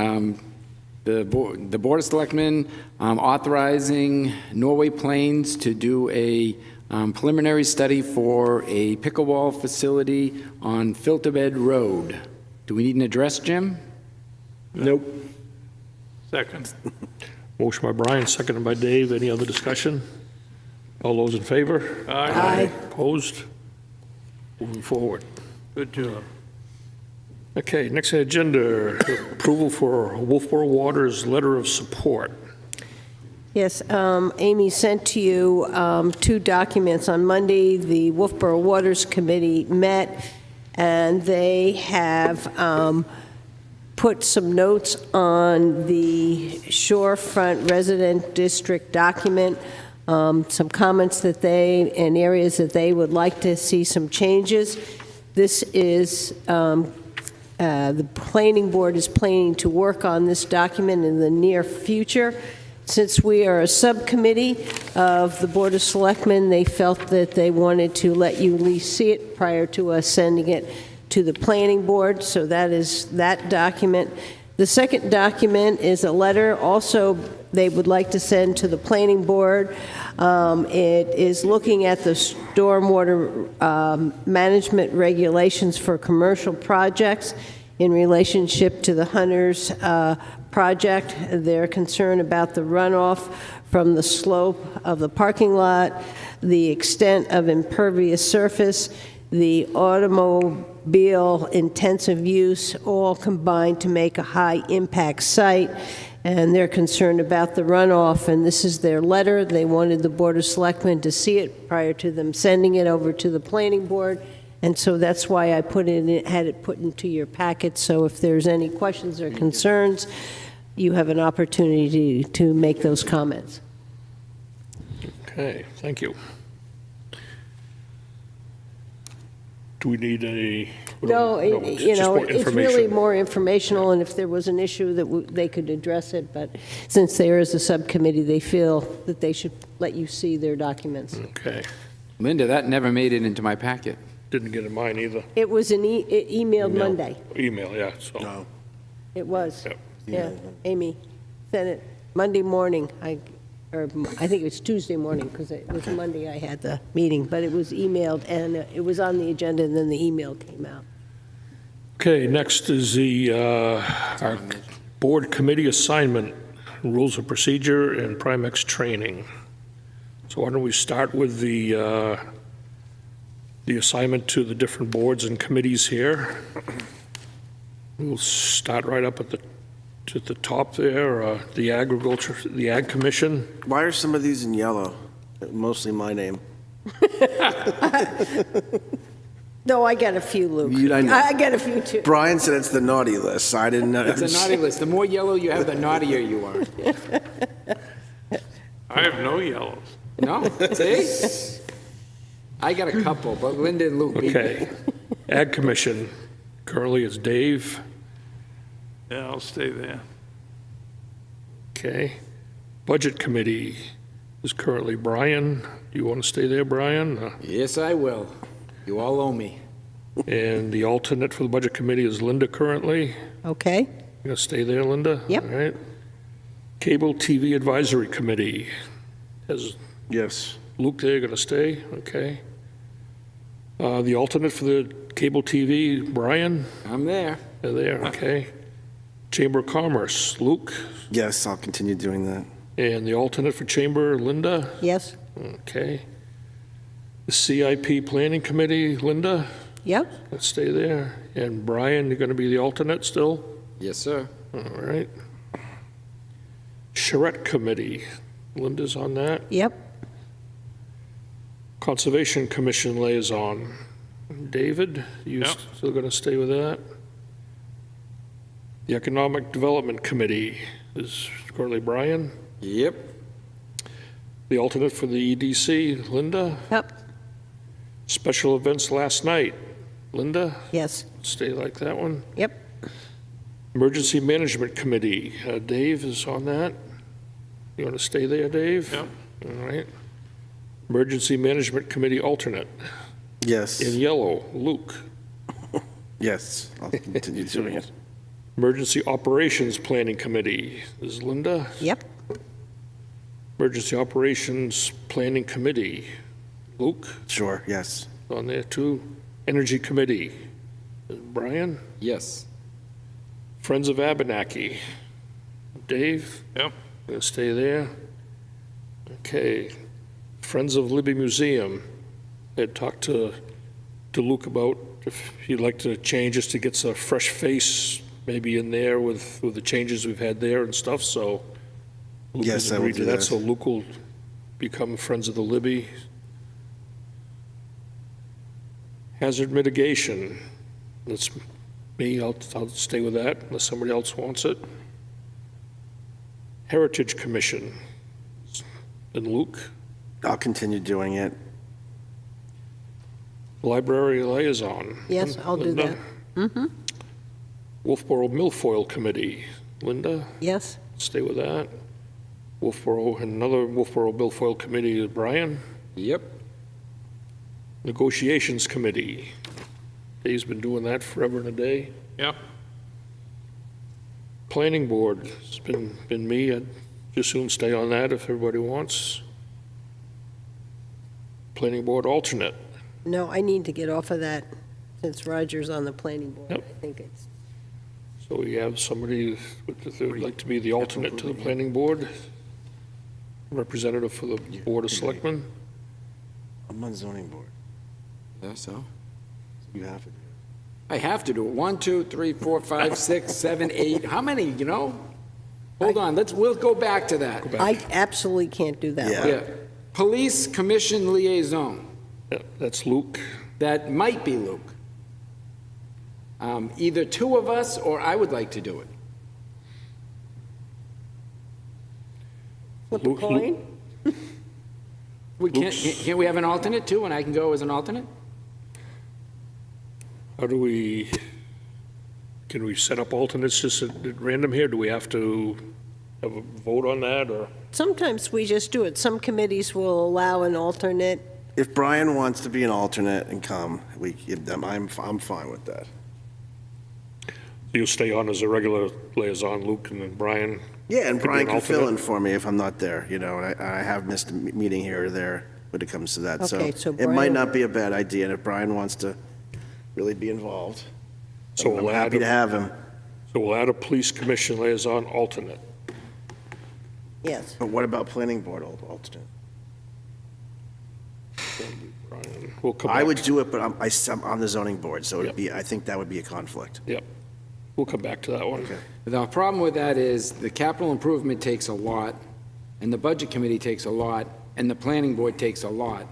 Board of Selectmen authorizing Norway Plains to do a preliminary study for a pickleball facility on Filterbed Road. Do we need an address, Jim? Nope. Second. Motion by Brian, seconded by Dave. Any other discussion? All those in favor? Aye. Opposed? Moving forward. Good job. Okay, next on the agenda, approval for Wolfeboro Water's letter of support. Yes, Amy sent to you 2 documents. On Monday, the Wolfeboro Waters Committee met, and they have put some notes on the shorefront resident district document, some comments that they, and areas that they would like to see some changes. This is, the planning board is planning to work on this document in the near future. Since we are a subcommittee of the Board of Selectmen, they felt that they wanted to let you at least see it prior to us sending it to the planning board, so that is that document. The second document is a letter also they would like to send to the planning board. It is looking at the stormwater management regulations for commercial projects in relationship to the Hunters project. They're concerned about the runoff from the slope of the parking lot, the extent of impervious surface, the automobile intensive use, all combined to make a high impact site. And they're concerned about the runoff, and this is their letter. They wanted the Board of Selectmen to see it prior to them sending it over to the planning board. And so that's why I had it put into your packet. So if there's any questions or concerns, you have an opportunity to make those comments. Okay, thank you. Do we need any? No, it's you just know, more it's really information. more informational, and if there was an issue that they could address it, but since there is a subcommittee, they feel that they should let you see their documents. Okay. Linda, that never made it into my packet. Didn't get in mine either. It was emailed Monday. Email, yeah, so. No. It was. Yep. Yeah, Amy sent it Monday morning. Or I think it was Tuesday morning, because it was Monday I had the meeting, but it was emailed, and it was on the agenda, and then the email came out. Okay, next is the, our board committee assignment, rules of procedure and Primex training. So why don't we start with the assignment to the different boards and committees here. We'll start right up at the top there, the agriculture, the Ag Commission. Why are some of these in yellow? Mostly my name. No, I got a few, Luke. I got a few, too. Brian said it's the naughty list, so I didn't know. It's a naughty list. The more yellow you have, the naughtier you are. I have no yellows. No? See? I got a couple, but Linda and Luke beat me. Okay. Ag Commission, currently is Dave. Yeah, I'll stay there. Okay. Budget Committee is currently Brian. Do you want to stay there, Brian? Yes, I will. You all owe me. And the alternate for the Budget Committee is Linda currently. Okay. You going to stay there, Linda? Yep. All right. Cable TV Advisory Committee. Yes. Luke there, going to stay? Okay. The alternate for the Cable TV, Brian? I'm there. They're there, okay. Chamber of Commerce, Luke? Yes, I'll continue doing that. And the alternate for Chamber, Linda? Yes. Okay. The CIP Planning Committee, Linda? Yep. Let's stay there. And Brian, you're going to be the alternate still? Yes, sir. All right. Charrette Committee, Linda's on that. Yep. Conservation Commission Liaison, David, you Yep. still going to stay with that? The Economic Development Committee is currently Brian. Yep. The alternate for the EDC, Linda. Yep. Special events last night, Linda. Yes. Stay like that one. Yep. Emergency Management Committee, Dave is on that. You want to stay there, Dave? Yep. All right. Emergency Management Committee alternate. Yes. In yellow, Luke. Yes, I'll continue doing it. Emergency Operations Planning Committee is Linda. Yep. Emergency Operations Planning Committee, Luke. Sure, yes. On there too. Energy Committee, is Brian. Yes. Friends of Abenaki, Dave. Yep. Gonna stay there. Okay. Friends of Libby Museum. I had talked to Luke about if he'd like to change just to get a fresh face maybe in there with the changes we've had there and stuff, so. Luke Yes, has I will agreed to do that. So Luke will become Friends of the Libby. Hazard mitigation, that's me, I'll stay with that unless somebody else wants it. Heritage Commission, and Luke. I'll continue doing it. Library Liaison. Yes, I'll do Linda. that. Mm-hmm. Wolfeboro Milfoil Committee, Linda. Yes. Stay with that. Wolfeboro, another Wolfeboro Milfoil Committee, Brian. Yep. Negotiations Committee. Dave's been doing that forever and a day. Yep. Planning Board, it's been me. I'd just soon stay on that if everybody wants. Planning Board alternate. No, I need to get off of that since Roger's on the planning board. Yep. I think it's, So we have somebody who would like to be the alternate to the Planning Board, representative for the Board of Selectmen. I'm on zoning board. Yeah, so. You have to do I have to do it. 1, 2, 3, 4, 5, 6, 7, 8. How many, you know? Hold on, we'll go back to that. I absolutely can't do that one. Yeah. Police Commission Liaison. Yeah, that's Luke. That might be Luke. Either two of us or I would like to do it. Flip a coin? Can't we have an alternate too, and I can go as an alternate? How do we, can we set up alternates just at random here? Do we have to have a vote on that, or? Sometimes we just do it. Some committees will allow an alternate. If Brian wants to be an alternate and come, we give them, I'm fine with that. You'll stay on as a regular liaison, Luke, and then Brian? Yeah, and could be Brian an can fill in alternate? for me if I'm not there, you know, and I have missed a meeting here or there when it comes to that. Okay, so it might Brian- not be a bad idea, and if Brian wants to really be involved, So I'm we'll add happy to have him. So we'll add a Police Commission liaison alternate. Yes. But what about planning board alternate? Brian, we'll come back. I would do it, but I'm on the zoning board, so it'd be, I think that would be a conflict. Yep. We'll come back to that one. The problem with that is the capital improvement takes a lot, and the budget committee takes a lot, and the planning board takes a lot,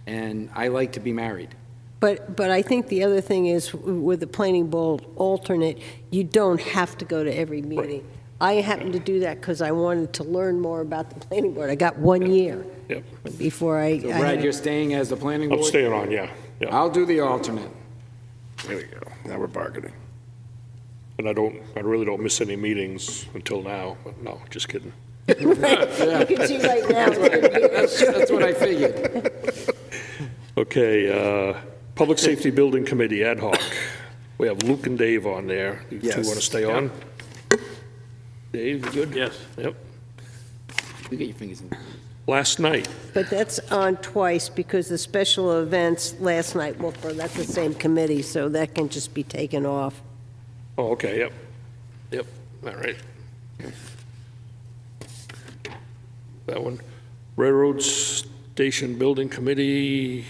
and I like to be married. But I think the other thing is with the planning board alternate, you don't have to go to every meeting. I happened to do that because I wanted to learn more about the planning board. I got 1 year Yep. before I. So Brad, you're staying as the planning board? I'm staying on, yeah. I'll do the alternate. There we go. Now we're bargaining. And I really don't miss any meetings until now, but no, just kidding. You can see right now. That's what I figured. Okay, Public Safety Building Committee ad hoc. We have Luke and Dave on there. You two Yes. want to stay on? Dave, you good? Yes. Yep. You get your fingers in. Last night, But that's on twice because the special events last night, well, that's the same committee, so that can just be taken off. oh, okay, yep. Yep, all right. That one. Railroad Station Building Committee.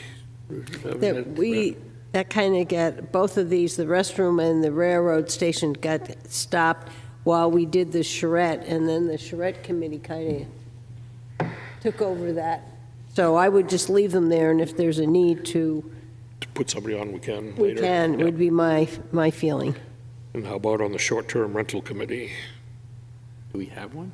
That kind of got, both of these, the restroom and the railroad station got stopped while we did the charrette, and then the charrette committee kind of took over that. So I would just leave them there, and if there's a need to, To put somebody on, we can we later. can, Yep. would be my feeling. And how about on the Short-Term Rental Committee? Do we have one?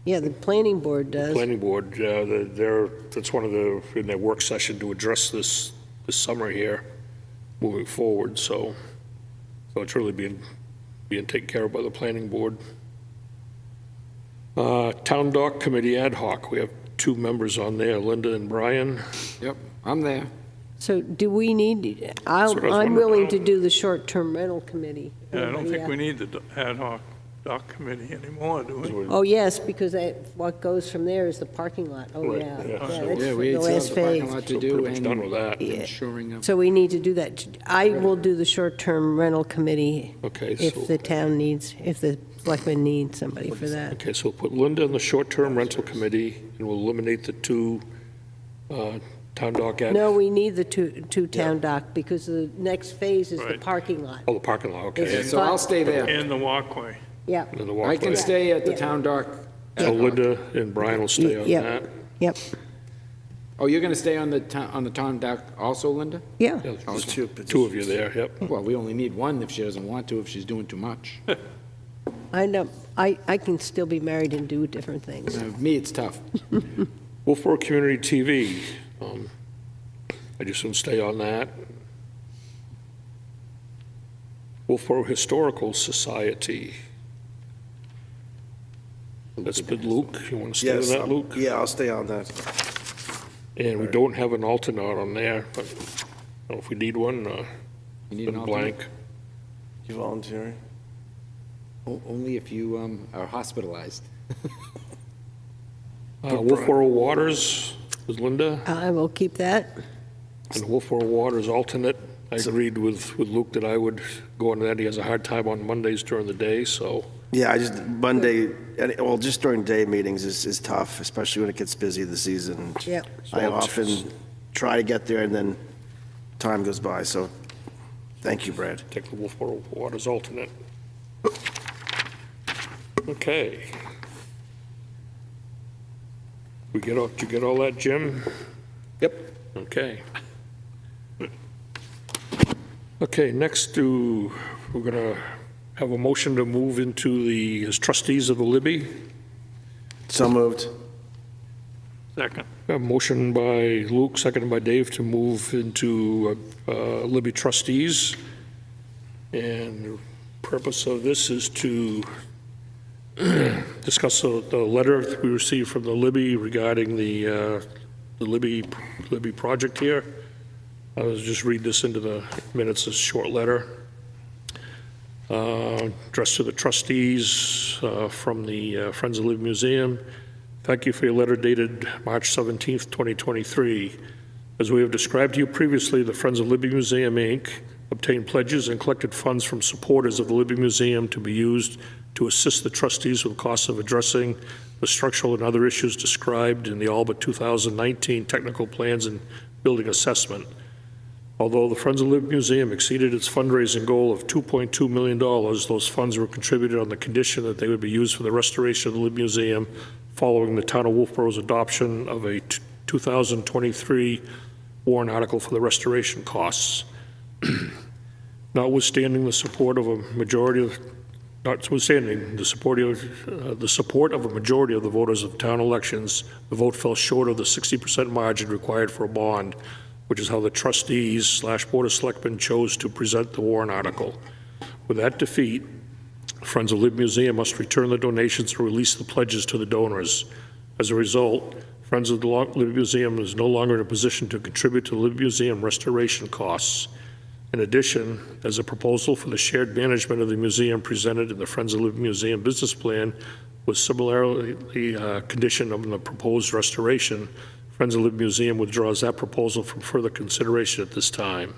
Yeah, the planning board does. Planning board, that's one of in their work session to address this summer here, moving forward, so it's really being taken care of by the planning board. Town Dock Committee ad hoc, we have 2 members on there, Linda and Brian. Yep, I'm there. So do we need, I'm willing to do the short-term rental committee. Yeah, I don't think we need the ad hoc dock committee anymore, do we? Oh, yes, because what goes from there is the parking lot. Oh, Right, yeah. yeah. That's Yeah, the we still have last the parking phase. lot to So do pretty much done with that. and ensuring of. So we need to do that. I will do the short-term rental committee Okay, if so, the town needs, if the selectmen need somebody for that. okay, so we'll put Linda in the short-term rental committee, and we'll eliminate the 2 Town Dock ad. No, we need the two town dock because the next phase is the Right. parking lot. Oh, the parking lot, okay. It's So I'll stay there. And the walkway. Yeah. And the I walkway. can stay at the town dock. So Linda and Brian will stay on Yep. that. Yep. Oh, you're going to stay on the town dock also, Linda? Yeah. Yeah, there's 2 of you there, yep. Well, we only need one if she doesn't want to, if she's doing too much. I know. I can still be married and do different things. Me, it's tough. Wolfboro Community TV, I just want to stay on that. Wolfboro Historical Society. That's been Luke. You want to stay on Yes, that, Luke? yeah, I'll stay on that. And we don't have an alternate on there, but I don't know if we need one. You need been an alternate? blank. You volunteering? Only if you are hospitalized. Wolfboro Waters is Linda, I will keep that. and Wolfboro Waters alternate. I agreed with Luke that I would go on that. He has a hard time on Mondays during the day, so. Yeah, Monday, well, just during day meetings is tough, especially when it gets busy this season. Yep. I often try to get there and then time goes by, so thank you, Brad. Take the Wolfboro Waters alternate. Okay. Did you get all that, Jim? Yep. Okay. Okay, next we're gonna have a motion to move into as trustees of the Libby. So moved. Second. A motion by Luke, seconded by Dave, to move into Libby trustees. And the purpose of this is to discuss the letter we received from the Libby regarding the Libby project here. I was just read this into the minutes, a short letter addressed to the trustees from the Friends of Libby Museum. Thank you for your letter dated March 17th, 2023. As we have described to you previously, the Friends of Libby Museum, Inc. obtained pledges and collected funds from supporters of the Libby Museum to be used to assist the trustees with the costs of addressing the structural and other issues described in the all but 2019 technical plans and building assessment. Although the Friends of Libby Museum exceeded its fundraising goal of $2.2 million, those funds were contributed on the condition that they would be used for the restoration of the Libby Museum following the town of Wolfboro's adoption of a 2023 warrant article for the restoration costs. Notwithstanding the support of a majority of Notwithstanding the support of a majority of the voters of town elections, the vote fell short of the 60% margin required for a bond, which is how the trustees / Board of Selectmen chose to present the warrant article. With that defeat, Friends of Libby Museum must return the donations and release the pledges to the donors. As a result, Friends of the Libby Museum is no longer in a position to contribute to the Libby Museum restoration costs. In addition, as a proposal for the shared management of the museum presented in the Friends of Libby Museum business plan was similarly conditioned on the proposed restoration, Friends of Libby Museum withdraws that proposal from further consideration at this time.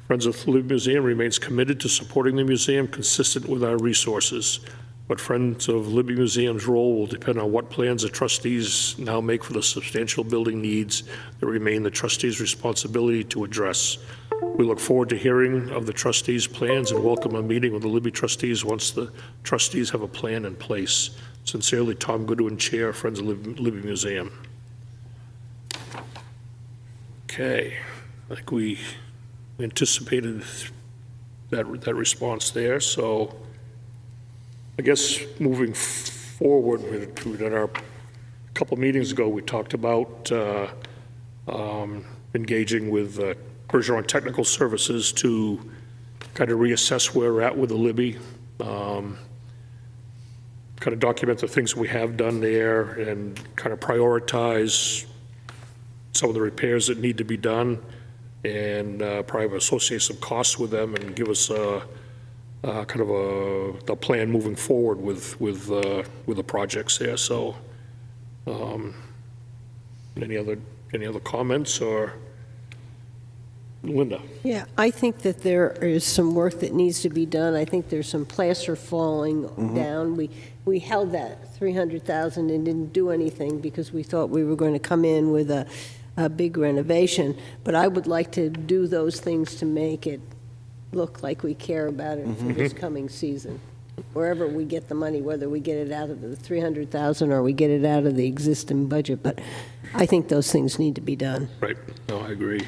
Friends of Libby Museum remains committed to supporting the museum consistent with our resources, but Friends of Libby Museum's role will depend on what plans the trustees now make for the substantial building needs that remain the trustees' responsibility to address. We look forward to hearing of the trustees' plans and welcome a meeting with the Libby trustees once the trustees have a plan in place. Sincerely, Tom Goodwin, Chair, Friends of Libby Museum. Okay, I think we anticipated that response there, so I guess moving forward, we did a couple meetings ago, we talked about engaging with Bergeron Technical Services to kind of reassess where we're at with the Libby, kind of document the things we have done there and kind of prioritize some of the repairs that need to be done and probably associate some costs with them and give us kind of a plan moving forward with the projects there. So, any other comments or Linda? Yeah, I think that there is some work that needs to be done. I think there's some plaster falling down. We held that 300,000 and didn't do anything because we thought we were going to come in with a big renovation. But I would like to do those things to make it look like we care about it for this coming season. Wherever we get the money, whether we get it out of the 300,000 or we get it out of the existing budget, but I think those things need to be done. Right. No, I agree.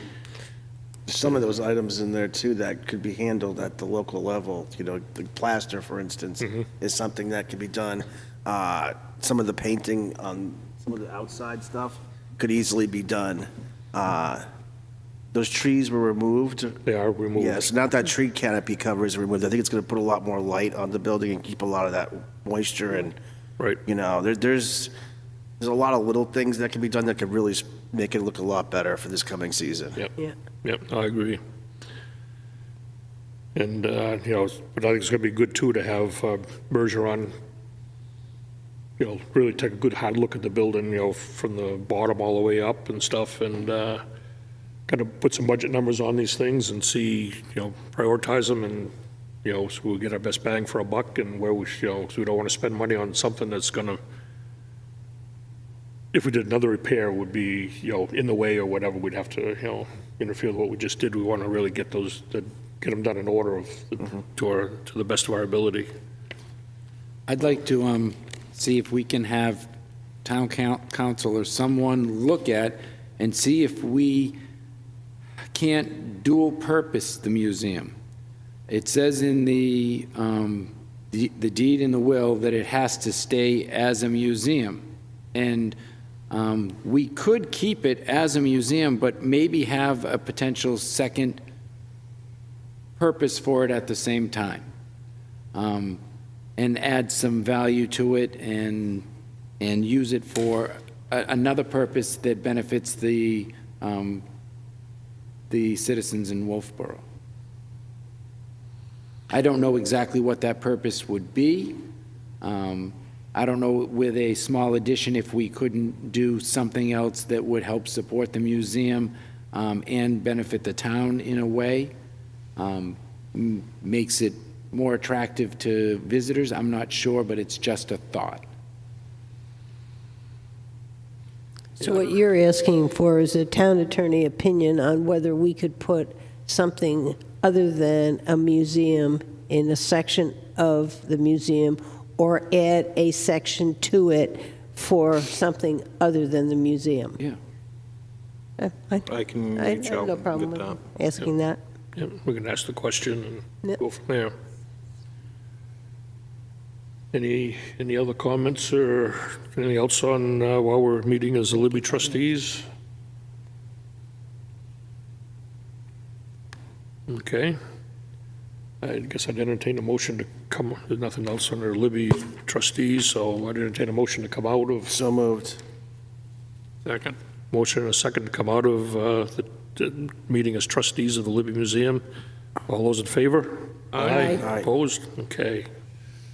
Some of those items in there too that could be handled at the local level, you know, the plaster, for instance, is something that could be done. Some of the painting on some of the outside stuff could easily be done. Those trees were removed. They are removed. Yes, now that tree canopy cover is removed, I think it's going to put a lot more light on the building and keep a lot of that moisture and, right. You know, there's a lot of little things that can be done that could really make it look a lot better for this coming season. Yep. Yeah. Yep, I agree. And, you know, but I think it's going to be good, too, to have Bergeron, you know, really take a good hard look at the building, you know, from the bottom all the way up and stuff, and kind of put some budget numbers on these things and see, you know, prioritize them and, you know, so we'll get our best bang for a buck and where we, you know, so we don't want to spend money on something that's going to, if we did another repair, would be, you know, in the way or whatever, we'd have to, you know, interfere with what we just did. We want to really get those, get them done in order of, to the best of our ability. I'd like to see if we can have town council or someone look at and see if we can't dual purpose the museum. It says in the deed in the will that it has to stay as a museum. And we could keep it as a museum, but maybe have a potential second purpose for it at the same time. And add some value to it and use it for another purpose that benefits the citizens in Wolfeboro. I don't know exactly what that purpose would be. I don't know with a small addition if we couldn't do something else that would help support the museum and benefit the town in a way. Makes it more attractive to visitors. I'm not sure, but it's just a thought. So what you're asking for is a town attorney opinion on whether we could put something other than a museum in a section of the museum or add a section to it for something other than the museum. Yeah. I can I reach have out no and problem get with that. asking that. Yeah, we can ask the question and Yep. go from there. Any other comments or anything else on while we're meeting as the Libby trustees? Okay. I guess I'd entertain a motion to come, there's nothing else under Libby trustees, so I'd entertain a motion to come out of. So moved. Second. Motion and a second to come out of the meeting as trustees of the Libby Museum. All those in favor? Aye. Aye. Opposed? Okay.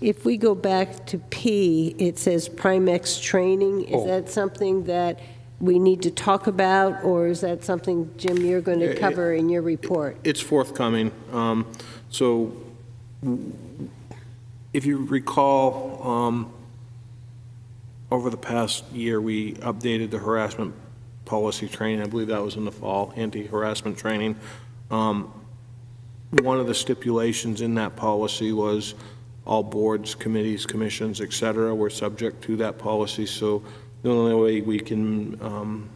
If we go back to P, it says Primex training. Is Oh. that something that we need to talk about, or is that something, Jim, you're going to cover in your report? It's forthcoming. So if you recall, over the past year, we updated the harassment policy training. I believe that was in the fall, anti-harassment training. One of the stipulations in that policy was all boards, committees, commissions, et cetera, were subject to that policy. So the only way we can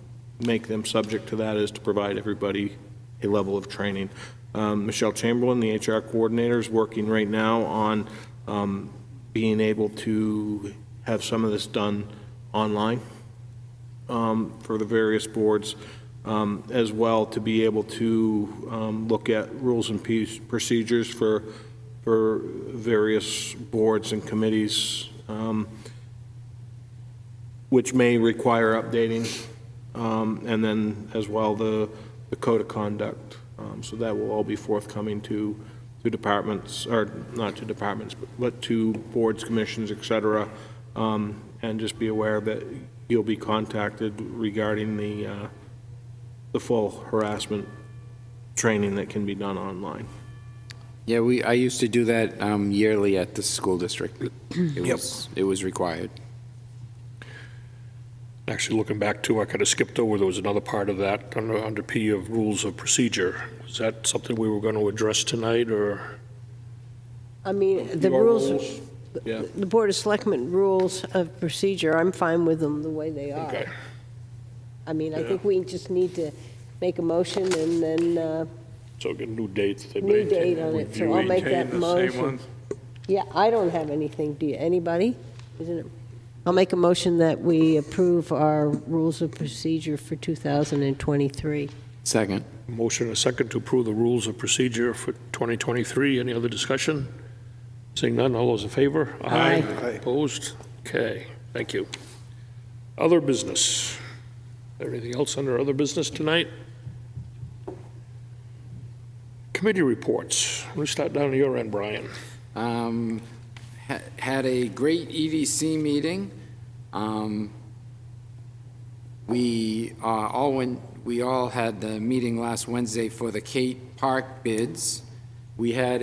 make them subject to that is to provide everybody a level of training. Michelle Chamberlain, the HR coordinator, is working right now on being able to have some of this done online for the various boards, as well to be able to look at rules and procedures for various boards and committees, which may require updating, and then as well the code of conduct. So that will all be forthcoming to departments, or not to departments, but to boards, commissions, et cetera, and just be aware that you'll be contacted regarding the full harassment training that can be done online. Yeah, I used to do that yearly at the school district. It was required. Actually, looking back too, I kind of skipped over, there was another part of that under P of rules of procedure. Was that something we were going to address tonight, or? I mean, the Your rules, Yeah. the Board of Selectmen rules of procedure, I'm fine with them the way they are. Okay. I mean, I Yeah. think we just need to make a motion and then, So get new dates. They new date on it, so I'll make that Maintain the same motion. ones? Yeah, I don't have anything, do you, anybody? Isn't it? I'll make a motion that we approve our rules of procedure for 2023. Second. Motion and a second to approve the rules of procedure for 2023. Any other discussion? Seeing none, all those in favor? Aye. Opposed? Okay, thank you. Other business. Anything else under other business tonight? Committee reports. We'll start down at your end, Brian. Had a great EDC meeting. We all had the meeting last Wednesday for the Kate Park bids. We had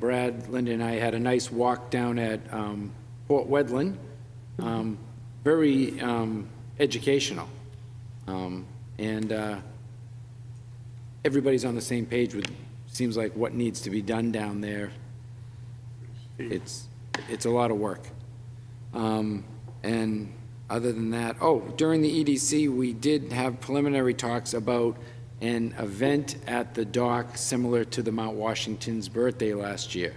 Brad, Linda, and I had a nice walk down at Port Wedland. Very educational. And everybody's on the same page with, seems like, what needs to be done down there. It's a lot of work. And other than that, during the EDC, we did have preliminary talks about an event at the dock similar to the Mount Washington's birthday last year.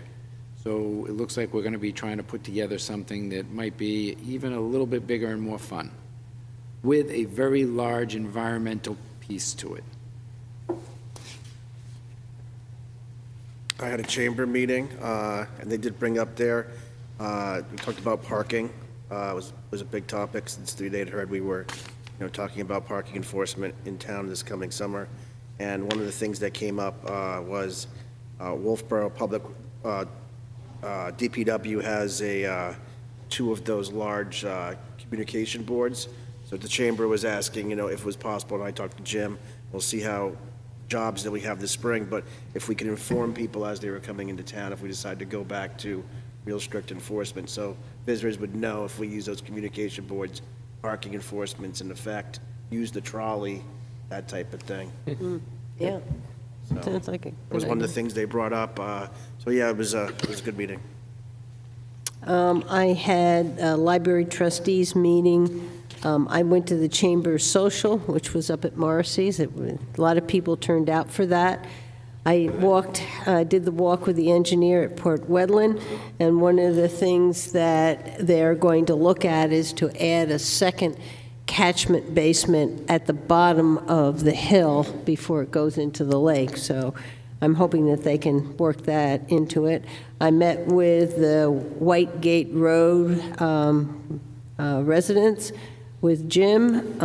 So it looks like we're going to be trying to put together something that might be even a little bit bigger and more fun, with a very large environmental piece to it. I had a chamber meeting, and they did bring up there, we talked about parking. It was a big topic since they had heard we were, talking about parking enforcement in town this coming summer. And one of the things that came up was Wolfeboro Public, DPW has two of those large communication boards. So the chamber was asking, if it was possible, and I talked to Jim, we'll see how jobs that we have this spring, but if we could inform people as they were coming into town, if we decide to go back to real strict enforcement, so visitors would know if we use those communication boards, parking enforcement's in effect, use the trolley, that type of thing. Yeah, So, sounds like it was one of the things they brought up. So yeah, it was a good meeting. I had a library trustees meeting. I went to the Chamber Social, which was up at Morrissey's. A lot of people turned out for that. I did the walk with the engineer at Port Wedland, and one of the things that they're going to look at is to add a second catchment basement at the bottom of the hill before it goes into the lake. So I'm hoping that they can work that into it. I met with the White Gate Road residents, with Jim.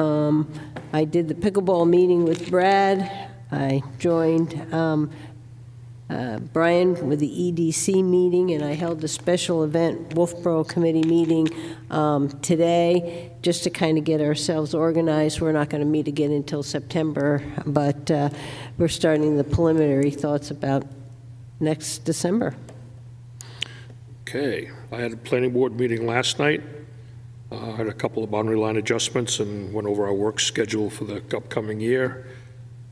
I did the pickleball meeting with Brad. I joined Brian with the EDC meeting, and I held a special event Wolfeboro Committee meeting today, just to kind of get ourselves organized. We're not going to meet again until September, but we're starting the preliminary thoughts about next December. Okay, I had a planning board meeting last night. I had a couple of boundary line adjustments and went over our work schedule for the upcoming year.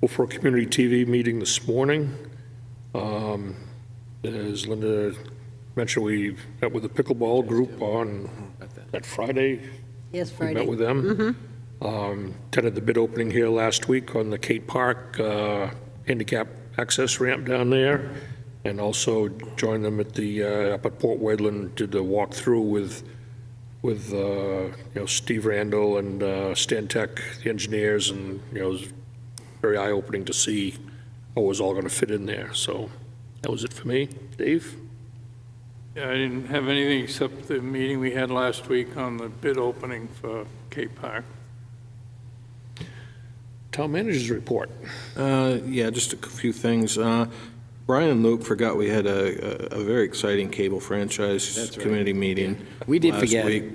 For a community TV meeting this morning. As Linda mentioned, we met with the pickleball group on that Friday. Yes, Friday. We met with them. Attended the bid opening here last week on the Kate Park handicap access ramp down there, and also joined them at the up at Port Wedland, did the walkthrough with with, Steve Randall and Stantec, the engineers, and, it was very eye-opening to see how it was all going to fit in there. So that was it for me. Dave? Yeah, I didn't have anything except the meeting we had last week on the bid opening for Cape Park. Town manager's report. Yeah, just a few things. Brian and Luke forgot we had a very exciting cable franchise committee meeting. We did last forget. week.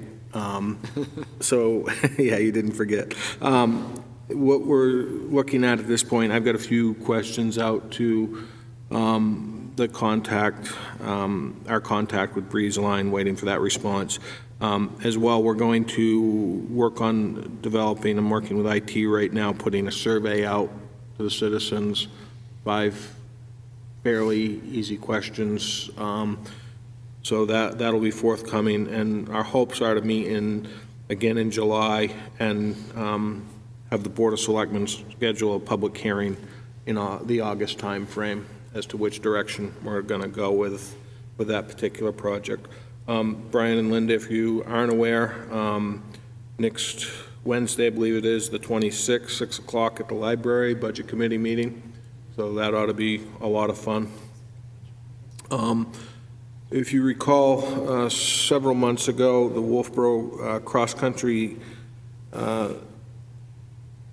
So, yeah, you didn't forget. What we're looking at this point, I've got a few questions out to the contact, our contact with Breeze Line, waiting for that response. As well, we're going to work on developing, I'm working with IT right now, putting a survey out to the citizens, 5 fairly easy questions. So that'll be forthcoming, and our hopes are to meet again in July and have the Board of Selectmen schedule a public hearing in the August timeframe as to which direction we're going to go with that particular project. Brian and Linda, if you aren't aware, next Wednesday, I believe it is, the 26th, 6 o'clock at the library, Budget Committee meeting. So that ought to be a lot of fun. If you recall, several months ago, the Wolfeboro cross-country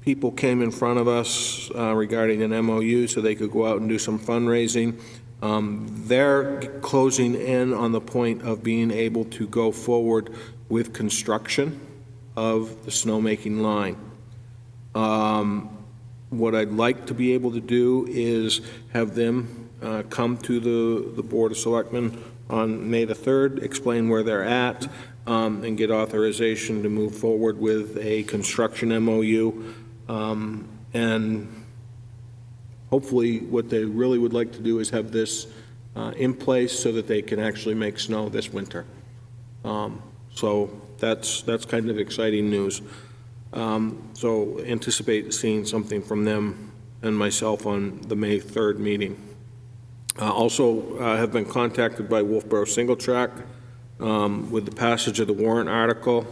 people came in front of us regarding an MOU so they could go out and do some fundraising. They're closing in on the point of being able to go forward with construction of the snowmaking line. What I'd like to be able to do is have them come to the Board of Selectmen on May the 3rd, explain where they're at, and get authorization to move forward with a construction MOU. And hopefully what they really would like to do is have this in place so that they can actually make snow this winter. So that's kind of exciting news. So anticipate seeing something from them and myself on the May 3rd meeting. Also have been contacted by Wolfeboro Single Track with the passage of the warrant article.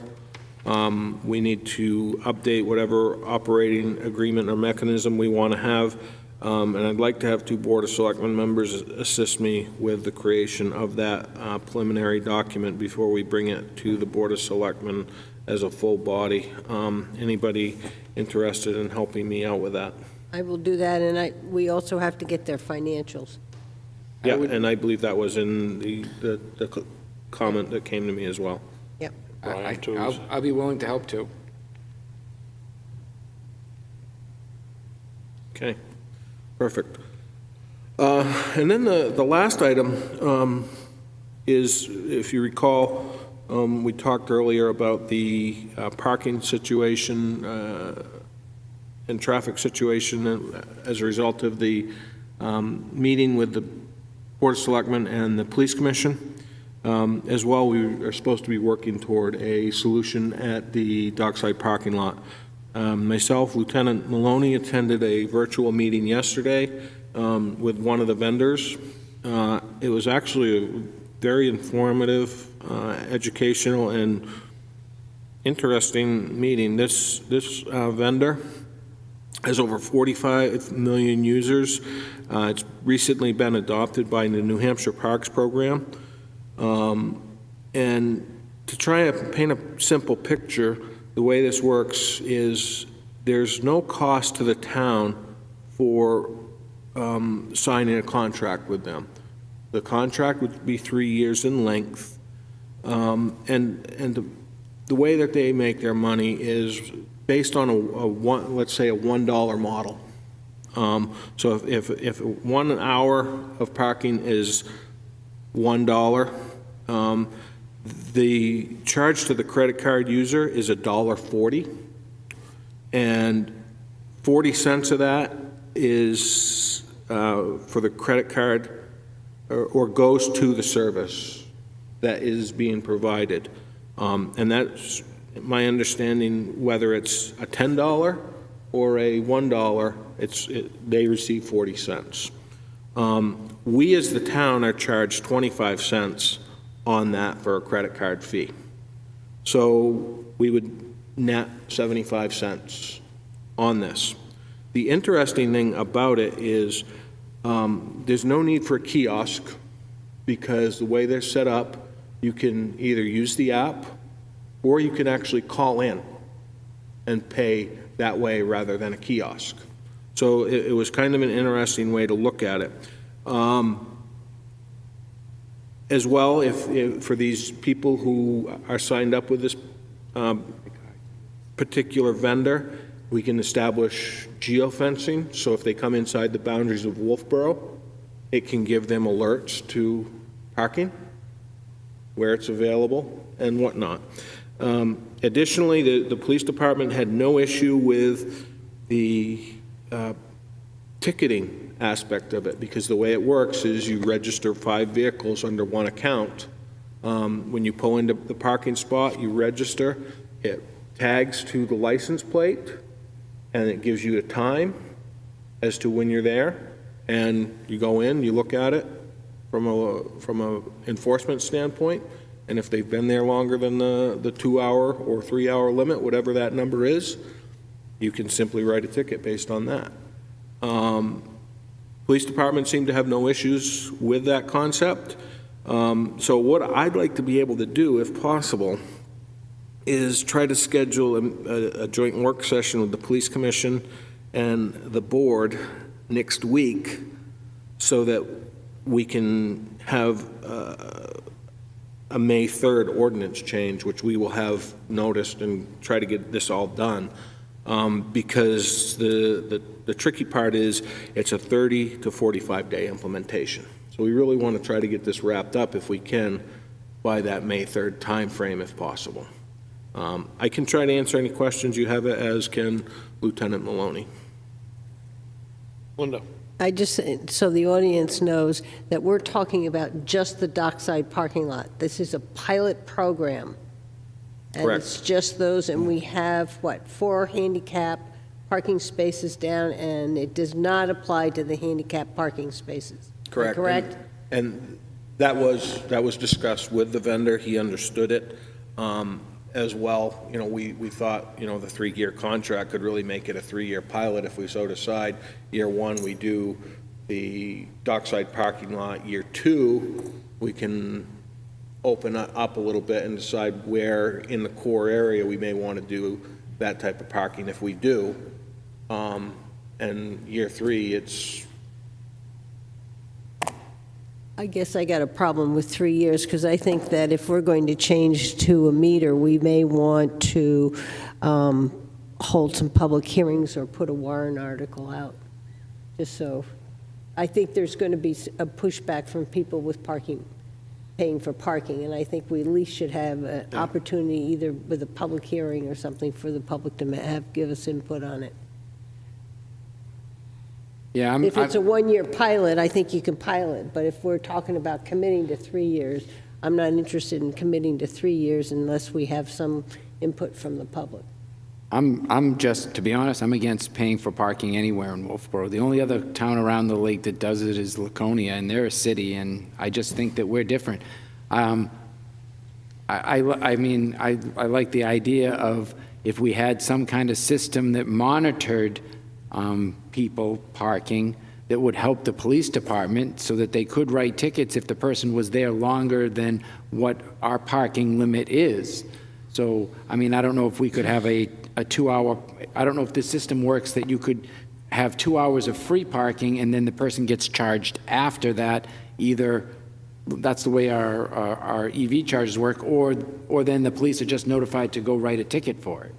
We need to update whatever operating agreement or mechanism we want to have. And I'd like to have 2 Board of Selectmen members assist me with the creation of that preliminary document before we bring it to the Board of Selectmen as a full body. Anybody interested in helping me out with that? I will do that, and we also have to get their financials. Yeah, and I believe that was in the comment that came to me as well. Yep. I'll be willing to help too. Okay, perfect. And then the last item is, if you recall, we talked earlier about the parking situation and traffic situation as a result of the meeting with the Board of Selectmen and the Police Commission. As well, we are supposed to be working toward a solution at the dockside parking lot. Myself, Lieutenant Maloney, attended a virtual meeting yesterday with one of the vendors. It was actually a very informative, educational, and interesting meeting. This vendor has over 45 million users. It's recently been adopted by the New Hampshire Parks Program. And to try to paint a simple picture, the way this works is there's no cost to the town for signing a contract with them. The contract would be 3 years in length. And the way that they make their money is based on let's say a $1 model. So if 1 hour of parking is $1, the charge to the credit card user is $1.40, and 40 cents of that is for the credit card or goes to the service that is being provided. And that's my understanding, whether it's a $10 or a $1, they receive 40 cents. We as the town are charged 25 cents on that for a credit card fee. So we would net 75 cents on this. The interesting thing about it is there's no need for a kiosk because the way they're set up, you can either use the app or you can actually call in and pay that way rather than a kiosk. So it was kind of an interesting way to look at it. As well, if for these people who are signed up with this particular vendor, we can establish geofencing. So if they come inside the boundaries of Wolfeboro, it can give them alerts to parking, where it's available, and whatnot. Additionally, the police department had no issue with the ticketing aspect of it, because the way it works is you register 5 vehicles under one account. When you pull into the parking spot, you register, it tags to the license plate, and it gives you a time as to when you're there, and you go in, you look at it from a enforcement standpoint, and if they've been there longer than the 2-hour or 3-hour limit, whatever that number is, you can simply write a ticket based on that. Police department seemed to have no issues with that concept. So what I'd like to be able to do, if possible, is try to schedule a joint work session with the police commission and the board next week so that we can have a May 3rd ordinance change, which we will have noticed, and try to get this all done. Because the tricky part is it's a 30 to 45-day implementation. So we really want to try to get this wrapped up, if we can, by that May 3rd timeframe, if possible. I can try to answer any questions you have, as can Lieutenant Maloney. Linda. I just, so the audience knows that we're talking about just the dockside parking lot. This is a pilot program. And Correct. it's just those, and we have, what, 4 handicap parking spaces down, and it does not apply to the handicap parking spaces. Correct. Correct? And that was discussed with the vendor. He understood it. As well, you know, we thought, you know, the 3-year contract could really make it a 3-year pilot if we so decide. Year 1, we do the dockside parking lot. Year 2, we can open up a little bit and decide where in the core area we may want to do that type of parking if we do. And year 3, it's... I guess I got a problem with 3 years, because I think that if we're going to change to a meter, we may want to hold some public hearings or put a warrant article out, just so. I think there's going to be a pushback from people with parking, paying for parking, and I think we at least should have an opportunity, either with a public hearing or something, for the public to give us input on it. Yeah, If it's a 1-year pilot, I think you can pilot, but if we're talking about committing to 3 years, I'm not interested in committing to 3 years unless we have some input from the public. I'm just, to be honest, I'm against paying for parking anywhere in Wolfeboro. The only other town around the lake that does it is Laconia, and they're a city, and I just think that we're different. I mean, I like the idea of if we had some kind of system that monitored people parking, that would help the police department so that they could write tickets if the person was there longer than what our parking limit is. So, I mean, I don't know if we could have a 2-hour, I don't know if the system works that you could have 2 hours of free parking and then the person gets charged after that. Either that's the way our EV charges work, or then the police are just notified to go write a ticket for it.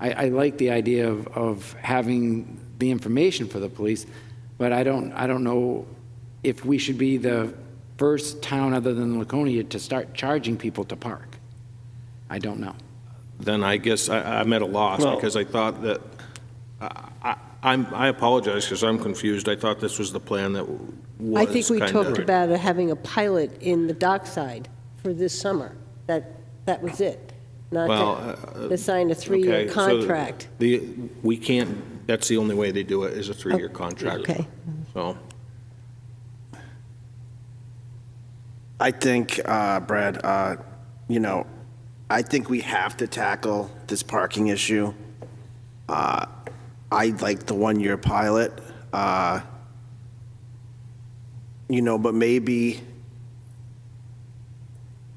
I like the idea of having the information for the police, but I don't know if we should be the first town other than Laconia to start charging people to park. I don't know. Then I guess I'm at a loss, because I thought that, I apologize because I'm confused. I thought this was the plan that was I think we kinda- talked about having a pilot in the dockside for this summer. That was it. Not to sign a 3-year okay, contract. So we can't, that's the only way they do it, is a 3-year contract. Okay. So, I think, Brad, you know, I think we have to tackle this parking issue. I like the one-year pilot, but maybe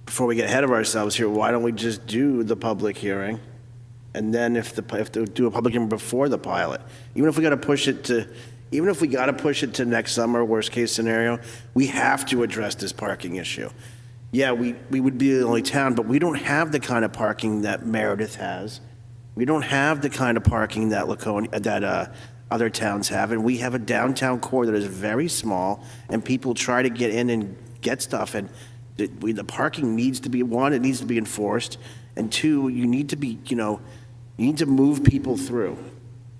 before we get ahead of ourselves here, why don't we just do the public hearing? And then if to do a public hearing before the pilot, even if we got to push it to next summer, worst case scenario, we have to address this parking issue. Yeah, we would be the only town, but we don't have the kind of parking that Meredith has. We don't have the kind of parking that other towns have, and we have a downtown core that is very small, and people try to get in and get stuff, and the parking needs to be, one, it needs to be enforced, and two, you need to be, you need to move people through.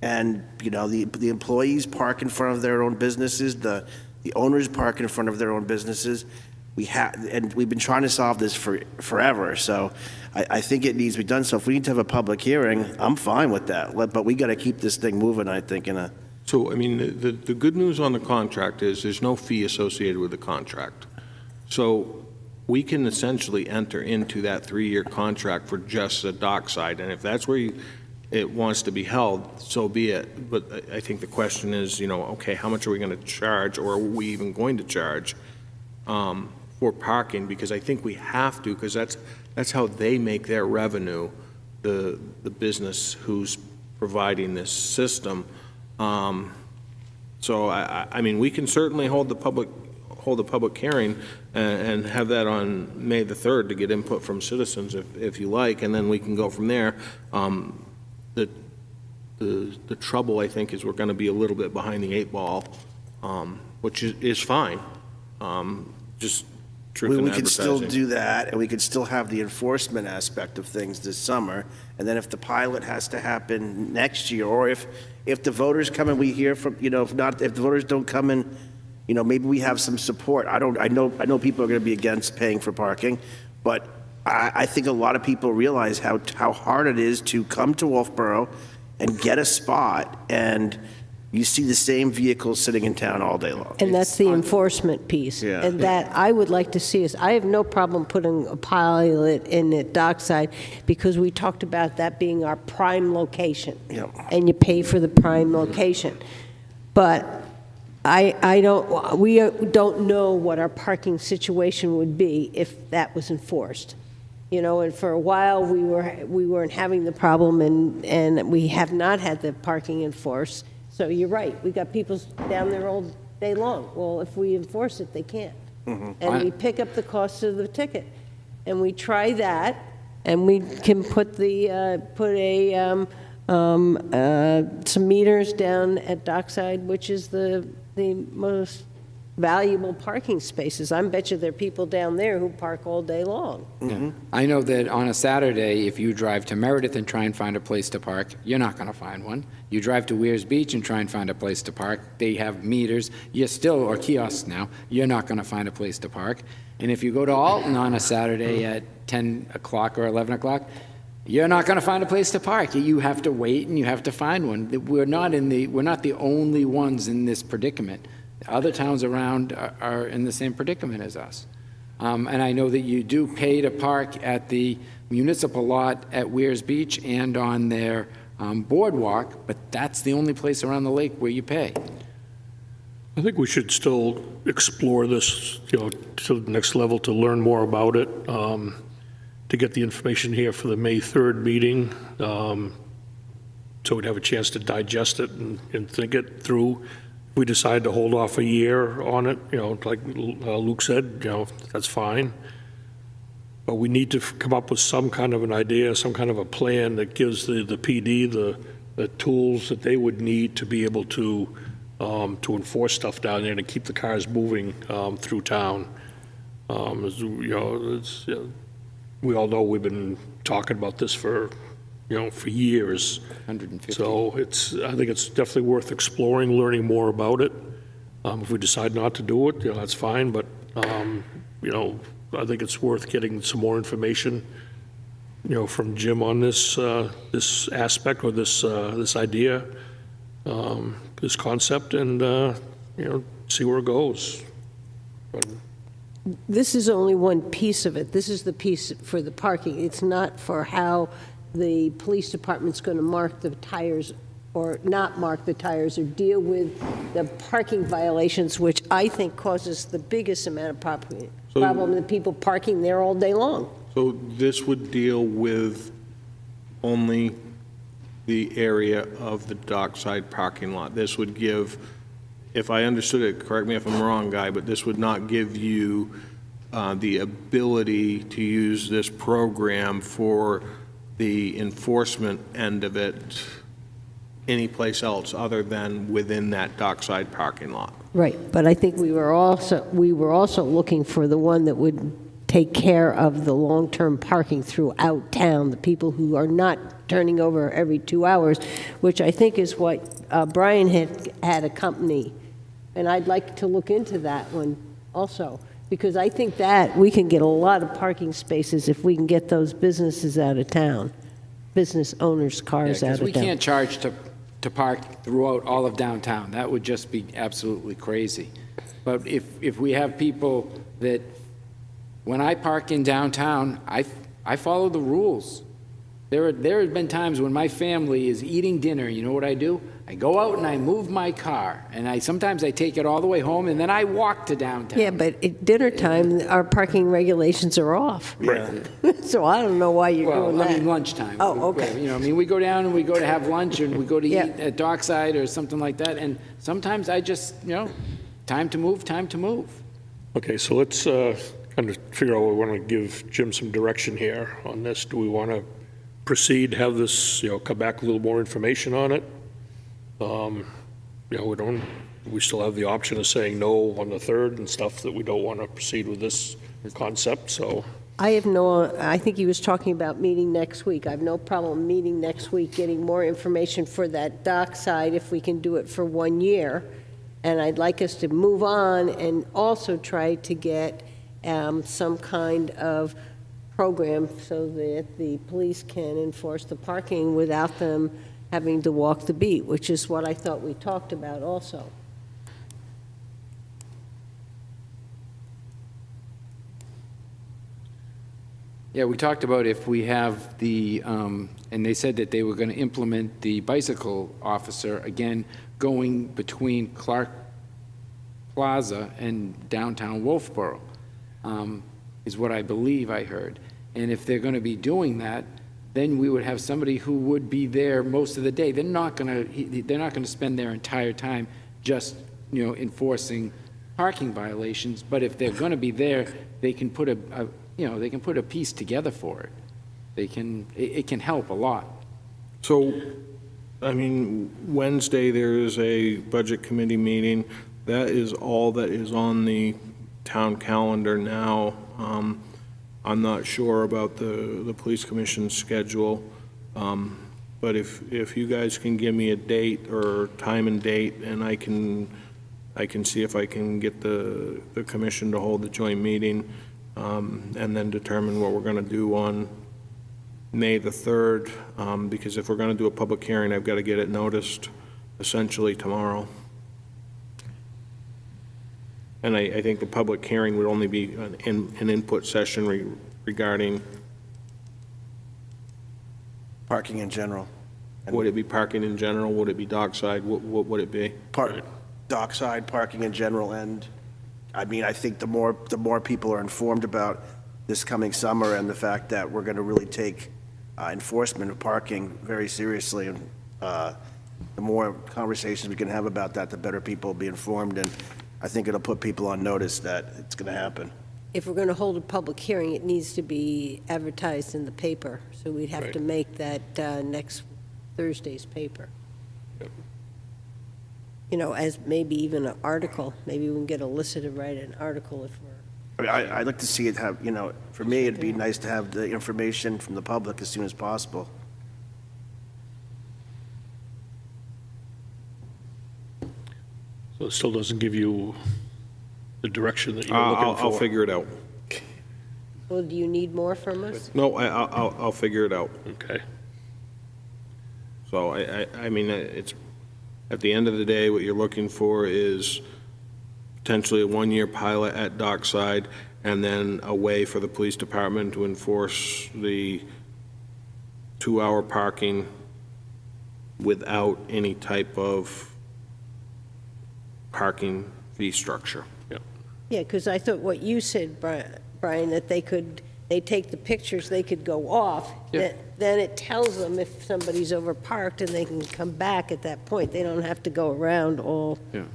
And, the employees park in front of their own businesses, the owners park in front of their own businesses. And we've been trying to solve this forever, so I think it needs to be done. So if we need to have a public hearing, I'm fine with that, but we got to keep this thing moving, I think, So, I mean, the good news on the contract is there's no fee associated with the contract. So we can essentially enter into that 3-year contract for just the dockside, and if that's where it wants to be held, so be it. But I think the question is, okay, how much are we going to charge, or are we even going to charge for parking? Because I think we have to, because that's how they make their revenue, the business who's providing this system. So I mean, we can certainly hold the public hearing and have that on May the 3rd to get input from citizens if you like, and then we can go from there. The trouble, I think, is we're going to be a little bit behind the 8 ball, which is fine. Just truth in we could still advertising. do that, and we could still have the enforcement aspect of things this summer. And then if the pilot has to happen next year, or if the voters come and we hear from, if the voters don't come in, maybe we have some support. I know people are going to be against paying for parking, but I think a lot of people realize how hard it is to come to Wolfeboro and get a spot, and you see the same vehicles sitting in town all day long. And that's the enforcement piece. Yeah. And that I would like to see us, I have no problem putting a pilot in at Dockside, because we talked about that being our prime location. Yep. And you pay for the prime location. But we don't know what our parking situation would be if that was enforced. And for a while we weren't having the problem, and we have not had the parking enforced. So you're right, we got people down there all day long. Well, if we enforce it, they can't. Mm-hmm. And we pick up the cost of the ticket. And we try that, and we can put some meters down at Dockside, which is the most valuable parking spaces. I bet you there are people down there who park all day long. Mm-hmm. I know that on a Saturday, if you drive to Meredith and try and find a place to park, you're not going to find one. You drive to Weirs Beach and try and find a place to park, they have meters, or kiosks now, you're not going to find a place to park. And if you go to Alton on a Saturday at 10 o'clock or 11 o'clock, you're not going to find a place to park. You have to wait and you have to find one. We're not the only ones in this predicament. Other towns around are in the same predicament as us. And I know that you do pay to park at the municipal lot at Weirs Beach and on their boardwalk, but that's the only place around the lake where you pay. I think we should still explore this, to the next level, to learn more about it, to get the information here for the May 3rd meeting, so we'd have a chance to digest it and think it through. If we decide to hold off a year on it, like Luke said, that's fine. But we need to come up with some kind of an idea, some kind of a plan that gives the PD the tools that they would need to be able to enforce stuff down there and keep the cars moving through town. We all know we've been talking about this for years. 150. So I think it's definitely worth exploring, learning more about it. If we decide not to do it, that's fine. But I think it's worth getting some more information, from Jim on this aspect or this idea, this concept, and see where it goes. But this is only one piece of it. This is the piece for the parking. It's not for how the police department's going to mark the tires or not mark the tires or deal with the parking violations, which I think causes the biggest amount of problem, the people parking there all day long. So this would deal with only the area of the dockside parking lot. This would give, if I understood it, correct me if I'm wrong, Guy, but this would not give you the ability to use this program for the enforcement end of it anyplace else other than within that dockside parking lot. Right, but I think we were also looking for the one that would take care of the long-term parking throughout town, the people who are not turning over every 2 hours, which I think is what Brian had a company, and I'd like to look into that one also, because I think that we can get a lot of parking spaces if we can get those businesses out of town, business owners' cars out of town. Because we can't charge to park throughout all of downtown. That would just be absolutely crazy. But if we have people that, when I park in downtown, I follow the rules. There have been times when my family is eating dinner, you know what I do? I go out and I move my car, and sometimes I take it all the way home, and then I walk to downtown. Yeah, but at dinner time, our parking regulations are off. Right. So I don't know why you're doing that. I mean lunchtime. Oh, okay. You know, I mean, we go down and we go to have lunch, and we go to eat at Dockside or something like that, and sometimes I just, time to move. Okay, so let's kind of figure out, we want to give Jim some direction here on this. Do we want to proceed, have this, come back with a little more information on it? We still have the option of saying no on the 3rd and stuff that we don't want to proceed with this concept, so. I think he was talking about meeting next week. I have no problem meeting next week, getting more information for that dockside if we can do it for 1 year. And I'd like us to move on and also try to get some kind of program so that the police can enforce the parking without them having to walk the beat, which is what I thought we talked about also. Yeah, we talked about if we have the, and they said that they were going to implement the bicycle officer, again, going between Clark Plaza and downtown Wolfeboro, is what I believe I heard. And if they're going to be doing that, then we would have somebody who would be there most of the day. They're not going to spend their entire time just, enforcing parking violations. But if they're going to be there, they can put they can put a piece together for it. It can help a lot. So, I mean, Wednesday there is a budget committee meeting. That is all that is on the town calendar now. I'm not sure about the police commission's schedule, but if you guys can give me a date or time and date, and I can see if I can get the commission to hold the joint meeting, and then determine what we're going to do on May the 3rd, because if we're going to do a public hearing, I've got to get it noticed essentially tomorrow. And I think the public hearing would only be an input session regarding parking in general. Would it be parking in general? Would it be dockside? What would it be? Dockside parking in general, and I mean, I think the more people are informed about this coming summer and the fact that we're going to really take enforcement of parking very seriously, and the more conversations we can have about that, the better people will be informed, and I think it'll put people on notice that it's going to happen. If we're going to hold a public hearing, it needs to be advertised in the paper, so we'd have to make that next Thursday's paper. As maybe even an article. Maybe we can get Alyssa to write an article if we're... I mean, I'd like to see it have, for me, it'd be nice to have the information from the public as soon as possible. So it still doesn't give you the direction that you're looking for? I'll figure it out. Well, do you need more from us? No, I'll figure it out. Okay. So I mean, it's, at the end of the day, what you're looking for is potentially a 1-year pilot at Dockside, and then a way for the police department to enforce the 2-hour parking without any type of parking fee structure. Yeah, because I thought what you said, Brian, that they take the pictures, they could go off. Yeah. Then it tells them if somebody's overparked and they can come back at that point. They don't have to go around all. Yeah.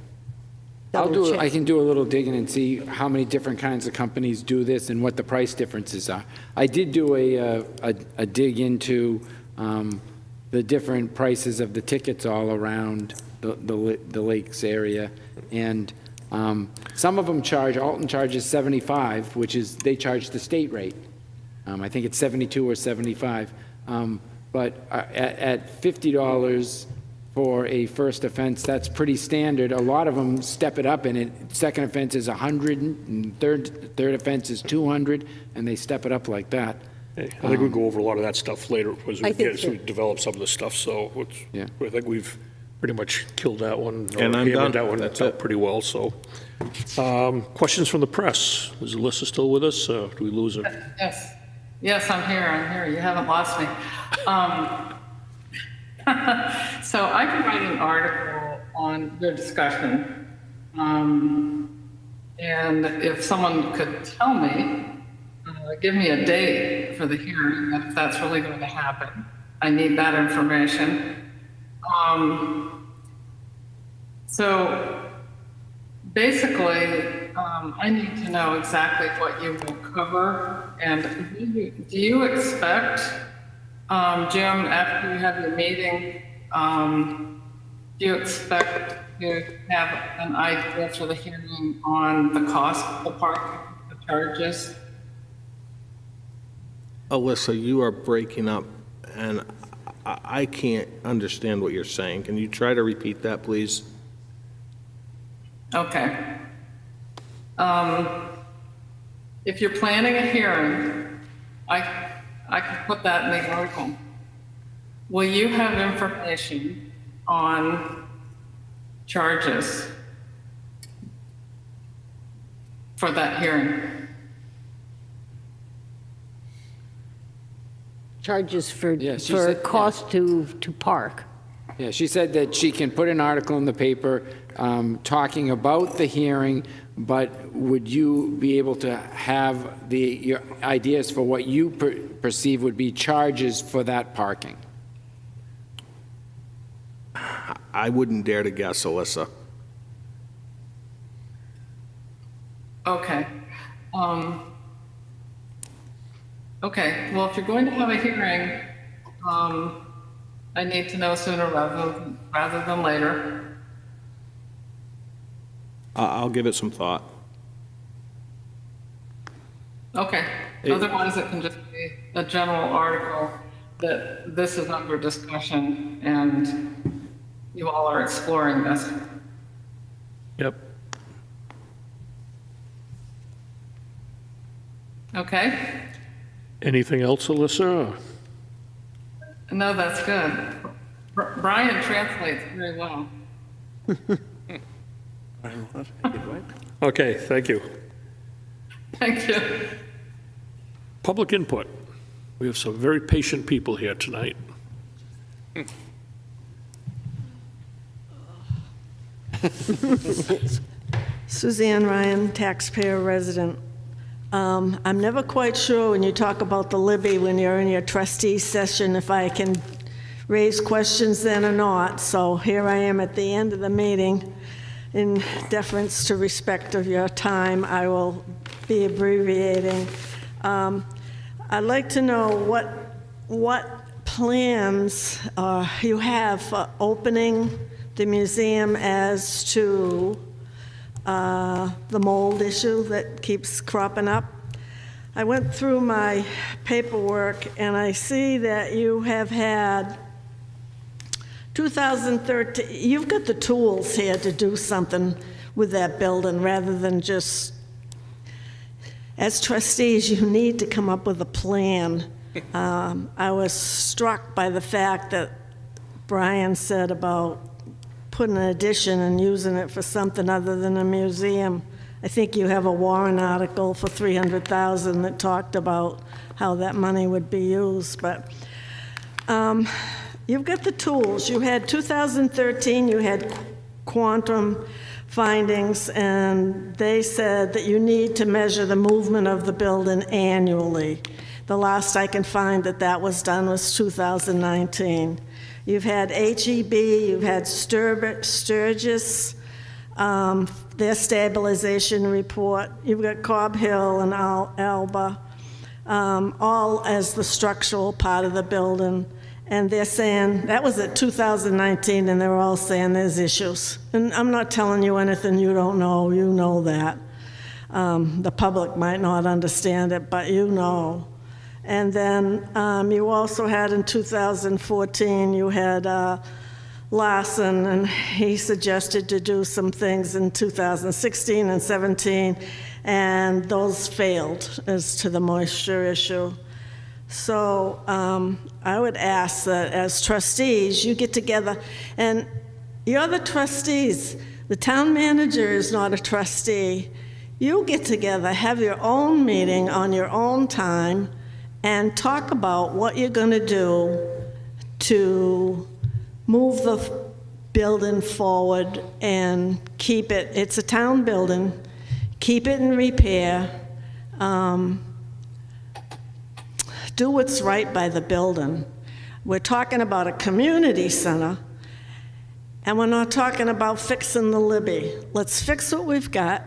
double check. I can do a little digging and see how many different kinds of companies do this and what the price differences are. I did do a dig into the different prices of the tickets all around the lakes area, and some of them charge, Alton charges 75, which is, they charge the state rate. I think it's 72 or 75. But at $50 for a first offense, that's pretty standard. A lot of them step it up, and second offense is 100, and third offense is 200, and they step it up like that. Hey, I think we'll go over a lot of that stuff later as we develop some of the stuff, so I think we've pretty much killed that one. And I'm done. That one out pretty well, so. Questions from the press? Is Alyssa still with us? Do we lose her? Yes. Yes, I'm here. You haven't lost me. So I can write an article on your discussion. And if someone could tell me, give me a date for the hearing, if that's really going to happen. I need that information. So basically, I need to know exactly what you will cover. And do you expect, Jim, after you have your meeting, do you expect to have an idea for the hearing on the cost of the parking, the charges? Alyssa, you are breaking up, and I can't understand what you're saying. Can you try to repeat that, please? Okay. If you're planning a hearing, I can put that in the article. Will you have information on charges for that hearing? Charges for said- cost to park. Yeah, she said that she can put an article in the paper talking about the hearing, but would you be able to have your ideas for what you perceive would be charges for that parking? I wouldn't dare to guess, Alyssa. Okay. Okay, well, if you're going to have a hearing, I need to know sooner rather than later. I'll give it some thought. Okay, otherwise it can just be a general article that this is under discussion and you all are exploring this. Yep. Okay? Anything else, Alyssa? No, that's good. Brian translates very well. Okay, thank you. Thank you. Public input. We have some very patient people here tonight. Suzanne Ryan, taxpayer resident. I'm never quite sure when you talk about the Libby, when you're in your trustee session, if I can raise questions then or not. So here I am at the end of the meeting. In deference to respect of your time, I will be abbreviating. I'd like to know what plans you have for opening the museum as to the mold issue that keeps cropping up. I went through my paperwork and I see that you have had 2013, you've got the tools here to do something with that building rather than just, as trustees, you need to come up with a plan. I was struck by the fact that Brian said about putting an addition and using it for something other than a museum. I think you have a warrant article for $300,000 that talked about how that money would be used, but you've got the tools. You had 2013, you had quantum findings, and they said that you need to measure the movement of the building annually. The last I can find that was done was 2019. You've had HEB, you've had Sturgis, their stabilization report. You've got Cobb Hill and Alba, all as the structural part of the building. And they're saying, that was at 2019, and they're all saying there's issues. And I'm not telling you anything you don't know, you know that. The public might not understand it, but you know. And then you also had in 2014, you had Larson, and he suggested to do some things in 2016 and 17, and those failed as to the moisture issue. So I would ask that as trustees, you get together, and you're the trustees. The town manager is not a trustee. You get together, have your own meeting on your own time, and talk about what you're going to do to move the building forward and keep it. It's a town building. Keep it in repair. Do what's right by the building. We're talking about a community center, and we're not talking about fixing the Libby. Let's fix what we've got.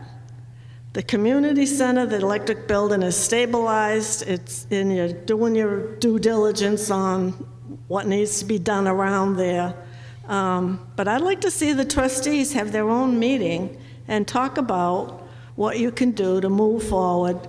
The community center, the electric building is stabilized. It's in, you're doing your due diligence on what needs to be done around there. But I'd like to see the trustees have their own meeting and talk about what you can do to move forward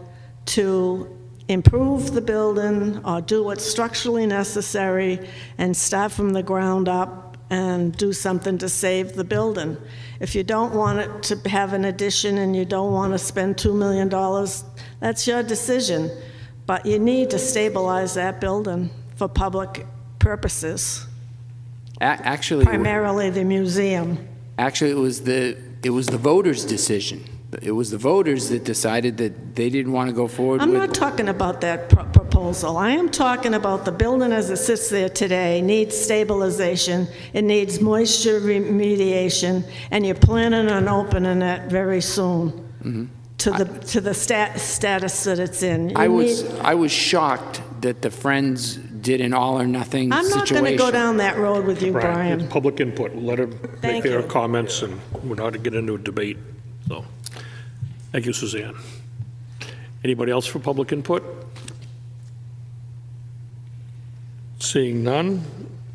to improve the building or do what's structurally necessary and start from the ground up and do something to save the building. If you don't want it to have an addition and you don't want to spend $2 million, that's your decision. But you need to stabilize that building for public purposes. Actually, primarily the museum. Actually, it was the voters' decision. It was the voters that decided that they didn't want to go forward I'm with... not talking about that proposal. I am talking about the building as it sits there today needs stabilization, it needs moisture remediation, and you're planning on opening it very soon to the status that it's in. I was shocked that the Friends did an all-or-nothing situation. I'm not going to go down that road with you, Brian. It's public input. Let them make Thank their you. comments, and we're not to get into a debate. So, thank you, Suzanne. Anybody else for public input? Seeing none.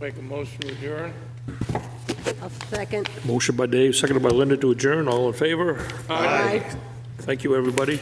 Make a motion to adjourn. I'll second. Motion by Dave, seconded by Linda to adjourn. All in favor? Aye. Thank you, everybody.